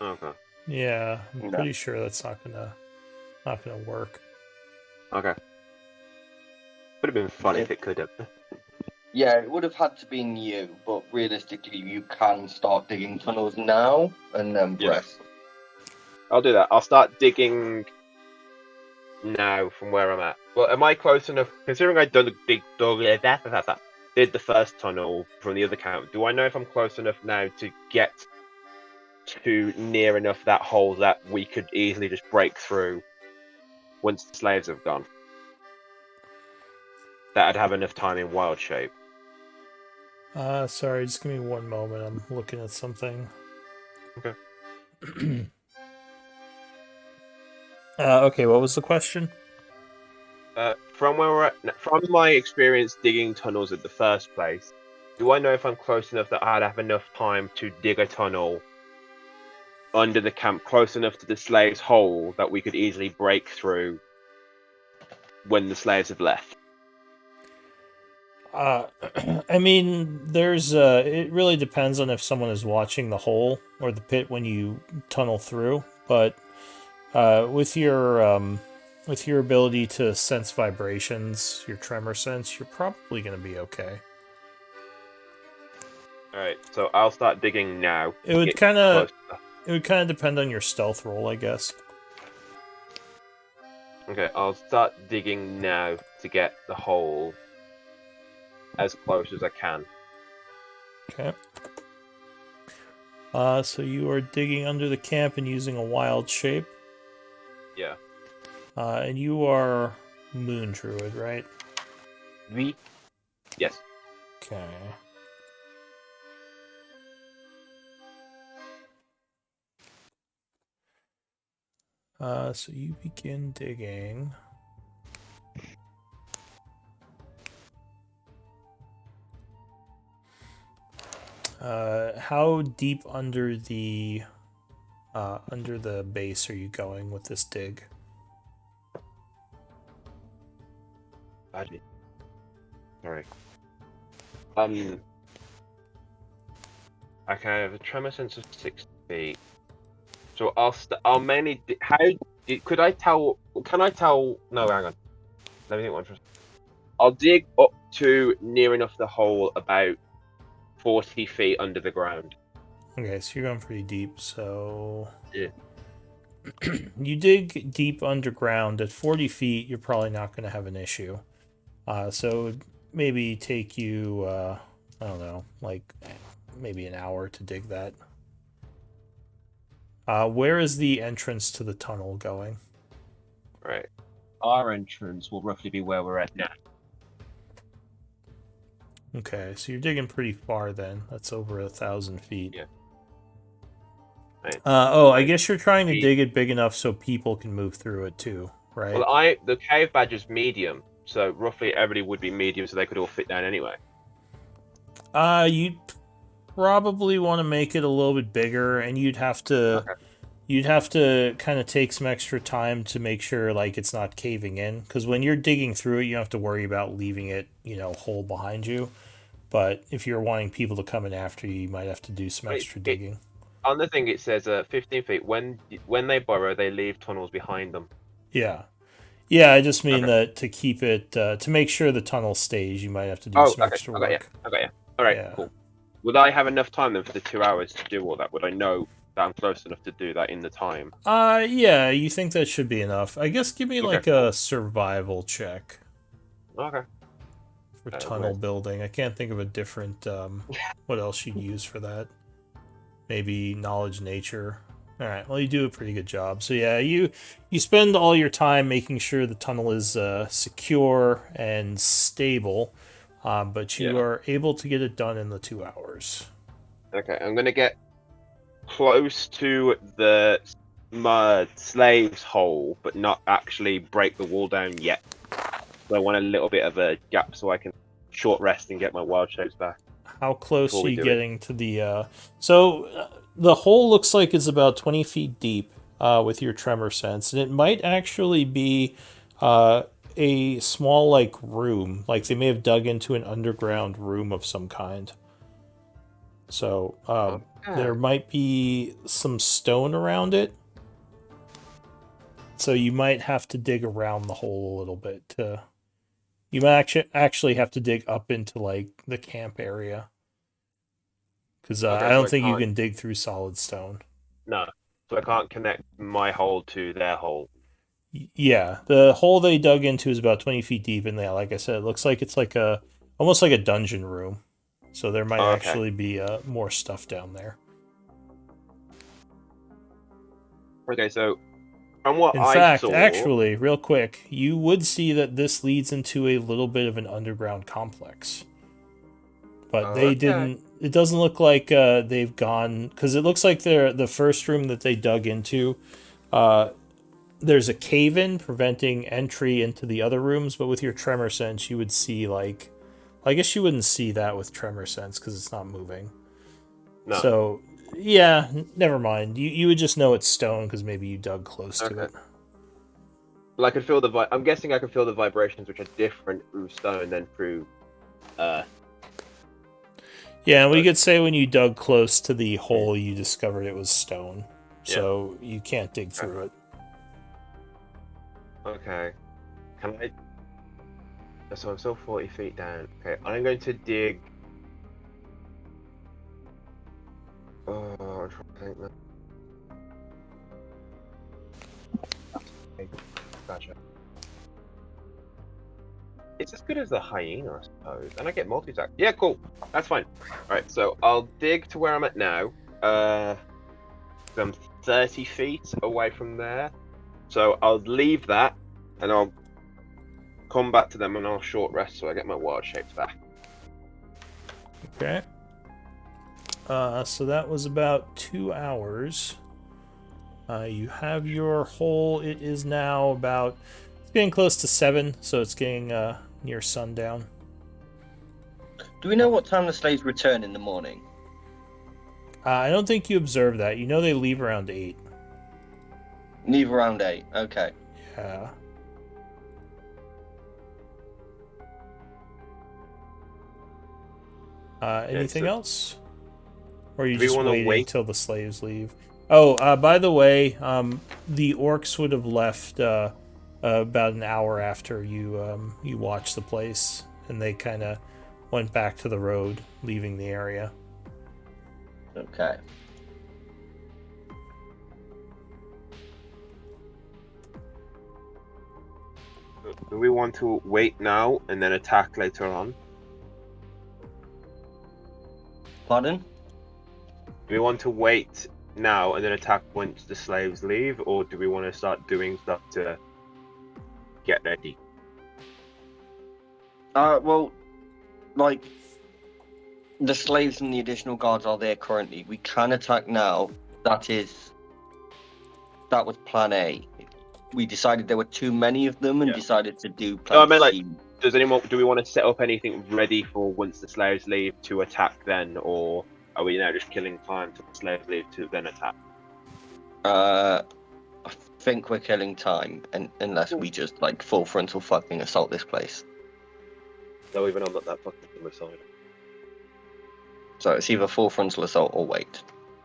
Okay. Yeah, I'm No. pretty sure that's not gonna work. Okay. Would have been fun if it could have. Yeah, it would have had to been you, but realistically, you can start digging tunnels now and then Yeah. press. I'll do that. I'll start digging now from where I'm at. Well, am I close enough? Considering I done the did the first tunnel from the other camp. Do I know if I'm close enough now to get to near enough that hole that we could easily just break through once the slaves have gone? That I'd have enough time in wild shape. Sorry, just give me one moment. I'm looking at something. Okay. Okay, what was the question? From where we're at, from my experience digging tunnels in the first place, do I know if I'm close enough that I'd have enough time to dig a tunnel under the camp close enough to the slaves' hole that we could easily break through when the slaves have left? I mean, it really depends on if someone is watching the hole or the pit when you tunnel through, but with your ability to sense vibrations, your tremor sense, you're probably going to be okay. Alright, so I'll start digging now. It would Get kind of close. it would kind of depend on your stealth roll, I guess. Okay, I'll start digging now to get the hole as close as I can. Okay. So you are digging under the camp and using a wild shape. Yeah. And you are Moon Druid, right? Yes. Okay. So you begin digging. How deep under the base are you going with this dig? Sorry. I can have a tremor sense of 6 feet. So I'll mainly. Could I tell? Can I tell? No, hang on. Let me think one first. I'll dig up to near enough the hole, about 40 feet under the ground. Okay, so you're going pretty deep. So Yeah. you dig deep underground at 40 feet. You're probably not going to have an issue. So it would maybe take you, I don't know, like maybe an hour to dig that. Where is the entrance to the tunnel going? Right. Our entrance will roughly be where we're at now. Okay, so you're digging pretty far then. That's over 1,000 feet. Yeah. Right. I guess you're trying to dig it big enough so people can move through it too, right? Well, the cave badger's medium, so roughly everybody would be medium, so they could all fit down anyway. You'd probably want to make it a little bit bigger, and you'd have to kind of take some extra time to make sure like it's not caving in, because when you're digging through it, you don't have to worry about leaving it, hole behind you. But if you're wanting people to come in after you, you might have to do some extra digging. On the thing, it says 15 feet. When they burrow, they leave tunnels behind them. Yeah. I just mean that to keep it, to make sure the tunnel stays, you might have to do some extra work. Okay. All right, cool. Would I have enough time then for the 2 hours to do all that? Would I know that I'm close enough to do that in the time? Yeah, you think that should be enough. I guess give me like a survival check. Okay. For tunnel building. I can't think of a different, what else you'd use for that. Maybe knowledge nature. Alright, well you do a pretty good job. So yeah, you spend all your time making sure the tunnel is secure and stable, but you are able to get it done in the 2 hours. Okay, I'm going to get close to the slave's hole, but not actually break the wall down yet. So I want a little bit of a gap so I can short rest and get my wild shapes back. How close are you getting to the... the hole looks like it's about 20 feet deep with your tremor sense, and it might actually be a small, like, room. Like, they may have dug into an underground room of some kind. So, there might be some stone around it. So you might have to dig around the hole a little bit to... You might actually have to dig up into, like, the camp area. Because I don't think you can dig through solid stone. No. So I can't connect my hole to their hole. Yeah. The hole they dug into is about 20 feet deep, and like I said, it looks like it's like almost like a dungeon room. So there might actually be more stuff down there. Okay, so from what In fact, actually, real quick, you would see that this leads into a little bit of an underground complex. But they didn't... It doesn't look like they've gone... Because it looks like the first room that they dug into, there's a cave-in preventing entry into the other rooms, but with your tremor sense, you would see, like... I guess you wouldn't see that with tremor sense, because it's not moving. No. So... Yeah, never mind. You would just know it's stone because maybe you dug close to it. Well, I could feel I'm guessing I can feel the vibrations, which are different through stone than through. Yeah, and we could say when you dug close to the hole, you discovered it was stone, so you can't dig through it. Okay. Can I? So I'm still 40 feet down. Okay, I'm going to dig. Oh, I'm trying to think, man. Okay, gotcha. It's as good as the hyena, I suppose. And I get multi-attack. Yeah, cool. That's fine. Alright, so I'll dig to where I'm at now. I'm 30 feet away from there. So I'll leave that, and I'll come back to them, and I'll short rest so I get my wild shapes back. Okay. So that was about 2 hours. You have your hole. It is now about... It's getting close to 7, so it's getting near sundown. Do we know what time the slaves return in the morning? I don't think you observed that. You know they leave around 8. Leave around 8. Okay. Yeah. Anything so- else? Or are you Do we just wanna waiting wait? until the slaves leave? Oh, by the way, the orcs would have left about an hour after you watched the place, and they kind of went back to the road, leaving the area. Okay. Do we want to wait now and then attack later on? Pardon? Do we want to wait now and then attack once the slaves leave, or do we want to start doing stuff to get ready? Well, like, the slaves and the additional guards are there currently. We can attack now. That was plan A. We decided there were too many of them and Yeah. decided to do No, plan I meant, like, C. do we want to set up anything ready for once the slaves leave to attack then, or are we now just killing time till the slaves leave to then attack? I think we're killing time, unless we just, like, full frontal fucking assault this place. No, even I'm not that fucking homicide. So it's either full frontal assault or wait.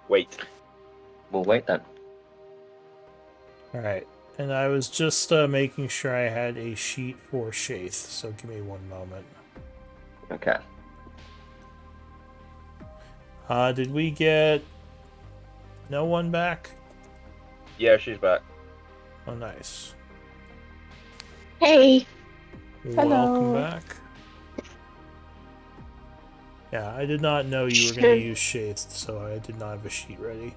Wait. We'll wait then. All right. And I was just making sure I had a sheet for Shaith, so give me one moment. Okay. Did we get no one back? Yeah, she's back. Oh, nice. Hey. Welcome Hello. back. Yeah, I did not know you were going to use Shaith, so I did not have a sheet ready.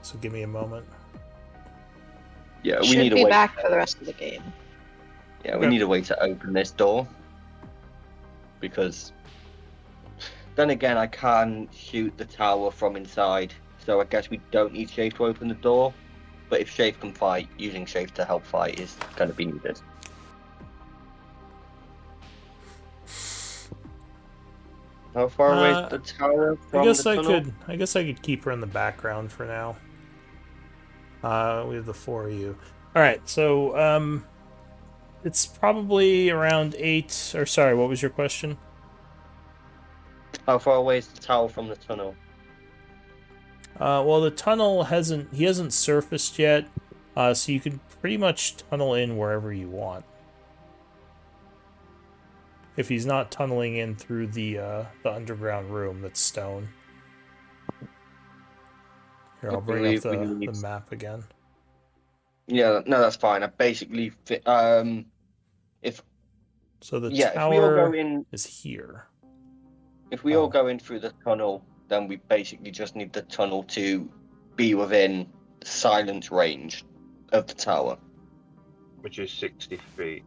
So give me a moment. Yeah, we Should need to be wait. back for the rest of the game. Yeah, we Okay. need a way to open this door. Because then again, I can shoot the tower from inside. So I guess we don't need Shafe to open the door. But if Shafe can fight, using Shafe to help fight is going to be needed. How far away is the tower from I guess the I tunnel? could. I guess I could keep her in the background for now. We have the 4 of you. All right, so it's probably around 8. Or sorry, what was your question? How far away is the tower from the tunnel? Well, the tunnel he hasn't surfaced yet, so you can pretty much tunnel in wherever you want. If he's not tunneling in through the underground room that's stone. Here, I'll bring up believe we the need- map again. Yeah, no, that's fine. I basically, if So the yeah, if we all tower go in, is here. if we all Oh. go in through the tunnel, then we basically just need the tunnel to be within silent range of the tower. Which is 60 feet.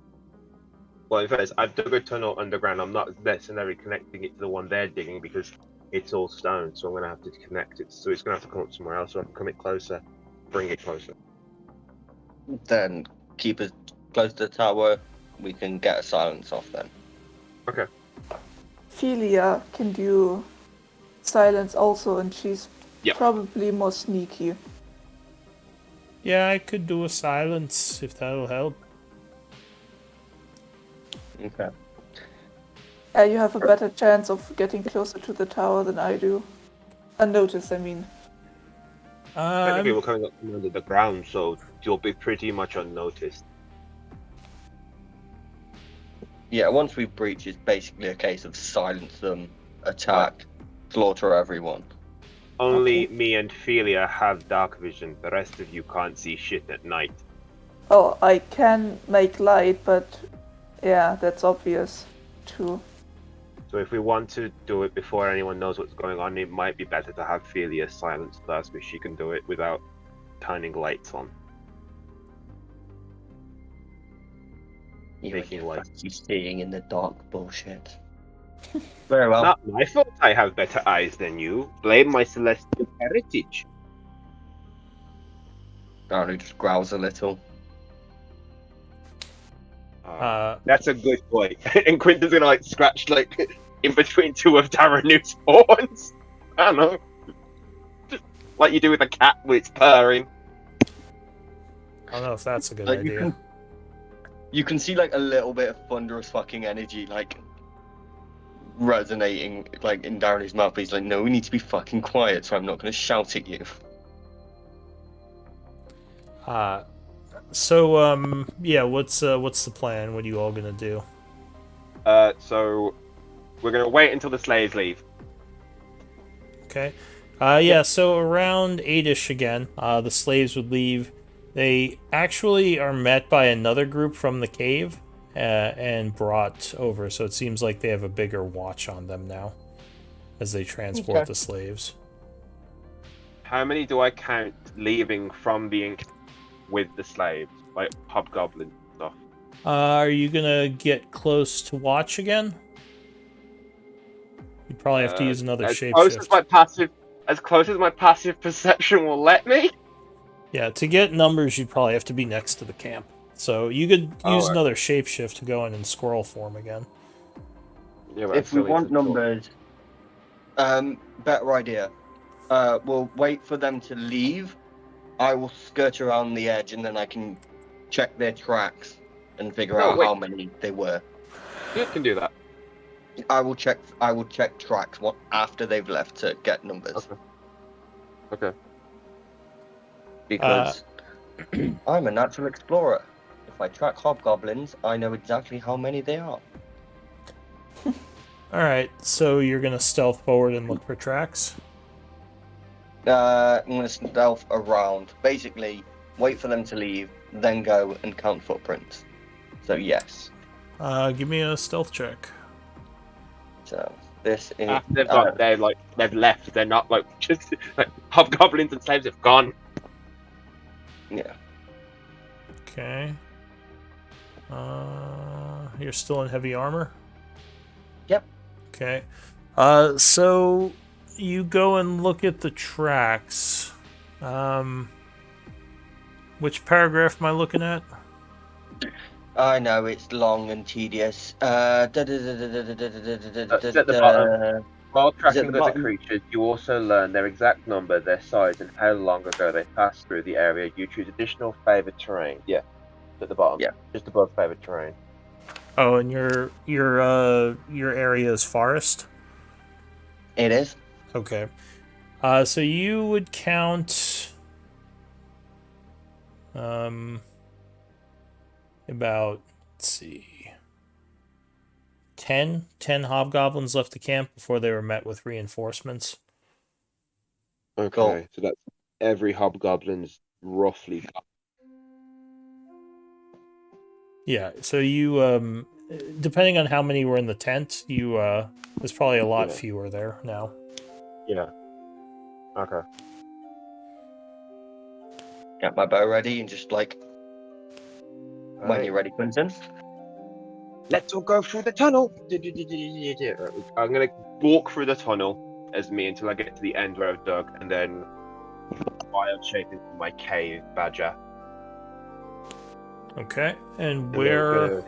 Well, in fact, I've dug a tunnel underground. I'm not necessarily connecting it to the one they're digging because it's all stone, so I'm going to have to connect it. So it's going to have to come up somewhere else, so I can come it closer, bring it closer. Then keep it close to the tower. We can get a silence off then. Okay. Philia can do silence also, and she's Yep. probably more sneaky. Yeah, I could do a silence if that'll help. Okay. You have a better chance of getting closer to the tower than I do. Unnoticed, I mean. Technically, we're coming up from under the ground, so you'll be pretty much unnoticed. Yeah, once we breach, it's basically a case of silence them, attack, slaughter everyone. Only me and Philia have dark vision. The rest of you can't see shit at night. Oh, I can make light, but yeah, that's obvious too. So if we want to do it before anyone knows what's going on, it might be better to have Philia silence first, because she can do it without turning lights on. Making light. You seeing in the dark bullshit. Very well. Not my fault I have better eyes than you. Blame my celestial heritage. don't know, just growls a little. That's a good point. And Quinton's gonna like scratch like in between two of Darren's horns. I don't know. Just like you do with a cat when it's purring. I don't know if that's a good Like idea. you can see like a little bit of thunderous fucking energy like resonating like in Darren's mouth. He's like, no, we need to be fucking quiet, so I'm not gonna shout at you. Yeah, what's the plan? What are you all gonna do? So we're gonna wait until the slaves leave. Okay. So around 8ish again, the slaves would leave. They actually are met by another group from the cave and brought over, so it seems like they have a bigger watch on them now as they transport Okay. the slaves. How many do I count leaving from the with the slaves, like hobgoblins and stuff? Are you gonna get close to watch again? You probably have to use another As close as my passive perception will let me. Yeah, to get numbers, you'd probably have to be next to the camp. So you could use another shapeshift to go in squirrel form again. Yeah, but If we want numbers, better idea. We'll wait for them to leave. I will skirt around the edge, and then I can check their tracks and figure out how many they were. You can do that. I will check tracks after they've left to get numbers. Okay. Because I'm a natural explorer. If I track hobgoblins, I know exactly how many they are. Alright, so you're gonna stealth forward and look for tracks? I'm going to stealth around. Basically, wait for them to leave, then go and count footprints. So, yes. Give me a stealth check. So, this is... After they've left, they're not like just like hobgoblins and slaves have gone. Yeah. Okay. You're still in heavy armor? Yep. Okay. So you go and look at the tracks. Which paragraph am I looking at? I know, it's long and tedious. It's at the bottom. While tracking other creatures, you also learn their exact number, their size, and how long ago they passed through the area. You choose additional favored terrain. Yeah, it's at the bottom. Yeah, just above favored terrain. Oh, and your area is forest? It is. Okay. So you would count about, let's see, 10 hobgoblins left the camp before they were met with reinforcements. Okay, cool. So that's every hobgoblin's roughly. Yeah, so you depending on how many were in the tent, there's probably a lot fewer there now. Yeah. Okay. Get my bow ready and just like when you're ready, Quinton. Let's all go through the tunnel. I'm gonna walk through the tunnel as me until I get to the end where I've dug, and then wild shape into my cave badger. Okay, and where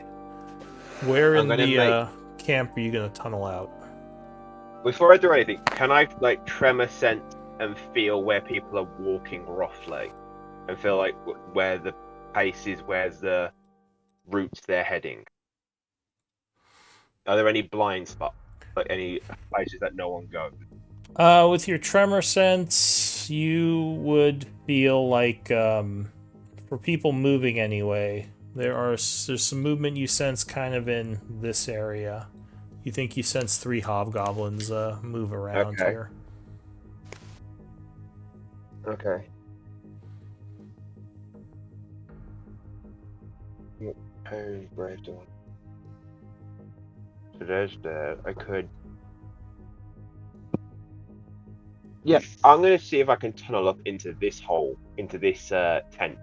in the camp are you gonna tunnel out? Before I do anything, can I like tremor sense and feel where people are walking roughly, and feel like where the pace is, where's the routes they're heading? Are there any blind spots, like any places that no one goes? With your tremor sense, you would feel like for people moving anyway, there's some movement you sense kind of in this area. You think you sense 3 hobgoblins move around here. Okay. Very brave doing. So there's that. I could. Yeah, I'm gonna see if I can tunnel up into this hole, into this tent.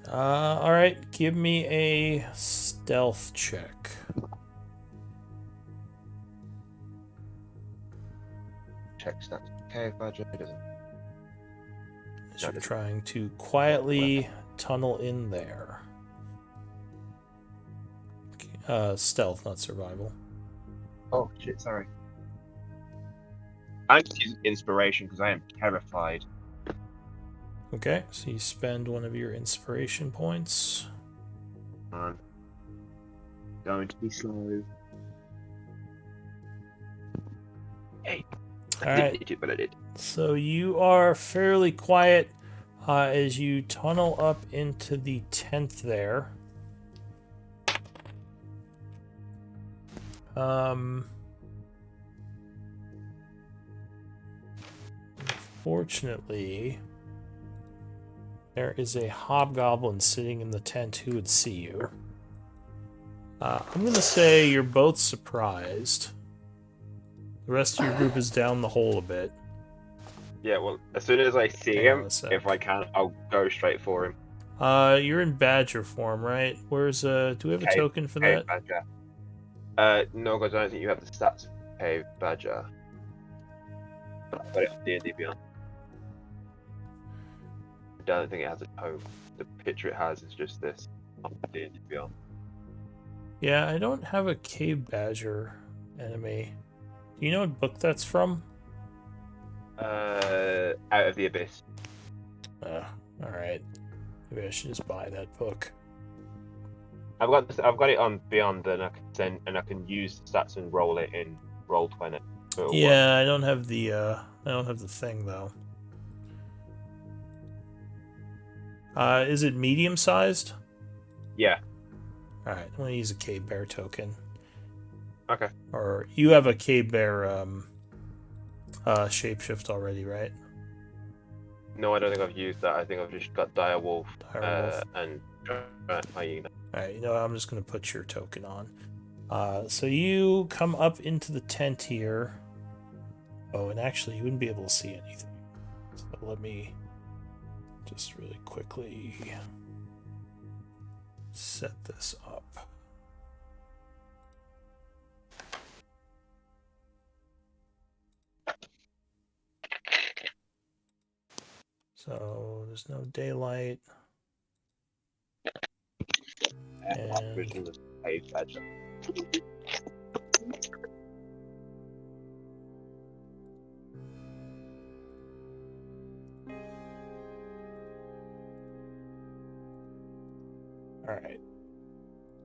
Alright, give me a stealth check. Check stats. Okay, budget doesn't. as you're trying to quietly tunnel in there. Stealth, not survival. Oh shit! Sorry. I just use inspiration because I am terrified. Okay, so you spend one of your inspiration points. I'm going to be slow. Hey. All I right. didn't need to, but I did. So you are fairly quiet as you tunnel up into the tent there. Unfortunately, there is a hobgoblin sitting in the tent who would see you. I'm going to say you're both surprised. The rest of your group is down the hole a bit. Yeah, well, as soon as I see Hang on him, a sec. if I can, I'll go straight for him. You're in badger form, right? Where's do we have a token for Cave that? Badger. No, because I don't think you have the stats for Cave Badger. I've got it on D&D Beyond. I don't think it has a token. The picture it has is just this on D&D Beyond. Yeah, I don't have a cave badger enemy. Do you know what book that's from? Out of the Abyss. Alright. Maybe I should just buy that book. I've got it on Beyond, and I can use the stats and roll it in Roll20. Yeah, I don't have the thing though. Is it medium sized? Yeah. Alright, I'm gonna use a cave bear token. Okay. Or you have a cave bear shapeshift already, right? No, I don't think I've used that. I think I've just got Direwolf, Direwolf. and Hyena. Alright, you know what, I'm just gonna put your token on. So you come up into the tent here. Oh, and actually you wouldn't be able to see anything. So let me just really quickly set this up. So there's no daylight. And Cave Badger. alright.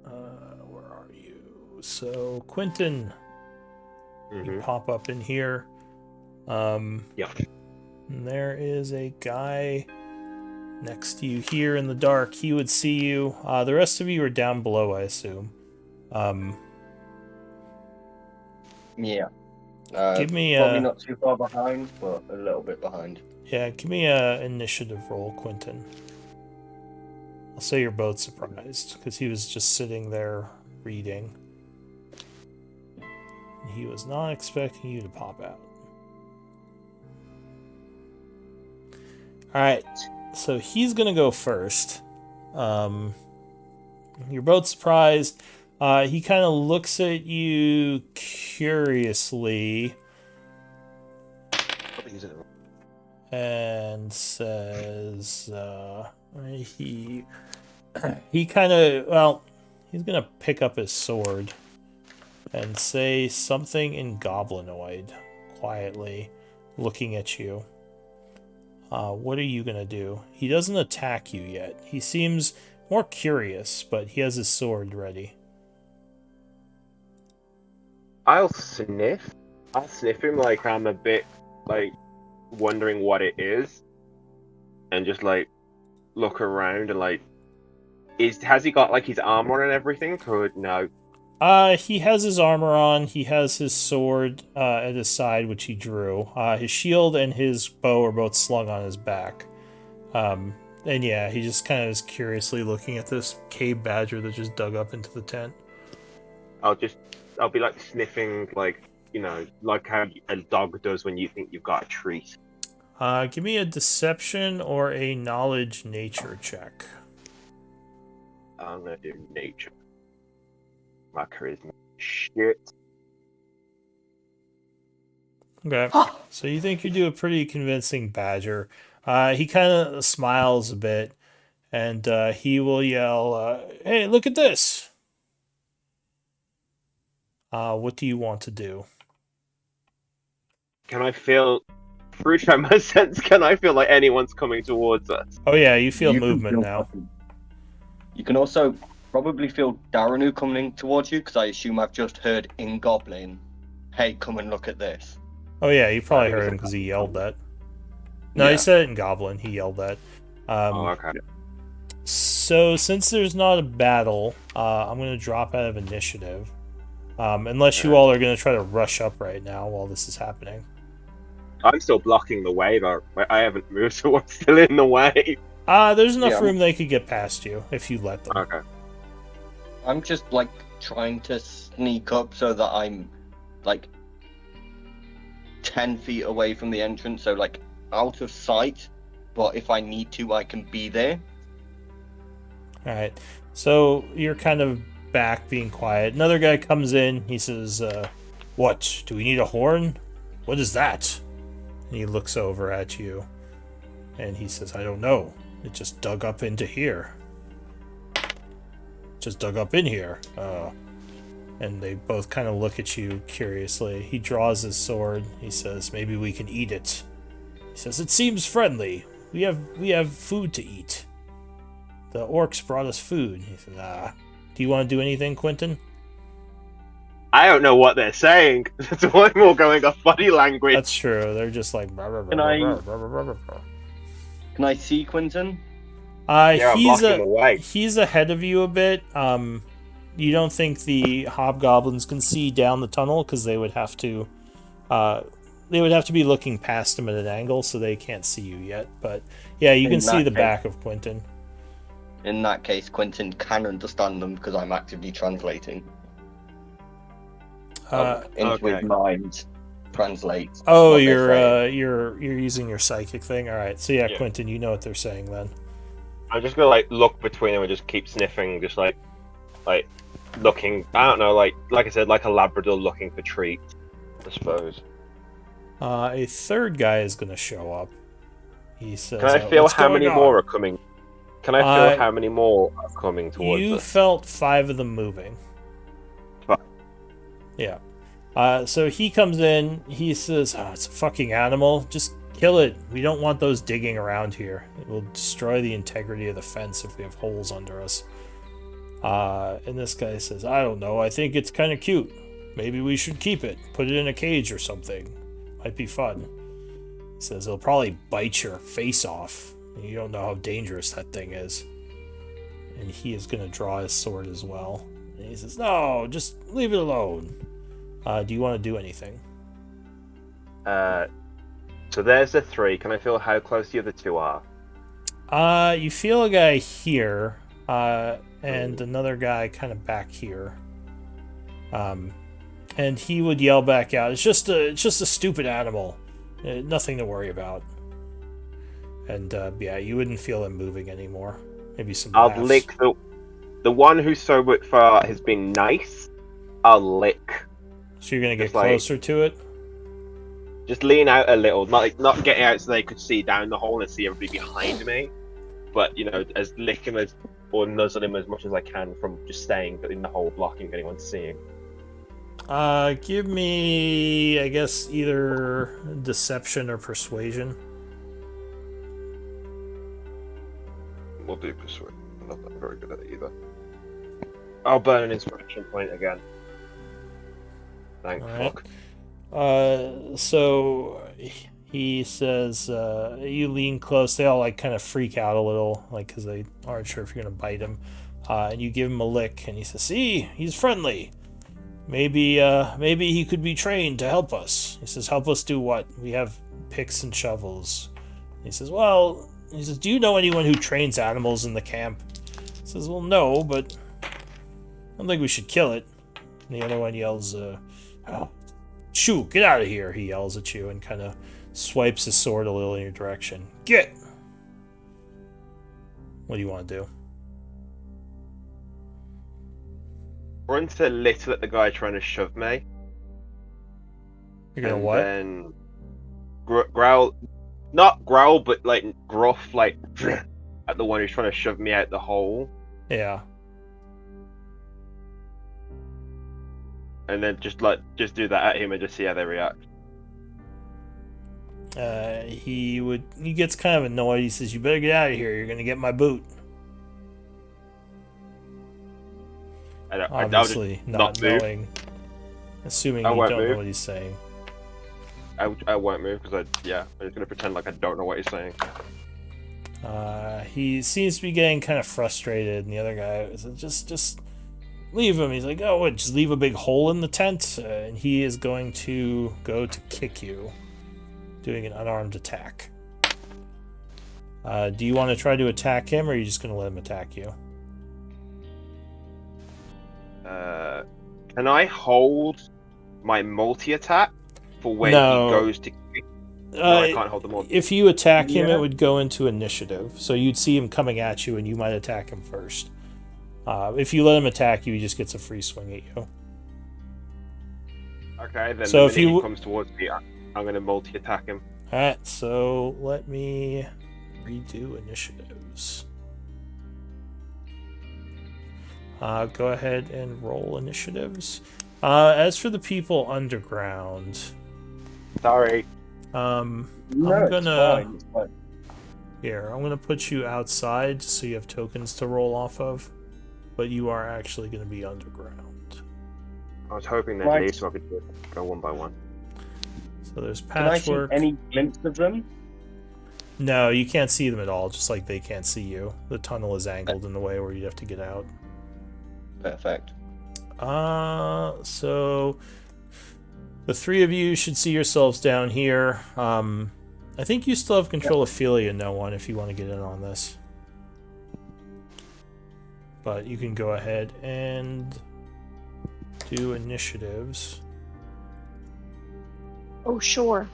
Where are you? So Quentin, you pop up in here. Yeah. And there is a guy next to you here in the dark. He would see you. The rest of you are down below, I assume. Yeah. Give me probably not too far behind, but a little bit behind. Yeah, give me a initiative roll, Quentin. I'll say you're both surprised because he was just sitting there reading. And he was not expecting you to pop out. Alright, so he's gonna go first. You're both surprised. He kind of looks at you curiously and says, he kind of, well, he's gonna pick up his sword and say something in Goblinoid quietly, looking at you. What are you gonna do? He doesn't attack you yet. He seems more curious, but he has his sword ready. I'll sniff him like I'm a bit like wondering what it is, and just like look around and like, has he got like his armor and everything? Or no? He has his armor on. He has his sword at his side, which he drew. His shield and his bow are both slung on his back. And yeah, he just kind of is curiously looking at this cave badger that just dug up into the tent. I'll be like sniffing, like, you know, like how a dog does when you think you've got a treat. Give me a deception or a knowledge nature check. I'm gonna do nature. My charisma shit. Okay. So you think you do a pretty convincing badger. He kind of smiles a bit, and he will yell, "Hey, look at this! What do you want to do?" Can I feel, through tremor sense, can I feel like anyone's coming towards us? Oh yeah, you feel You can movement feel now. fucking- You can also probably feel Daranu coming towards you, because I assume I've just heard in Goblin, "Hey, come and look at this." Oh yeah, you I probably think heard it's him a because he couple yelled that. No, he Yeah. said it in Goblin. He yelled that. Oh, okay. So since there's not a battle, I'm gonna drop out of initiative. Unless you Okay. all are gonna try to rush up right now while this is happening. I'm still blocking the way, though. I haven't moved, so I'm still in the way. There's enough Yeah. room they could get past you if you let them. Okay. I'm just like trying to sneak up so that I'm like 10 feet away from the entrance, so like out of sight. But if I need to, I can be there. All right. So you're kind of back, being quiet. Another guy comes in. He says, "What? Do we need a horn? What is that?" And he looks over at you, and he says, "I don't know. It just dug up into here. Just dug up in here." And they both kind of look at you curiously. He draws his sword. He says, "Maybe we can eat it." He says, "It seems friendly. We have food to eat. The orcs brought us food." He says, "Do you want to do anything, Quentin?" I don't know what they're saying. That's why I'm all going off body language. That's true. They're just like. Can I see Quinton? Yeah, I'm He's blocking the way. he's ahead of you a bit. You don't think the hobgoblins can see down the tunnel because they would have to be looking past him at an angle, so they can't see you yet. But yeah, you In can see that the case- back of Quentin. In that case, Quinton can understand them because I'm actively translating. Into Okay. his mind, translate. Oh, what they're you're saying. you're using your psychic thing. All right. So yeah, Yeah. Quentin, you know what they're saying then. I'm just gonna like look between them and just keep sniffing, just like looking. I don't know, like I said, like a Labrador looking for treats, I suppose. A third guy is going to show up. He says, Can I feel "What's how going many on?" more are coming? Can I feel how many more are coming towards You us? felt 5 of them moving. 5. Yeah. So he comes in. He says, "It's a fucking animal. Just kill it. We don't want those digging around here. It will destroy the integrity of the fence if we have holes under us." And this guy says, "I don't know. I think it's kind of cute. Maybe we should keep it. Put it in a cage or something. Might be fun." He says, "It'll probably bite your face off. You don't know how dangerous that thing is." And he is going to draw his sword as well. And he says, "No, just leave it alone." Do you want to do anything? So there's the 3. Can I feel how close the other 2 are? You feel a guy here, and another guy kind of back here. And he would yell back out, "It's just a stupid animal. Nothing to worry about." And yeah, you wouldn't feel him moving anymore. Maybe some I'll laughs. lick the one who so far has been nice. I'll lick. So you're gonna get just like- closer to it. Just lean out a little, not getting out so they could see down the hole and see everybody behind me, but as lick him as or nuzzle him as much as I can from just staying in the hole, blocking anyone seeing. Give me, I guess, either deception or persuasion. We'll do persuasion. I'm not very good at it either. I'll burn an inspiration point again. Thank Alright. fuck. So he says, you lean close. They all like kind of freak out a little, like because they aren't sure if you're gonna bite him. And you give him a lick, and he says, "See, he's friendly. Maybe he could be trained to help us." He says, "Help us do what? We have picks and shovels." He says, "Well," he says, "do you know anyone who trains animals in the camp?" He says, "Well, no, but I don't think we should kill it." And the other one yells, "Oh, shoo, get out of here," he yells at you and kind of swipes his sword a little in your direction. "Get!" What do you want to do? Run to little at the guy trying to shove me. You're gonna and what? then growl, not growl, but like gruff, like at the one who's trying to shove me out the hole, Yeah. and then just do that at him and just see how they react. He gets kind of annoyed. He says, "You better get out of here. You're gonna get my boot." I'll just Obviously, not not move. knowing, assuming I you won't don't know move. what he's saying. I won't move because I'm just gonna pretend like I don't know what he's saying. He seems to be getting kind of frustrated, and the other guy is like, just leave him. He's like, "Oh, what? Just leave a big hole in the tent," and he is going to go to kick you, doing an unarmed attack. Do you want to try to attack him, or are you just going to let him attack you? Can I hold my multi attack for when No. he goes to kick? No, I can't hold the multi. If you attack him, Yeah. it would go into initiative. So you'd see him coming at you, and you might attack him first. If you let him attack you, he just gets a free swing at you. Okay, then So the if minute you- he comes towards me, I'm gonna multi attack him. Alright, so let me redo initiatives. Go ahead and roll initiatives. As for the people underground, Sorry. I'm No, gonna it's fine. It's fine. here. I'm gonna put you outside so you have tokens to roll off of, but you are actually gonna be underground. I was hoping they'd Right. leave so I could go one by one. So there's Can I see patchwork. any glimpse of them? No, you can't see them at all. Just like they can't see you. The tunnel is angled in the way where you'd have to get out. Perfect. So the three of you should see yourselves down here. I think you still have control of Philia, no one, if you want to get in on this. But you can go ahead and do initiatives. Oh, sure.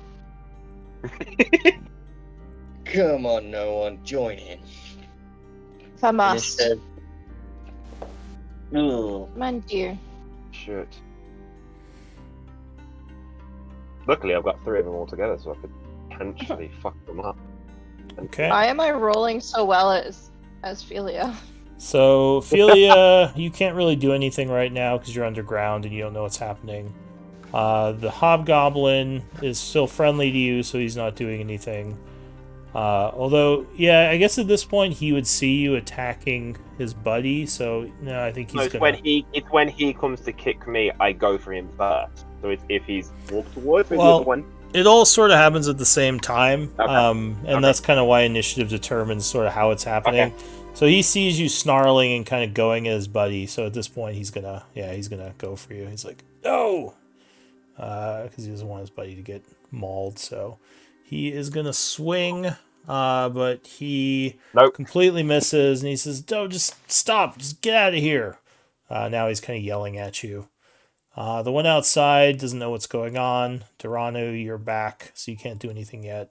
Come on, no one, join in. If I must. Instead- Ugh. Come on, dear. Shit. Luckily, I've got 3 of them all together, so I could potentially fuck them up. Okay. Why am I rolling so well as Philia? So, Philia, you can't really do anything right now because you're underground and you don't know what's happening. The Hobgoblin is still friendly to you, so he's not doing anything. Although, yeah, I guess at this point he would see you attacking his buddy, so no, I think No, he's it's gonna... when he comes to kick me, I go for him first. So if he's walked towards me, Well, the one. It all sort of happens at the same time, Okay. and Okay. that's kind of why initiative determines sort of how it's happening. So he sees you snarling and kind of going at his buddy. So at this point, he's gonna go for you. He's like, no, because he doesn't want his buddy to get mauled. So he is gonna swing, but he Nope. completely misses, and he says, "No, just stop, just get out of here." Now he's kind of yelling at you. The one outside doesn't know what's going on. Durano, you're back, so you can't do anything yet.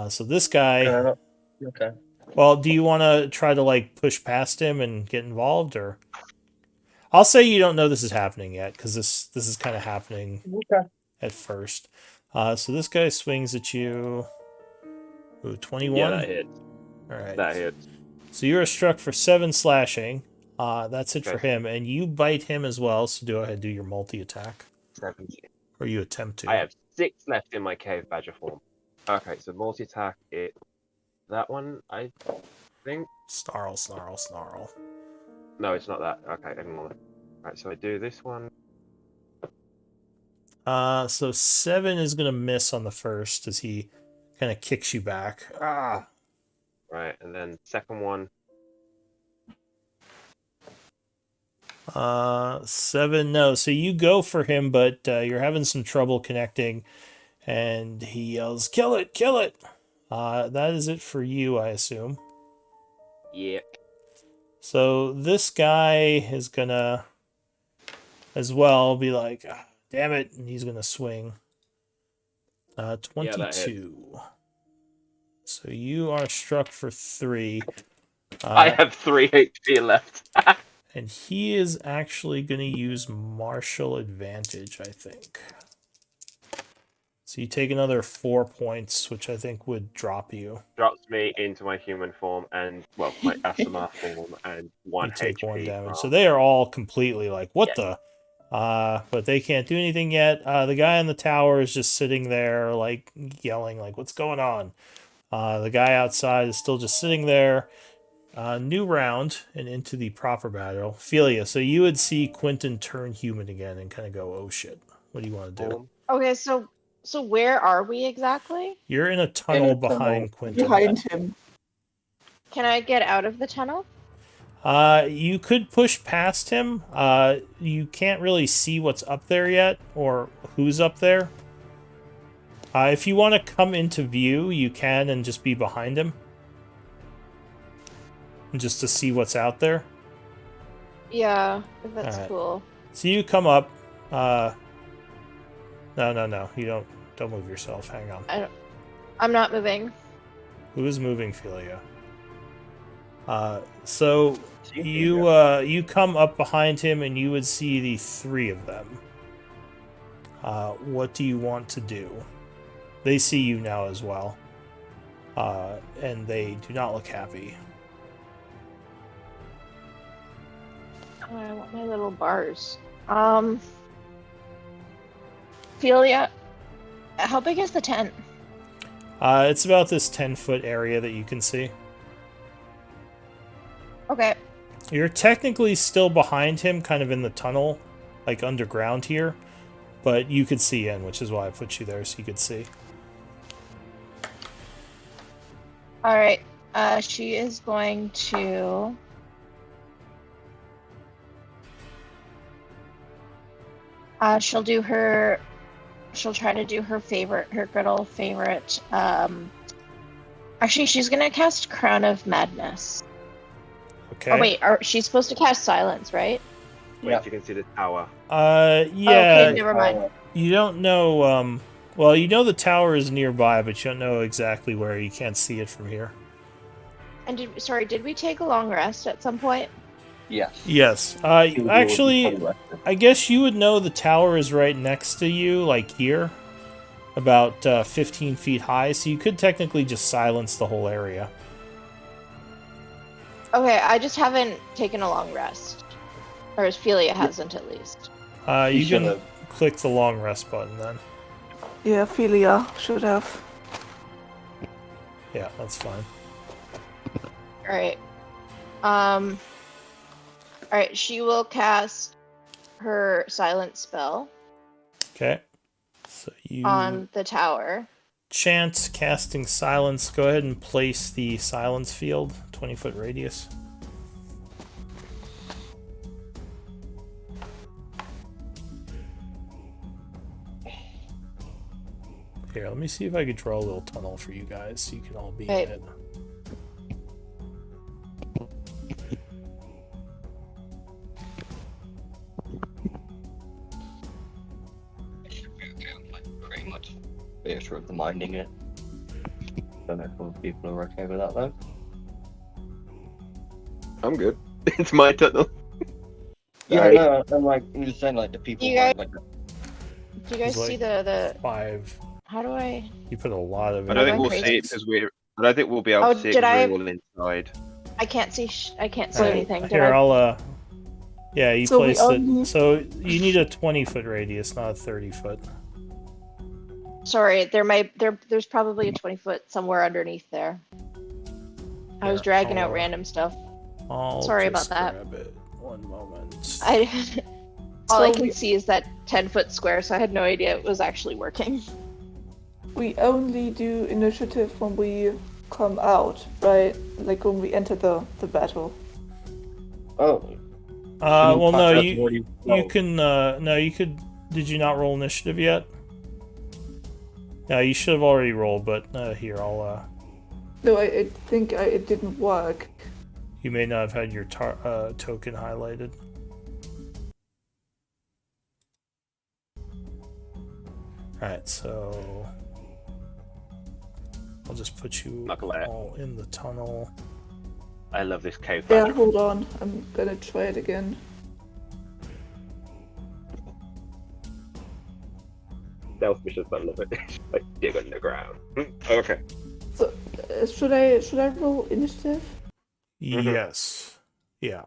So this guy... Can I not? Okay. Well, do you want to try to, like, push past him and get involved, or... I'll say you don't know this is happening yet, because this is kind of happening Okay. at first. So this guy swings at you... Ooh, 21? Yeah, that hit. Alright. That hits. So you are struck for 7 slashing. That's it for Okay. him, and you bite him as well, so go ahead and do your multi-attack. 17. Or you attempt to. I have 6 left in my cave badger form. Okay, so multi attack it. That one, I think. Snarl, snarl, snarl. No, it's not that. Okay, ignore it. Right, so I do this one. So 7 is gonna miss on the first as he kind of kicks you back. Ah. Right, and then second one. 7, no. So you go for him, but you're having some trouble connecting, and he yells, "Kill it! Kill it!" That is it for you, I assume. Yeah. So this guy is gonna, as well, be like, "Ah, damn it," and he's gonna swing. that 22. So you are struck for 3. I have 3 HP left. And he is actually going to use martial advantage, I think. So you take another 4 points, which I think would drop you. Drops me into my human form and, well, my Asama form and 1 You take HP. 1 damage. So from- they are all completely like, what the? But they can't do anything yet. The guy in the tower is just sitting there, like, yelling, like, what's going on? The guy outside is still just sitting there. New round and into the proper battle. Philia, so you would see Quentin turn human again and kind of go, oh shit. What do you want to do? form. Okay, so where are we exactly? You're in a tunnel tunnel behind Quentin. Behind him. Can I get out of the tunnel? You could push past him. You can't really see what's up there yet or who's up there. If you want to come into view, you can and just be behind him. Just to see what's out there. Yeah, if that's Alright. cool. So you come up. No. You don't move yourself. Hang on. I'm not moving. Who is moving, Philia? So you come up behind him and you would see the 3 of them. What do you want to do? They see you now as well. And they do not look happy. Oh, I want my little bars. Philia, how big is the tent? It's about this 10-foot area that you can see. Okay. You're technically still behind him, kind of in the tunnel, like underground here. But you could see in, which is why I put you there, so you could see. Alright. She is going to... she'll try to do her good old favorite. Actually, she's gonna cast Crown of Madness. Okay. Oh wait, she's supposed to cast Silence, right? Wait, Yeah. you can see the tower. Yeah. Okay, never mind. You don't know, well, you know the tower is nearby, but you don't know exactly where. You can't see it from here. And did we take a long rest at some point? Yes. Yes. Actually, I guess you would know the tower is right next to you, like here. About 15 feet high, so you could technically just silence the whole area. Okay, I just haven't taken a long rest. Or as Philia hasn't, at least. You can should've. click the long rest button then. Yeah, Philia should have. Yeah, that's fine. Alright. Alright, she will cast her silence spell Okay. So you on the tower. chant casting silence. Go ahead and place the silence field, 20-foot radius. Here, let me see if I could draw a little tunnel for you guys so you can all be Okay. in it. Pretty much reassure the minding it. Don't know if other people are okay with that though. I'm good. It's my tunnel. Yeah, Sorry. no, I'm just saying like the people You guys- like Do you guys It's see like the 5. how do I You put a lot of I don't think I'm we'll crazy. see it because we're. I don't think we'll be able Oh, to see it did because I- we're all inside. I can't see I can't see Alright, anything. Did Here, I I'll yeah, you So we placed only- it. So you need a 20-foot radius, not a 30-foot. Sorry, there's probably a 20-foot somewhere underneath there. I was Here, dragging out I'll, random stuff. I'll Sorry just about that. grab it. One moment. All I So can we- see is that 10-foot square, so I had no idea it was actually working. We only do initiative when we come out, right? Like when we enter the battle. oh. Well, no, That's you already can no, you could. Did you not roll initiative yet? No, you should have already rolled, but here I'll. No, I think it didn't work. You may not have had your token highlighted. Alright, so I'll just put you Knuckle it. all in the tunnel. I love this cave Yeah, battle. hold on. I'm gonna try it again. stealth missions. I love it. Like dig underground. Okay. So, should I roll initiative? Yes. Yeah.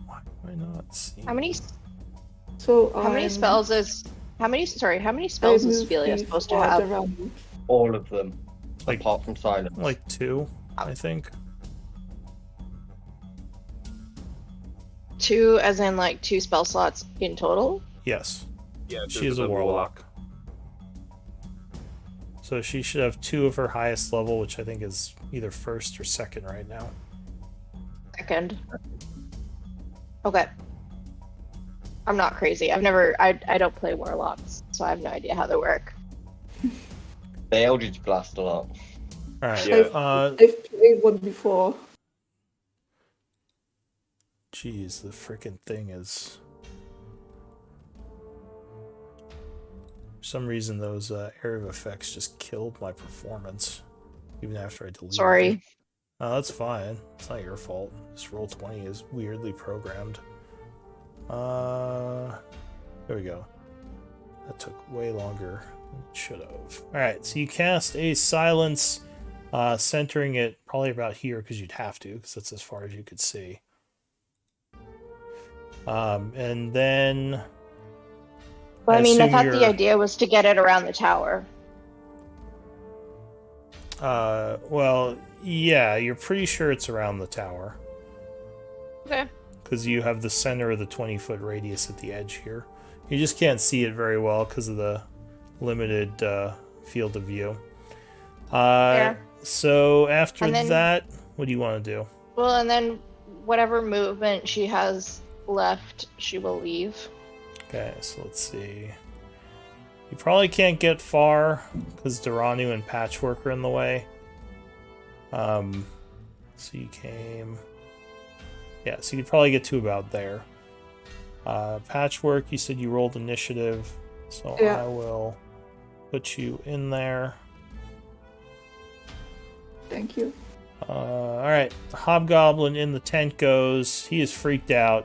Why am I not seeing? How many So how many I'm- spells is how many I spells is moved Philia supposed to have? around. All of them, Like- apart from silence. Like 2, I think. 2 as in like 2 spell slots in total? Yes. Yeah, She is a warlock. So she should have 2 of her highest level, which I think is either first or second right now. Second. Okay. I'm not crazy. I don't play warlocks, so I have no idea how they work. They Eldritch Blast a lot. Alright. Yeah. I've played one before. Jeez, the freaking thing is... For some reason, those area of effects just killed my performance, even after I deleted them. Sorry. Oh, that's fine. It's not your fault. This Roll20 is weirdly programmed. There we go. That took way longer than it should have. Alright, so you cast a silence, centering it probably about here, because you'd have to, because that's as far as you could see. And then... Well, I mean, I assume thought the you're- idea was to get it around the tower. Well, yeah, you're pretty sure it's around the tower. Okay. Because you have the center of the 20-foot radius at the edge here. You just can't see it very well because of the limited field of view. Fair. So after And then- that, what do you want to do? Well, and then whatever movement she has left, she will leave. Okay, so let's see. You probably can't get far because Duranu and Patchwork are in the way. So you came... Yeah, so you could probably get to about there. Patchwork, you said you rolled initiative, so Yeah. I will put you in there. Thank you. Alright, the Hobgoblin in the tent goes. He is freaked out.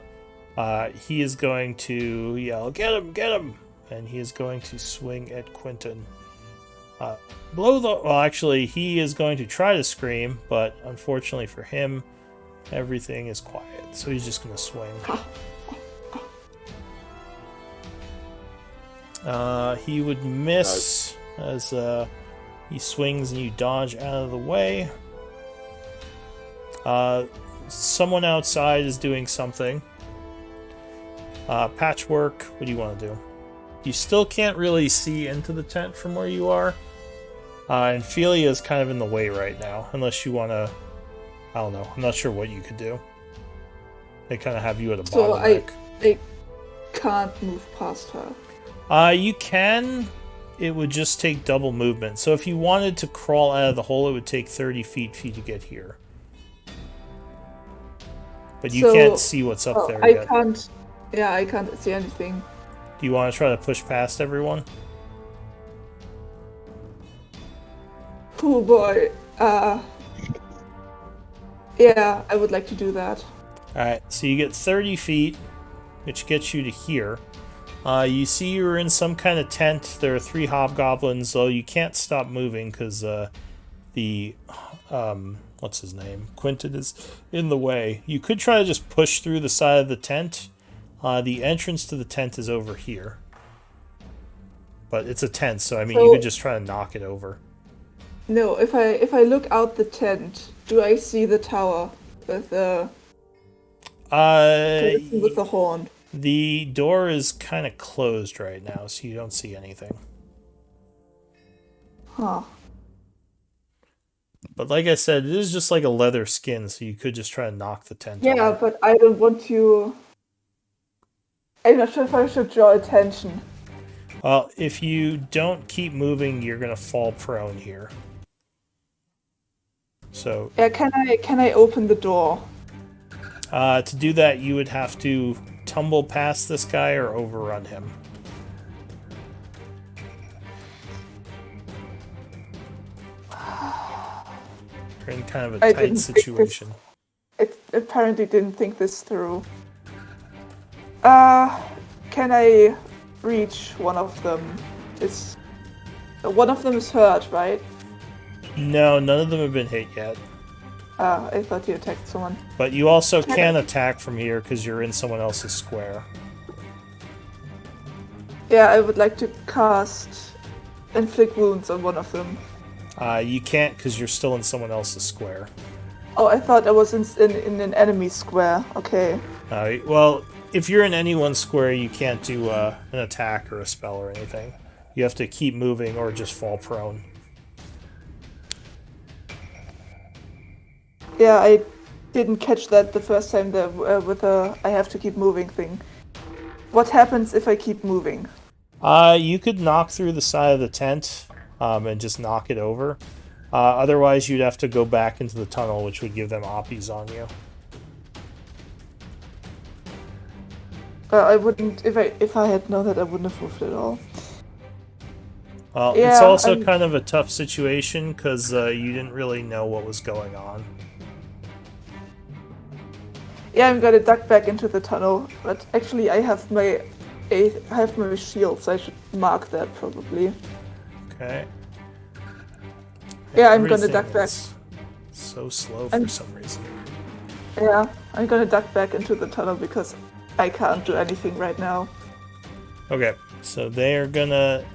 He is going to yell, "Get him! Get him!" And he is going to swing at Quentin. Well, actually, he is going to try to scream, but unfortunately for him, everything is quiet. So he's just going to swing. He would miss as he swings and you dodge out of the way. Someone outside is doing something. Patchwork, what do you want to do? You still can't really see into the tent from where you are. And Philia is kind of in the way right now, unless you want to... I don't know. I'm not sure what you could do. They kind of have you at a So bottleneck. I can't move past her. You can. It would just take double movement. So if you wanted to crawl out of the hole, it would take 30 feet for you to get here. But you So, can't see what's up there I yet. can't. Yeah, I can't see anything. Do you want to try to push past everyone? Oh boy. Yeah, I would like to do that. Alright, so you get 30 feet, which gets you to here. You see you're in some kind of tent. There are 3 hobgoblins, though you can't stop moving because what's his name? Quentin is in the way. You could try to just push through the side of the tent. The entrance to the tent is over here. But it's a tent, so I mean, you So- could just try to knock it over. No, if I look out the tent, do I see the tower with the with the horn? The door is kind of closed right now, so you don't see anything. Huh. But like I said, it is just like a leather skin, so you could just try to knock the tent Yeah, over. but I don't want to. I'm not sure if I should draw attention. Well, if you don't keep moving, you're gonna fall prone here. So, Yeah, can I open the door? to do that, you would have to tumble past this guy or overrun him. You're in kind of a I tight didn't think this- situation. I it apparently didn't think this through. Can I reach one of them? One of them is hurt, right? No, none of them have been hit yet. I thought you attacked someone. But you also can attack from here because you're in someone else's square. Yeah, I would like to cast Inflict Wounds on one of them. You can't because you're still in someone else's square. Oh, I thought I was in an enemy square. Okay. Well, if you're in anyone's square, you can't do an attack or a spell or anything. You have to keep moving or just fall prone. Yeah, I didn't catch that the first time with the I have to keep moving thing. What happens if I keep moving? You could knock through the side of the tent and just knock it over. Otherwise, you'd have to go back into the tunnel, which would give them oppies on you. I wouldn't if I had known that I wouldn't have moved at all. Well, Yeah, it's also kind of a tough situation because you didn't really know what was going on. Yeah, I'm gonna duck back into the tunnel, but actually I have my shield, so I should mark that probably. Okay. Yeah, I'm gonna Everything duck back. is so slow for some reason. Yeah, I'm gonna duck back into the tunnel because I can't do anything right now. Okay, so they are gonna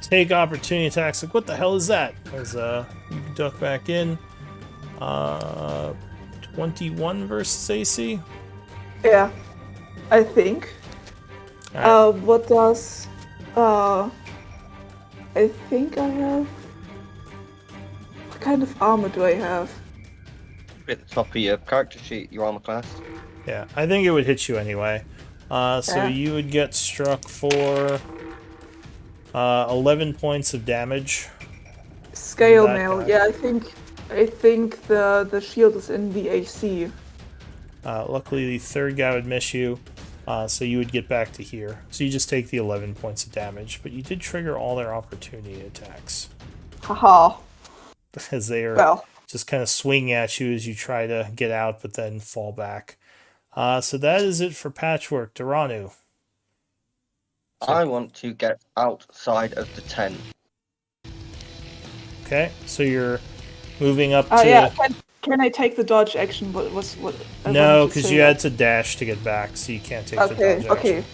take opportunity attacks. Like, what the hell is that? As you duck back in. 21 versus AC. Yeah, I think. Alright. What does? I think I have. What kind of armor do I have? At the top of your character sheet, your armor class. Yeah, I think it would hit you anyway. So Yeah. you would get struck for 11 points of damage. Scale That mail. guy. Yeah, I think the shield is in the AC. Luckily, the third guy would miss you, so you would get back to here. So you just take the 11 points of damage, but you did trigger all their opportunity attacks. Haha. As they are Well, just kind of swinging at you as you try to get out, but then fall back. So that is it for Patchwork. Duranu. I want to get outside of the tent. Okay, so you're moving up to... yeah. Can I take the dodge action? What? I No, wanted to because say you that. had to dash to get back, so you can't take the Okay. dodge action.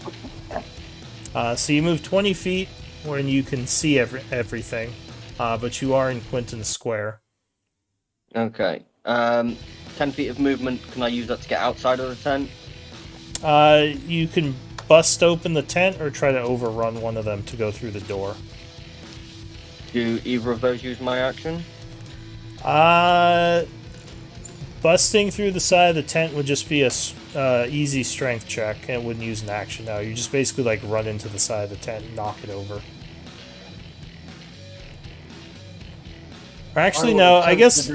Okay. So you move 20 feet when you can see everything, but you are in Quinton's square. Okay. 10 feet of movement. Can I use that to get outside of the tent? You can bust open the tent or try to overrun one of them to go through the door. Do either of those use my action? Busting through the side of the tent would just be a easy strength check, and it wouldn't use an action now. You just basically like run into the side of the tent and knock it over. Or actually, no. I guess.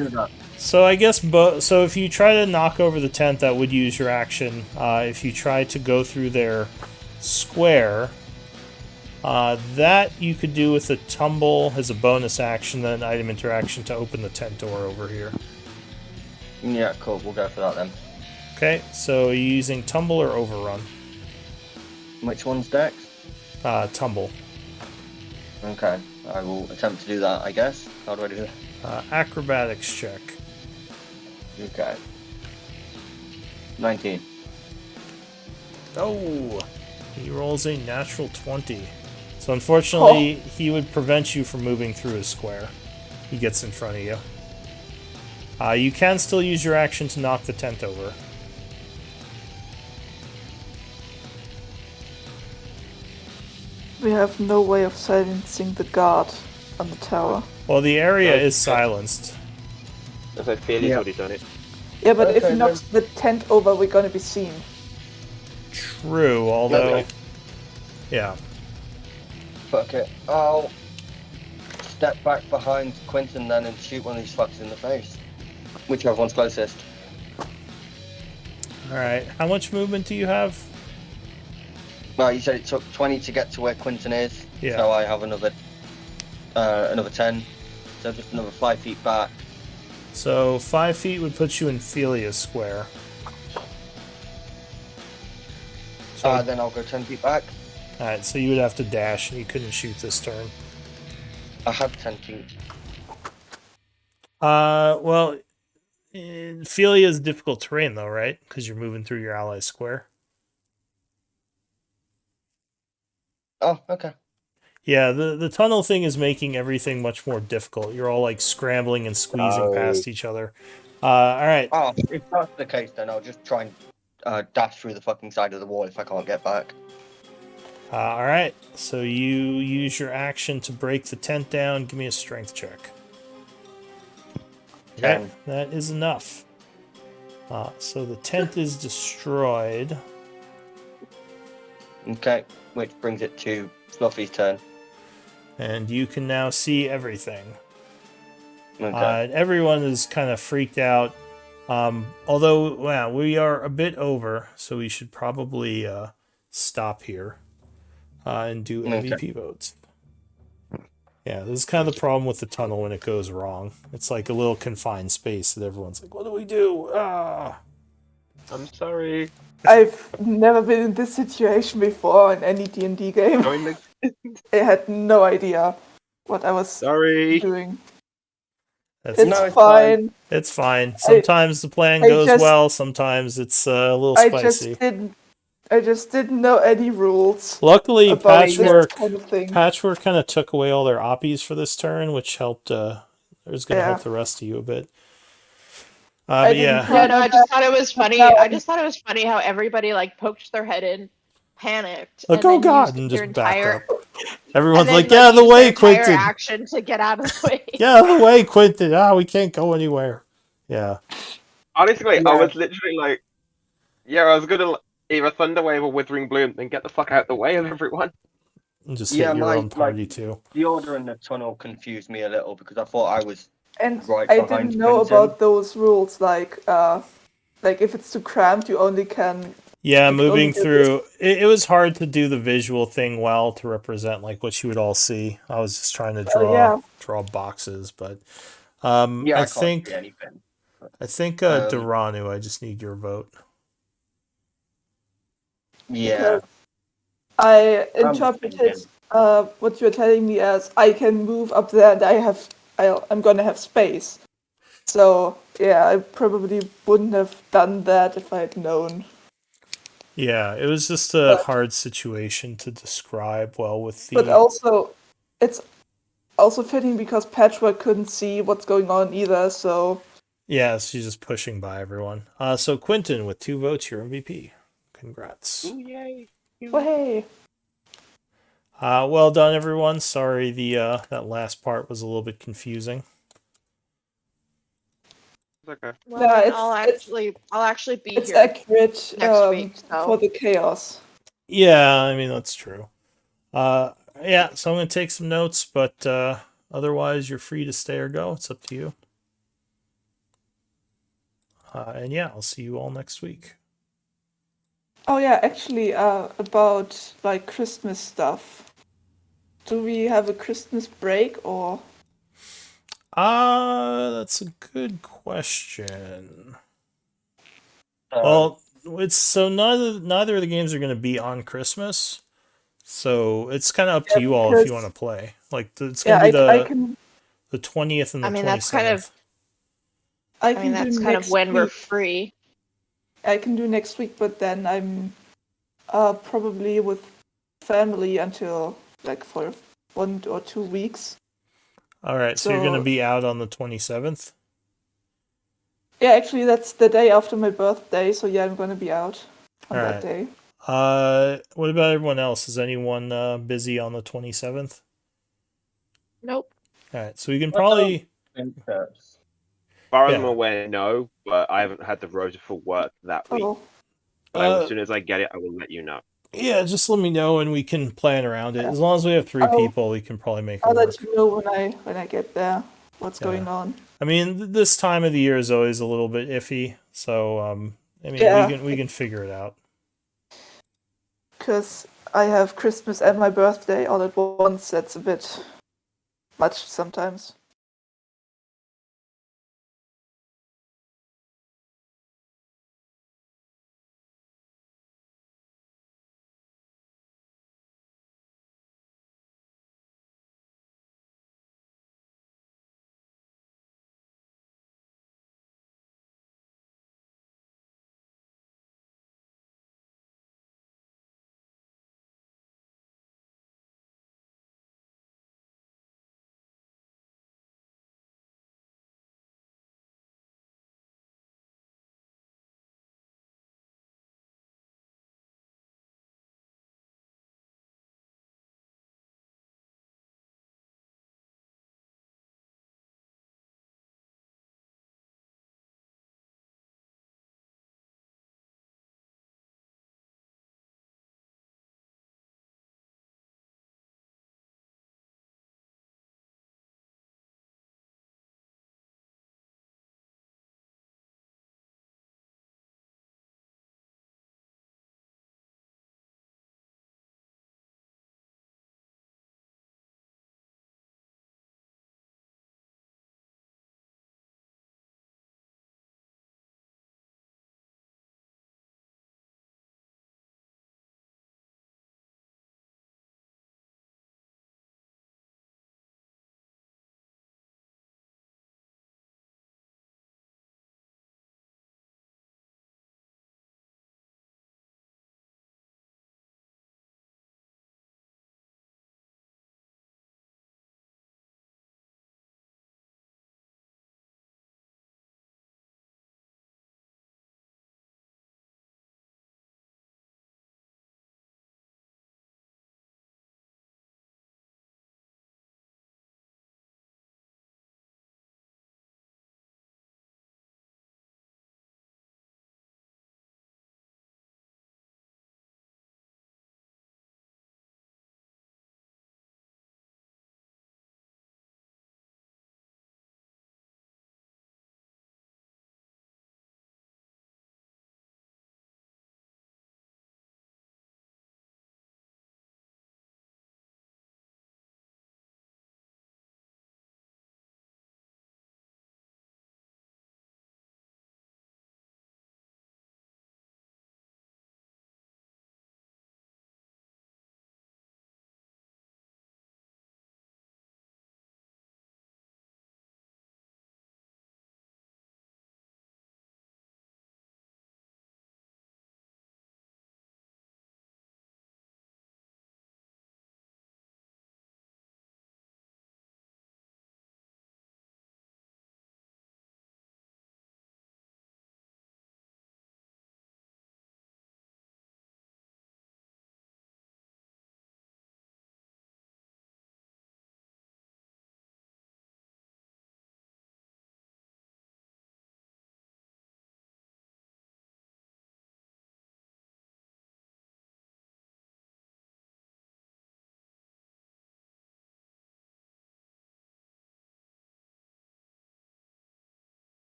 So I guess. So if you try to knock over the tent, that would use your action. If you try to go through their square, that you could do with a tumble as a bonus action, then an item interaction to open the tent door over here. Yeah, cool. We'll go for that then. Okay, so are you using tumble or overrun? Which one's Dex? Tumble. Okay, I will attempt to do that, I guess. How do I do that? Acrobatics check. Okay. 19. Oh! He rolls a natural 20. So unfortunately, he would prevent you from moving through his square. He gets in front of you. You can still use your action to knock the tent over. We have no way of silencing the guard on the tower. Well, the area is silenced. As I feel he's already done it. Yeah, but if Okay, he knocks the tent over, we're gonna be seen. True, although... Okay. Yeah. Fuck it. I'll step back behind Quinton then and shoot one of these fuckers in the face. Whichever one's closest. Alright, how much movement do you have? Well, you said it took 20 to get to where Quinton is. Yeah. So I have another 10. So just another 5 feet back. So 5 feet would put you in Philia Square. So, Then I'll go 10 feet back. alright, so you would have to dash, and you couldn't shoot this turn. I have 10 feet. Well, Philia is difficult terrain, though, right? Because you're moving through your ally's square. Oh, okay. Yeah, the tunnel thing is making everything much more difficult. You're all like scrambling and squeezing past each other. All right. Oh, if that's the case, then I'll just try and dash through the fucking side of the wall if I can't get back. All right. So you use your action to break the tent down. Give me a strength check. 10. That is enough. So the tent is destroyed. Okay, which brings it to Fluffy's turn. And you can now see everything. Okay. Everyone is kind of freaked out. Although, well, we are a bit over, so we should probably stop here and do MVP votes. Yeah, this is kind of the problem with the tunnel when it goes wrong. It's like a little confined space that everyone's like, what do we do? Ah! I'm sorry. I've never been in this situation before in any D&D game. I had no idea what I was Sorry. doing. It's fine. It's fine. Sometimes the plan goes well. Sometimes it's a little spicy. I just didn't know any rules. Luckily, Patchwork kind of thing. Patchwork kind of took away all their oppies for this turn, which helped. It was going to help the rest of you a bit. But yeah. Yeah, no, I just thought it was funny. I just thought it was funny how everybody like poked their head in, panicked, like, and oh god, and just backed up. Everyone's like, get out of the way, Quentin. Action to get out of the way. Get out of the way, Quentin. We can't go anywhere. Yeah. Honestly, I was literally like, I was gonna either Thunderwave or Withering Bloom, then get the fuck out the way of everyone. And just hit your own party too. The order in the tunnel confused me a little because I thought I was right I behind didn't know Quentin. about those rules, like if it's too cramped, you only can. Yeah, moving through. It was hard to do the visual thing well to represent like what you would all see. I was just trying to draw boxes, but I think Duranu, I just need your vote. Yeah. I interpreted what you're telling me as I can move up there and I'm gonna have space. So yeah, I probably wouldn't have done that if I'd known. Yeah, it was just a hard situation to describe well with the. But also, it's also fitting because Patchwork couldn't see what's going on either. So yeah, she's just pushing by everyone. So Quentin with 2 votes, your MVP. Congrats. Ooh, yay. Well, hey. Well done, everyone. Sorry, that last part was a little bit confusing. Okay. Well, yeah, I'll actually be it's here. It's accurate next week, so. For the chaos. Yeah, I mean that's true. Yeah, so I'm gonna take some notes, but otherwise you're free to stay or go. It's up to you. And yeah, I'll see you all next week. Oh yeah, actually, about like Christmas stuff. Do we have a Christmas break or? That's a good question. Well, it's so neither of the games are going to be on Christmas, so it's kind of up to you all if you want to play. Like it's going to be the 20th and the 27th. That's kind of. That's kind of when we're free. I can do next week, but then I'm probably with family until like for 1 or 2 weeks. All right, so you're going to be out on the 27th? Yeah, actually, that's the day after my birthday, so yeah, I'm going to be out on that day. What about everyone else? Is anyone busy on the 27th? Nope. All right, so we can probably... As far as I'm aware, no, but I haven't had the rota for work that week. But as soon as I get it, I will let you know. Yeah, just let me know and we can plan around it. As long as we have 3 people, we can probably make it I'll work. let you know when I get there what's going on. I mean, this time of the year is always a little bit iffy, so I mean, we can figure it out. Because I have Christmas and my birthday all at once. That's a bit much sometimes.